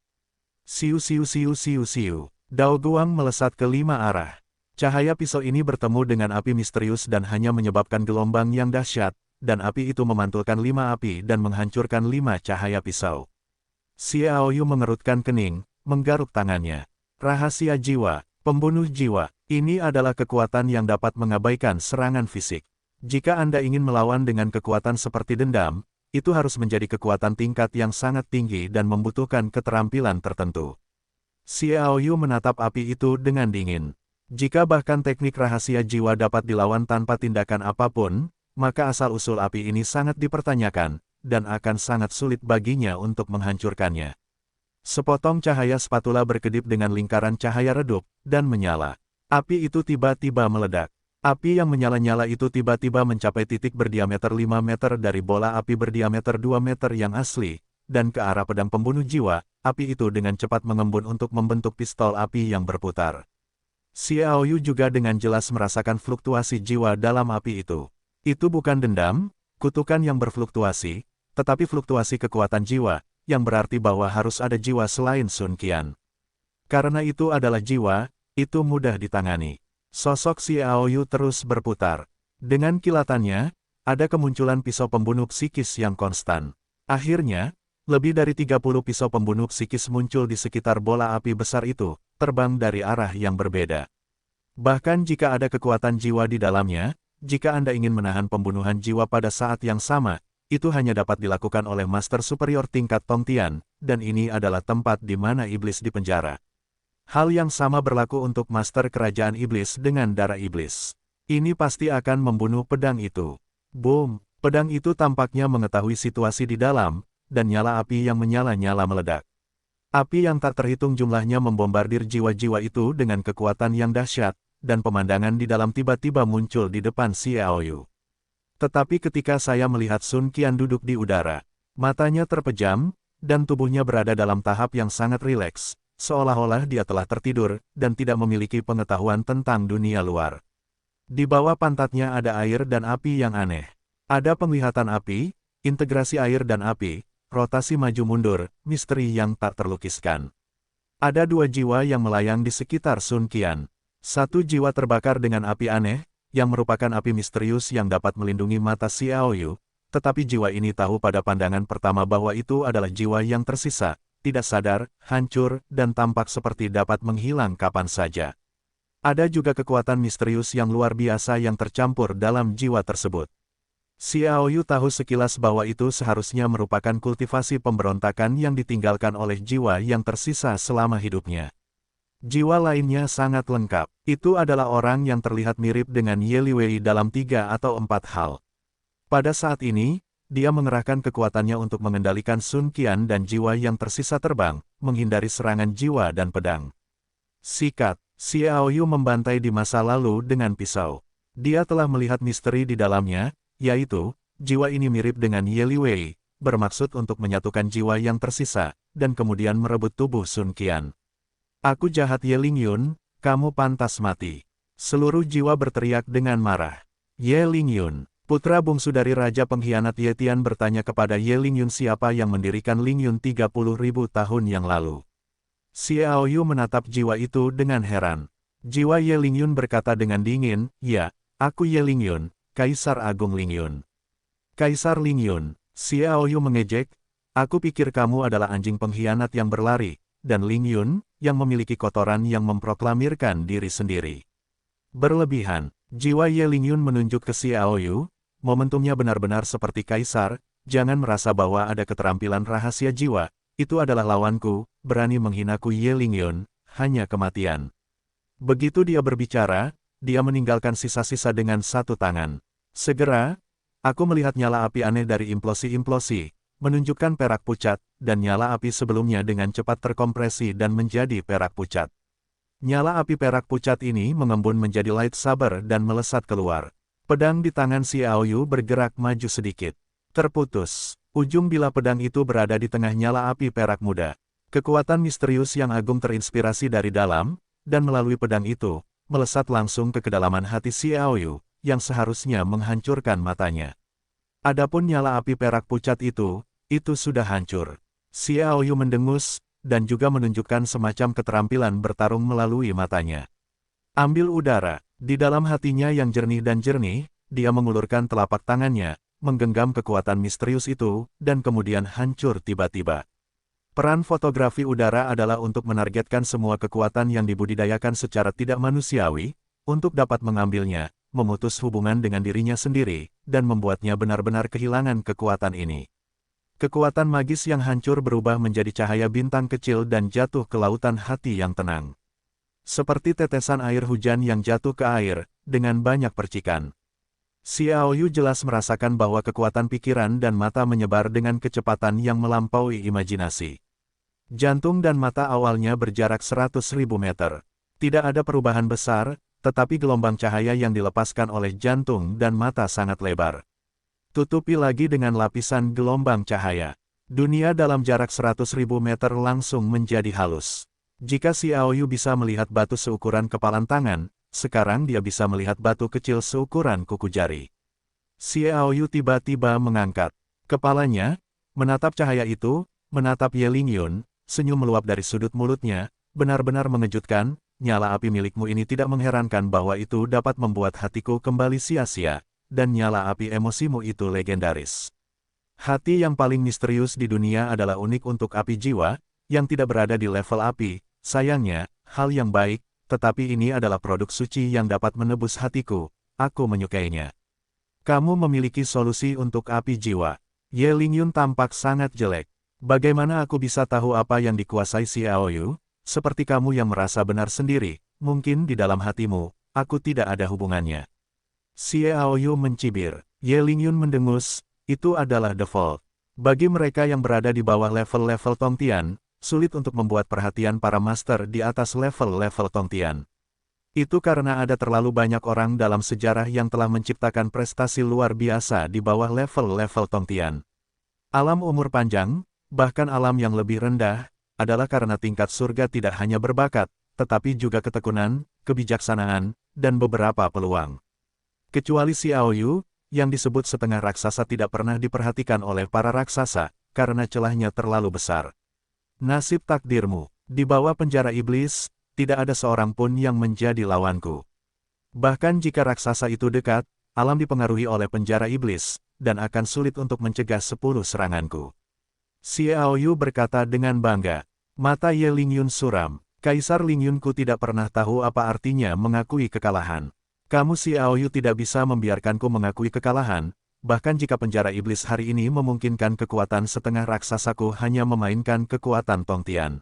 Siu siu siu siu siu. Dao Guang melesat ke 5 arah. Cahaya pisau ini bertemu dengan api misterius dan hanya menyebabkan gelombang yang dahsyat, dan api itu memantulkan 5 api dan menghancurkan 5 cahaya pisau. Xiaoyu mengerutkan kening, menggaruk tangannya. Rahasia jiwa, pembunuh jiwa. Ini adalah kekuatan yang dapat mengabaikan serangan fisik. Jika Anda ingin melawan dengan kekuatan seperti dendam, itu harus menjadi kekuatan tingkat yang sangat tinggi dan membutuhkan keterampilan tertentu. Xiaoyu menatap api itu dengan dingin. Jika bahkan teknik rahasia jiwa dapat dilawan tanpa tindakan apapun, maka asal-usul api ini sangat dipertanyakan, dan akan sangat sulit baginya untuk menghancurkannya. Sepotong cahaya spatula berkedip dengan lingkaran cahaya redup, dan menyala. Api itu tiba-tiba meledak. Api yang menyala-nyala itu tiba-tiba mencapai titik berdiameter 5 meter dari bola api berdiameter 2 meter yang asli, dan ke arah pedang pembunuh jiwa, api itu dengan cepat mengembun untuk membentuk pistol api yang berputar. Xiaoyu juga dengan jelas merasakan fluktuasi jiwa dalam api itu. Itu bukan dendam, kutukan yang berfluktuasi, tetapi fluktuasi kekuatan jiwa, yang berarti bahwa harus ada jiwa selain Sun Qian. Karena itu adalah jiwa, itu mudah ditangani. Sosok Xiaoyu terus berputar. Dengan kilatannya, ada kemunculan pisau pembunuh psikis yang konstan. Akhirnya, lebih dari 30 pisau pembunuh psikis muncul di sekitar bola api besar itu, terbang dari arah yang berbeda. Bahkan jika ada kekuatan jiwa di dalamnya, jika Anda ingin menahan pembunuhan jiwa pada saat yang sama, itu hanya dapat dilakukan oleh Master Superior tingkat Tongtian, dan ini adalah tempat di mana iblis dipenjara. Hal yang sama berlaku untuk Master Kerajaan Iblis dengan darah iblis. Ini pasti akan membunuh pedang itu. Boom! Pedang itu tampaknya mengetahui situasi di dalam, dan nyala api yang menyala-nyala meledak. Api yang tak terhitung jumlahnya membombardir jiwa-jiwa itu dengan kekuatan yang dahsyat, dan pemandangan di dalam tiba-tiba muncul di depan Xiaoyu. Tetapi ketika saya melihat Sun Qian duduk di udara, matanya terpejam, dan tubuhnya berada dalam tahap yang sangat rileks, seolah-olah dia telah tertidur, dan tidak memiliki pengetahuan tentang dunia luar. Di bawah pantatnya ada air dan api yang aneh. Ada penglihatan api, integrasi air dan api, rotasi maju mundur, misteri yang tak terlukiskan. Ada dua jiwa yang melayang di sekitar Sun Qian. Satu jiwa terbakar dengan api aneh, yang merupakan api misterius yang dapat melindungi mata Xiaoyu, tetapi jiwa ini tahu pada pandangan pertama bahwa itu adalah jiwa yang tersisa, tidak sadar, hancur, dan tampak seperti dapat menghilang kapan saja. Ada juga kekuatan misterius yang luar biasa yang tercampur dalam jiwa tersebut. Xiaoyu tahu sekilas bahwa itu seharusnya merupakan kultivasi pemberontakan yang ditinggalkan oleh jiwa yang tersisa selama hidupnya. Jiwa lainnya sangat lengkap. Itu adalah orang yang terlihat mirip dengan Ye Liwei dalam 3 atau 4 hal. Pada saat ini, dia mengerahkan kekuatannya untuk mengendalikan Sun Qian dan jiwa yang tersisa terbang, menghindari serangan jiwa dan pedang. Sikat, Xiaoyu membantai di masa lalu dengan pisau. Dia telah melihat misteri di dalamnya, yaitu, jiwa ini mirip dengan Ye Liwei, bermaksud untuk menyatukan jiwa yang tersisa, dan kemudian merebut tubuh Sun Qian. Aku jahat Ye Lingyun, kamu pantas mati. Seluruh jiwa berteriak dengan marah. Ye Lingyun, putra bungsu dari Raja Pengkhianat Ye Tian bertanya kepada Ye Lingyun siapa yang mendirikan Lingyun 30.000 tahun yang lalu. Xiaoyu menatap jiwa itu dengan heran. Jiwa Ye Lingyun berkata dengan dingin, ya, aku Ye Lingyun, Kaisar Agung Lingyun. Kaisar Lingyun, Xiaoyu mengejek, aku pikir kamu adalah anjing pengkhianat yang berlari, dan Lingyun, yang memiliki kotoran yang memproklamirkan diri sendiri. Berlebihan, jiwa Ye Lingyun menunjuk ke Xiaoyu, momentumnya benar-benar seperti kaisar, jangan merasa bahwa ada keterampilan rahasia jiwa, itu adalah lawanku, berani menghinaku Ye Lingyun, hanya kematian. Begitu dia berbicara, dia meninggalkan sisa-sisa dengan satu tangan. Segera, aku melihat nyala api aneh dari implosi-implosi, menunjukkan perak pucat, dan nyala api sebelumnya dengan cepat terkompresi dan menjadi perak pucat. Nyala api perak pucat ini mengembun menjadi lightsaber dan melesat keluar. Pedang di tangan Xiaoyu bergerak maju sedikit. Terputus. Ujung bilah pedang itu berada di tengah nyala api perak muda. Kekuatan misterius yang agung terinspirasi dari dalam, dan melalui pedang itu, melesat langsung ke kedalaman hati Xiaoyu, yang seharusnya menghancurkan matanya. Adapun nyala api perak pucat itu sudah hancur. Xiaoyu mendengus, dan juga menunjukkan semacam keterampilan bertarung melalui matanya. Ambil udara, di dalam hatinya yang jernih dan jernih, dia mengulurkan telapak tangannya, menggenggam kekuatan misterius itu, dan kemudian hancur tiba-tiba. Peran fotografi udara adalah untuk menargetkan semua kekuatan yang dibudidayakan secara tidak manusiawi, untuk dapat mengambilnya, memutus hubungan dengan dirinya sendiri, dan membuatnya benar-benar kehilangan kekuatan ini. Kekuatan magis yang hancur berubah menjadi cahaya bintang kecil dan jatuh ke lautan hati yang tenang. Seperti tetesan air hujan yang jatuh ke air, dengan banyak percikan. Xiaoyu jelas merasakan bahwa kekuatan pikiran dan mata menyebar dengan kecepatan yang melampaui imajinasi. Jantung dan mata awalnya berjarak 100.000 meter. Tidak ada perubahan besar, tetapi gelombang cahaya yang dilepaskan oleh jantung dan mata sangat lebar. Tutupi lagi dengan lapisan gelombang cahaya. Dunia dalam jarak 100.000 meter langsung menjadi halus. Jika Xiaoyu bisa melihat batu seukuran kepalan tangan, sekarang dia bisa melihat batu kecil seukuran kuku jari. Xiaoyu tiba-tiba mengangkat kepalanya, menatap cahaya itu, menatap Ye Lingyun, senyum meluap dari sudut mulutnya, benar-benar mengejutkan, nyala api milikmu ini tidak mengherankan bahwa itu dapat membuat hatiku kembali sia-sia, dan nyala api emosimu itu legendaris. Hati yang paling misterius di dunia adalah unik untuk api jiwa, yang tidak berada di level api, sayangnya, hal yang baik, tetapi ini adalah produk suci yang dapat menebus hatiku, aku menyukainya. Kamu memiliki solusi untuk api jiwa. Ye Lingyun tampak sangat jelek. Bagaimana aku bisa tahu apa yang dikuasai Xiaoyu? Seperti kamu yang merasa benar sendiri, mungkin di dalam hatimu, aku tidak ada hubungannya. Xiaoyu mencibir. Ye Lingyun mendengus, itu adalah default. Bagi mereka yang berada di bawah level-level Tongtian, sulit untuk membuat perhatian para master di atas level-level Tongtian. Itu karena ada terlalu banyak orang dalam sejarah yang telah menciptakan prestasi luar biasa di bawah level-level Tongtian. Alam umur panjang, bahkan alam yang lebih rendah, adalah karena tingkat surga tidak hanya berbakat, tetapi juga ketekunan, kebijaksanaan, dan beberapa peluang. Kecuali Xiaoyu, yang disebut setengah raksasa tidak pernah diperhatikan oleh para raksasa, karena celahnya terlalu besar. Nasib takdirmu, di bawah penjara iblis, tidak ada seorang pun yang menjadi lawanku. Bahkan jika raksasa itu dekat, alam dipengaruhi oleh penjara iblis, dan akan sulit untuk mencegah 10 seranganku. Xiaoyu berkata dengan bangga. Mata Ye Lingyun suram. Kaisar Lingyunku tidak pernah tahu apa artinya mengakui kekalahan. Kamu Xiaoyu tidak bisa membiarkanku mengakui kekalahan, bahkan jika penjara iblis hari ini memungkinkan kekuatan setengah raksasaku hanya memainkan kekuatan Tongtian.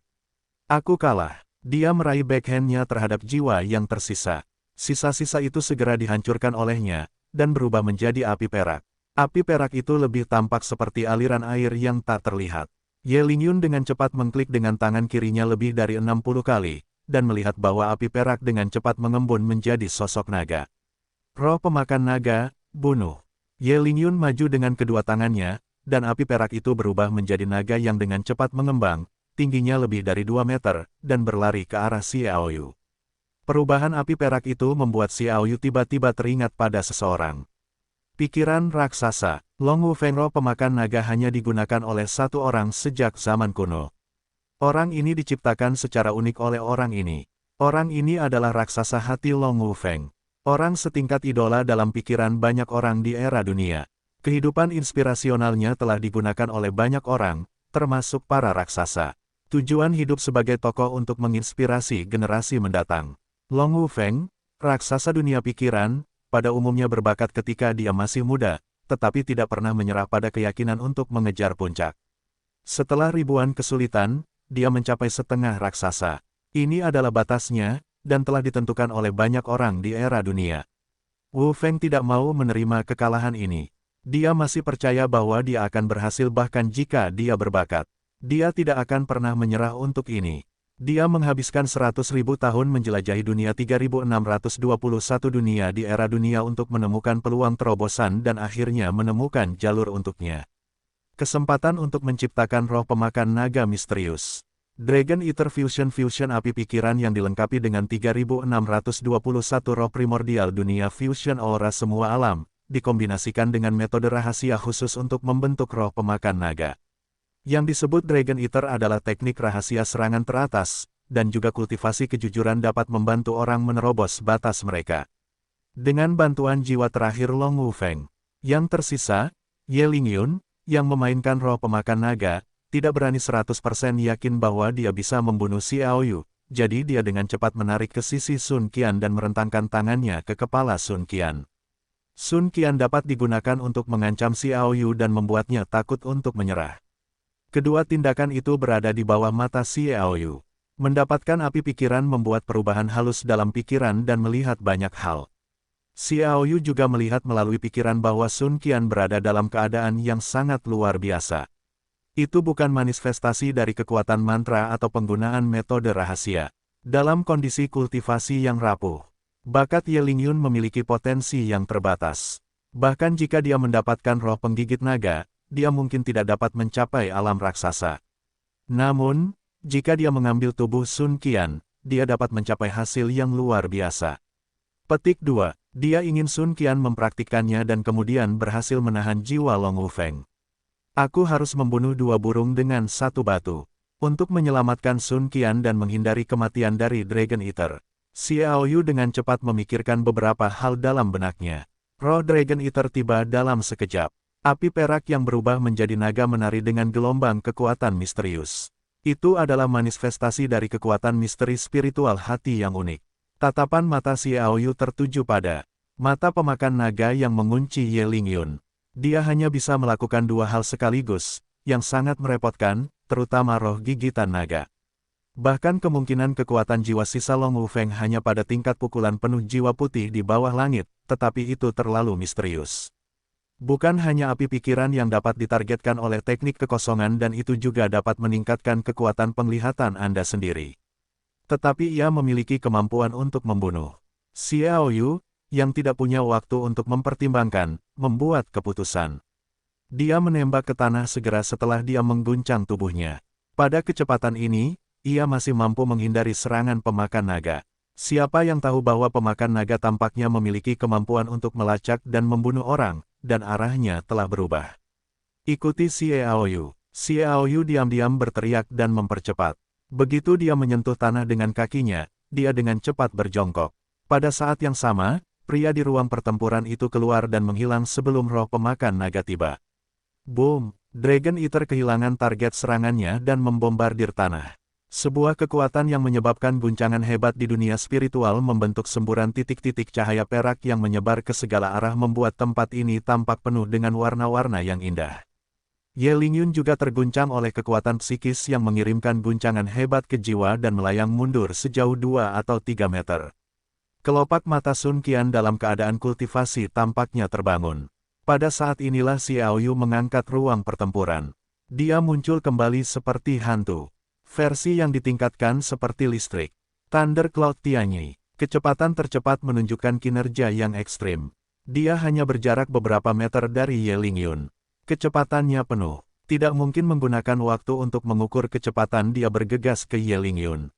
Aku kalah. Dia meraih backhand-nya terhadap jiwa yang tersisa. Sisa-sisa itu segera dihancurkan olehnya, dan berubah menjadi api perak. Api perak itu lebih tampak seperti aliran air yang tak terlihat. Ye Lingyun dengan cepat mengklik dengan tangan kirinya lebih dari 60 kali, dan melihat bahwa api perak dengan cepat mengembun menjadi sosok naga. Roh pemakan naga, bunuh. Ye Lingyun maju dengan kedua tangannya, dan api perak itu berubah menjadi naga yang dengan cepat mengembang, tingginya lebih dari 2 meter, dan berlari ke arah Xiaoyu. Perubahan api perak itu membuat Xiaoyu tiba-tiba teringat pada seseorang. Pikiran raksasa, Long Wufeng roh pemakan naga hanya digunakan oleh satu orang sejak zaman kuno. Orang ini diciptakan secara unik oleh orang ini. Orang ini adalah raksasa hati Long Wufeng. Orang setingkat idola dalam pikiran banyak orang di era dunia. Kehidupan inspirasionalnya telah digunakan oleh banyak orang, termasuk para raksasa. Tujuan hidup sebagai tokoh untuk menginspirasi generasi mendatang. Long Wufeng, raksasa dunia pikiran, pada umumnya berbakat ketika dia masih muda, tetapi tidak pernah menyerah pada keyakinan untuk mengejar puncak. Setelah ribuan kesulitan, dia mencapai setengah raksasa. Ini adalah batasnya, dan telah ditentukan oleh banyak orang di era dunia. Wu Feng tidak mau menerima kekalahan ini. Dia masih percaya bahwa dia akan berhasil bahkan jika dia berbakat. Dia tidak akan pernah menyerah untuk ini. Dia menghabiskan 100.000 tahun menjelajahi dunia 3621 dunia di era dunia untuk menemukan peluang terobosan dan akhirnya menemukan jalur untuknya. Kesempatan untuk menciptakan roh pemakan naga misterius. Dragon Eater Fusion api pikiran yang dilengkapi dengan 3621 roh primordial dunia fusion aura semua alam, dikombinasikan dengan metode rahasia khusus untuk membentuk roh pemakan naga. Yang disebut Dragon Eater adalah teknik rahasia serangan teratas, dan juga kultivasi kejujuran dapat membantu orang menerobos batas mereka. Dengan bantuan jiwa terakhir Long Wufeng, yang tersisa, Ye Lingyun, yang memainkan roh pemakan naga, tidak berani 100% yakin bahwa dia bisa membunuh Xiaoyu, jadi dia dengan cepat menarik ke sisi Sun Qian dan merentangkan tangannya ke kepala Sun Qian. Sun Qian dapat digunakan untuk mengancam Xiaoyu dan membuatnya takut untuk menyerah. Kedua tindakan itu berada di bawah mata Xiaoyu. Mendapatkan api pikiran membuat perubahan halus dalam pikiran dan melihat banyak hal. Xiaoyu juga melihat melalui pikiran bahwa Sun Qian berada dalam keadaan yang sangat luar biasa. Itu bukan manifestasi dari kekuatan mantra atau penggunaan metode rahasia. Dalam kondisi kultivasi yang rapuh, bakat Ye Lingyun memiliki potensi yang terbatas. Bahkan jika dia mendapatkan roh penggigit naga, dia mungkin tidak dapat mencapai alam raksasa. Namun, jika dia mengambil tubuh Sun Qian, dia dapat mencapai hasil yang luar biasa. Petik 2. Dia ingin Sun Qian mempraktikkannya dan kemudian berhasil menahan jiwa Long Wufeng. Aku harus membunuh 2 burung dengan 1 batu. Untuk menyelamatkan Sun Qian dan menghindari kematian dari Dragon Eater, Xiao Yu dengan cepat memikirkan beberapa hal dalam benaknya. Roh Dragon Eater tiba dalam sekejap. Api perak yang berubah menjadi naga menari dengan gelombang kekuatan misterius. Itu adalah manifestasi dari kekuatan misteri spiritual hati yang unik. Tatapan mata Xiao Yu tertuju pada mata pemakan naga yang mengunci Ye Lingyun. Dia hanya bisa melakukan dua hal sekaligus, yang sangat merepotkan, terutama roh gigitan naga. Bahkan kemungkinan kekuatan jiwa sisa Long Wufeng hanya pada tingkat pukulan penuh jiwa putih di bawah langit, tetapi itu terlalu misterius. Bukan hanya api pikiran yang dapat ditargetkan oleh teknik kekosongan dan itu juga dapat meningkatkan kekuatan penglihatan Anda sendiri. Tetapi ia memiliki kemampuan untuk membunuh. Xiao Yu, yang tidak punya waktu untuk mempertimbangkan, membuat keputusan. Dia menembak ke tanah segera setelah dia mengguncang tubuhnya. Pada kecepatan ini, ia masih mampu menghindari serangan pemakan naga. Siapa yang tahu bahwa pemakan naga tampaknya memiliki kemampuan untuk melacak dan membunuh orang, dan arahnya telah berubah. Ikuti Xiao Yu. Xiao Yu diam-diam berteriak dan mempercepat. Begitu dia menyentuh tanah dengan kakinya, dia dengan cepat berjongkok. Pada saat yang sama, pria di ruang pertempuran itu keluar dan menghilang sebelum roh pemakan naga tiba. Boom! Dragon Eater kehilangan target serangannya dan membombardir tanah. Sebuah kekuatan yang menyebabkan guncangan hebat di dunia spiritual membentuk semburan titik-titik cahaya perak yang menyebar ke segala arah membuat tempat ini tampak penuh dengan warna-warna yang indah. Ye Lingyun juga terguncang oleh kekuatan psikis yang mengirimkan guncangan hebat ke jiwa dan melayang mundur sejauh 2 atau 3 meter. Kelopak mata Sun Qian dalam keadaan kultivasi tampaknya terbangun. Pada saat inilah Xiao Yu mengangkat ruang pertempuran. Dia muncul kembali seperti hantu. Versi yang ditingkatkan seperti listrik. Thunder Cloud Tianyi. Kecepatan tercepat menunjukkan kinerja yang ekstrim. Dia hanya berjarak beberapa meter dari Ye Lingyun. Kecepatannya penuh. Tidak mungkin menggunakan waktu untuk mengukur kecepatan dia bergegas ke Ye Lingyun.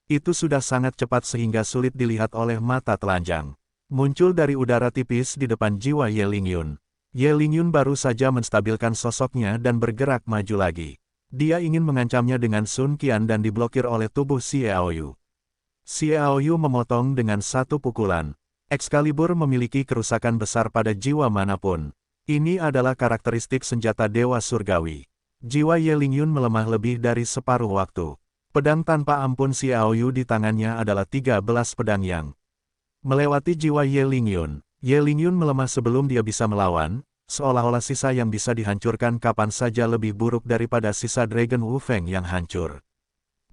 Itu sudah sangat cepat sehingga sulit dilihat oleh mata telanjang. Muncul dari udara tipis di depan jiwa Ye Lingyun. Ye Lingyun baru saja menstabilkan sosoknya dan bergerak maju lagi. Dia ingin mengancamnya dengan Sun Qian dan diblokir oleh tubuh Xiao Yu. Xiao Yu memotong dengan satu pukulan. Excalibur memiliki kerusakan besar pada jiwa manapun. Ini adalah karakteristik senjata Dewa Surgawi. Jiwa Ye Lingyun melemah lebih dari separuh waktu. Pedang tanpa ampun Xiao Yu di tangannya adalah 13 pedang yang melewati jiwa Ye Lingyun. Ye Lingyun melemah sebelum dia bisa melawan, seolah-olah sisa yang bisa dihancurkan kapan saja lebih buruk daripada sisa Dragon Wufeng yang hancur.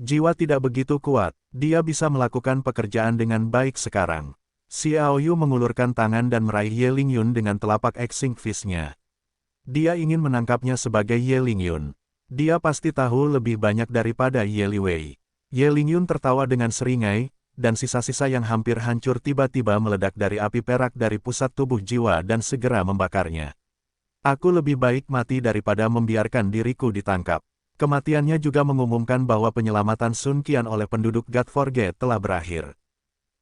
Jiwa tidak begitu kuat, dia bisa melakukan pekerjaan dengan baik sekarang. Xiao Yu mengulurkan tangan dan meraih Ye Lingyun dengan telapak Xing Fist-nya. Dia ingin menangkapnya sebagai Ye Lingyun. Dia pasti tahu lebih banyak daripada Ye Liwei. Ye Lingyun tertawa dengan seringai, dan sisa-sisa yang hampir hancur tiba-tiba meledak dari api perak dari pusat tubuh jiwa dan segera membakarnya. Aku lebih baik mati daripada membiarkan diriku ditangkap. Kematiannya juga mengumumkan bahwa penyelamatan Sun Qian oleh penduduk God Forget telah berakhir.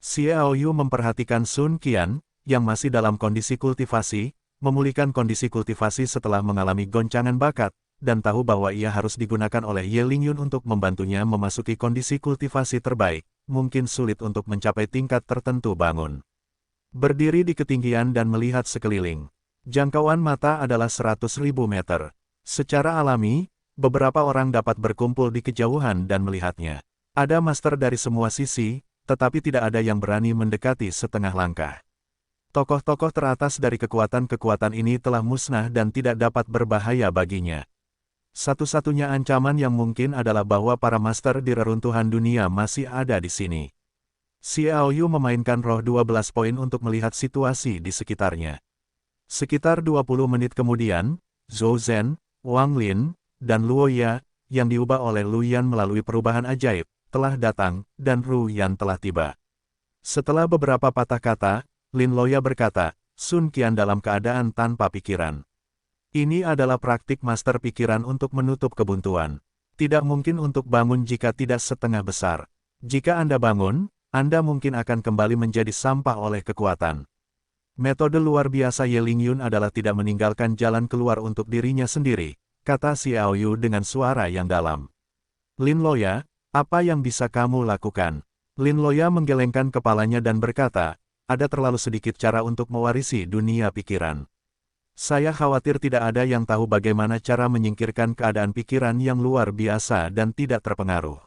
Xiao Yu memperhatikan Sun Qian, yang masih dalam kondisi kultivasi, memulihkan kondisi kultivasi setelah mengalami goncangan bakat, dan tahu bahwa ia harus digunakan oleh Ye Lingyun untuk membantunya memasuki kondisi kultivasi terbaik. Mungkin sulit untuk mencapai tingkat tertentu bangun. Berdiri di ketinggian dan melihat sekeliling. Jangkauan mata adalah 100.000 meter. Secara alami, beberapa orang dapat berkumpul di kejauhan dan melihatnya. Ada master dari semua sisi, tetapi tidak ada yang berani mendekati setengah langkah. Tokoh-tokoh teratas dari kekuatan-kekuatan ini telah musnah dan tidak dapat berbahaya baginya. Satu-satunya ancaman yang mungkin adalah bahwa para master di reruntuhan dunia masih ada di sini. Xiao Yu memainkan roh 12 poin untuk melihat situasi di sekitarnya. Sekitar 20 menit kemudian, Zhou Zhen, Wang Lin, dan Luo Ya, yang diubah oleh Lu Yan melalui perubahan ajaib, telah datang, dan Ru Yan telah tiba. Setelah beberapa patah kata, Lin Loya berkata, Sun Qian dalam keadaan tanpa pikiran. Ini adalah praktik master pikiran untuk menutup kebuntuan. Tidak mungkin untuk bangun jika tidak setengah besar. Jika Anda bangun, Anda mungkin akan kembali menjadi sampah oleh kekuatan. Metode luar biasa Ye Lingyun adalah tidak meninggalkan jalan keluar untuk dirinya sendiri, kata Xiao Yu dengan suara yang dalam. Lin Loya, apa yang bisa kamu lakukan? Lin Loya menggelengkan kepalanya dan berkata, ada terlalu sedikit cara untuk mewarisi dunia pikiran. Saya khawatir tidak ada yang tahu bagaimana cara menyingkirkan keadaan pikiran yang luar biasa dan tidak terpengaruh.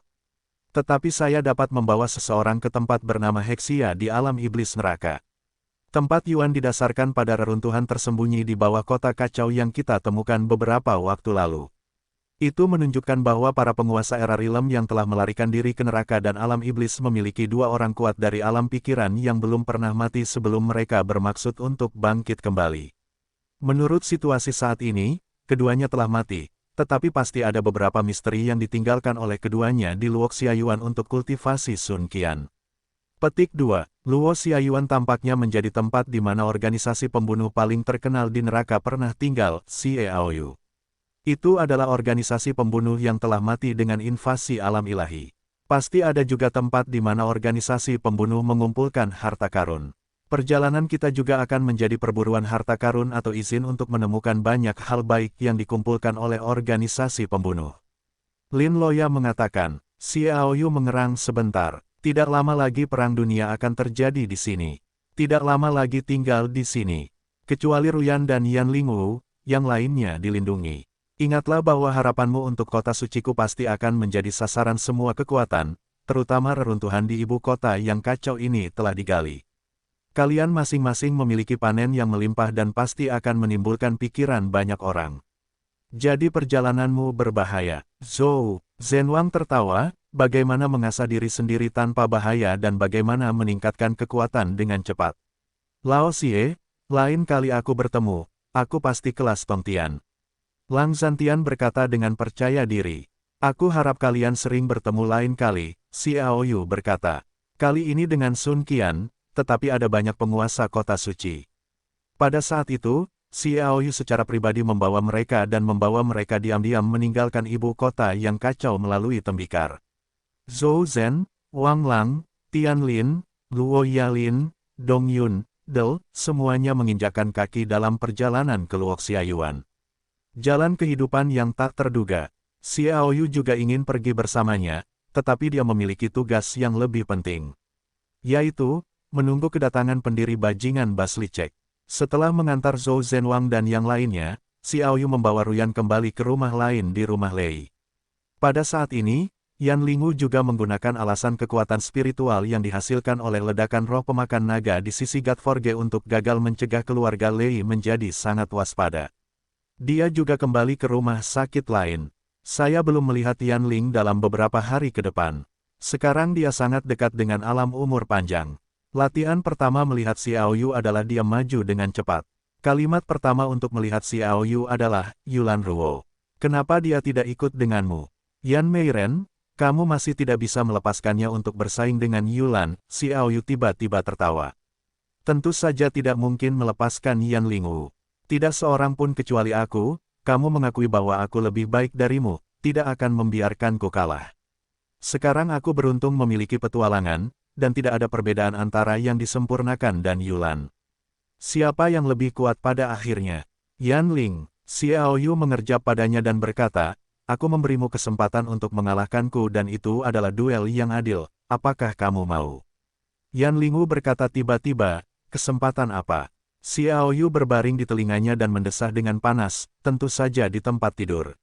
Tetapi saya dapat membawa seseorang ke tempat bernama Hexia di alam iblis neraka. Tempat Yuan didasarkan pada reruntuhan tersembunyi di bawah kota kacau yang kita temukan beberapa waktu lalu. Itu menunjukkan bahwa para penguasa era Rilem yang telah melarikan diri ke neraka dan alam iblis memiliki dua orang kuat dari alam pikiran yang belum pernah mati sebelum mereka bermaksud untuk bangkit kembali. Menurut situasi saat ini, keduanya telah mati, tetapi pasti ada beberapa misteri yang ditinggalkan oleh keduanya di Luoxia Yuan untuk kultivasi Sun Qian. Petik 2. Luoxia Yuan tampaknya menjadi tempat di mana organisasi pembunuh paling terkenal di neraka pernah tinggal, Xiaoyu. Itu adalah organisasi pembunuh yang telah mati dengan invasi alam ilahi. Pasti ada juga tempat di mana organisasi pembunuh mengumpulkan harta karun. Perjalanan kita juga akan menjadi perburuan harta karun atau izin untuk menemukan banyak hal baik yang dikumpulkan oleh organisasi pembunuh. Lin Loya mengatakan, Xiaoyu mengerang sebentar. Tidak lama lagi perang dunia akan terjadi di sini. Tidak lama lagi tinggal di sini. Kecuali Ruyan dan Yan Lingwu, yang lainnya dilindungi. Ingatlah bahwa harapanmu untuk kota suciku pasti akan menjadi sasaran semua kekuatan, terutama reruntuhan di ibu kota yang kacau ini telah digali. Kalian masing-masing memiliki panen yang melimpah dan pasti akan menimbulkan pikiran banyak orang. Jadi perjalananmu berbahaya. Zhou, Zhenwang tertawa, bagaimana mengasah diri sendiri tanpa bahaya dan bagaimana meningkatkan kekuatan dengan cepat. Lao Xie, lain kali aku bertemu, aku pasti kelas Tongtian. Lang Zhantian berkata dengan percaya diri. Aku harap kalian sering bertemu lain kali, Xiaoyu berkata. Kali ini dengan Sun Qian, tetapi ada banyak penguasa kota suci. Pada saat itu, Xiaoyu secara pribadi membawa mereka dan membawa mereka diam-diam meninggalkan ibu kota yang kacau melalui tembikar. Zhou Zhen, Wang Lang, Tian Lin, Luo Yalin, Dong Yun, Del, semuanya menginjakkan kaki dalam perjalanan ke Luoxia Yuan. Jalan kehidupan yang tak terduga. Xiaoyu juga ingin pergi bersamanya, tetapi dia memiliki tugas yang lebih penting. Yaitu, menunggu kedatangan pendiri bajingan Baslicek. Setelah mengantar Zhou Zhenwang dan yang lainnya, Xiaoyu membawa Ruyan kembali ke rumah lain di rumah Lei. Pada saat ini, Yan Lingwu juga menggunakan alasan kekuatan spiritual yang dihasilkan oleh ledakan roh pemakan naga di sisi Gatforge untuk gagal mencegah keluarga Lei menjadi sangat waspada. Dia juga kembali ke rumah sakit lain. Saya belum melihat Yan Ling dalam beberapa hari ke depan. Sekarang dia sangat dekat dengan alam umur panjang. Latihan pertama melihat Xiaoyu adalah dia maju dengan cepat. Kalimat pertama untuk melihat Xiaoyu adalah, Yulan Ruo. Kenapa dia tidak ikut denganmu? Yan Meiren, kamu masih tidak bisa melepaskannya untuk bersaing dengan Yulan, Xiaoyu tiba-tiba tertawa. Tentu saja tidak mungkin melepaskan Yan Lingwu. Tidak seorang pun kecuali aku, kamu mengakui bahwa aku lebih baik darimu, tidak akan membiarkanku kalah. Sekarang aku beruntung memiliki petualangan, dan tidak ada perbedaan antara yang disempurnakan dan Yulan. Siapa yang lebih kuat pada akhirnya? Yan Ling, Xiaoyu mengerjap padanya dan berkata, aku memberimu kesempatan untuk mengalahkanku dan itu adalah duel yang adil, apakah kamu mau? Yan Lingwu berkata tiba-tiba, kesempatan apa? Xiaoyu berbaring di telinganya dan mendesah dengan panas, tentu saja di tempat tidur.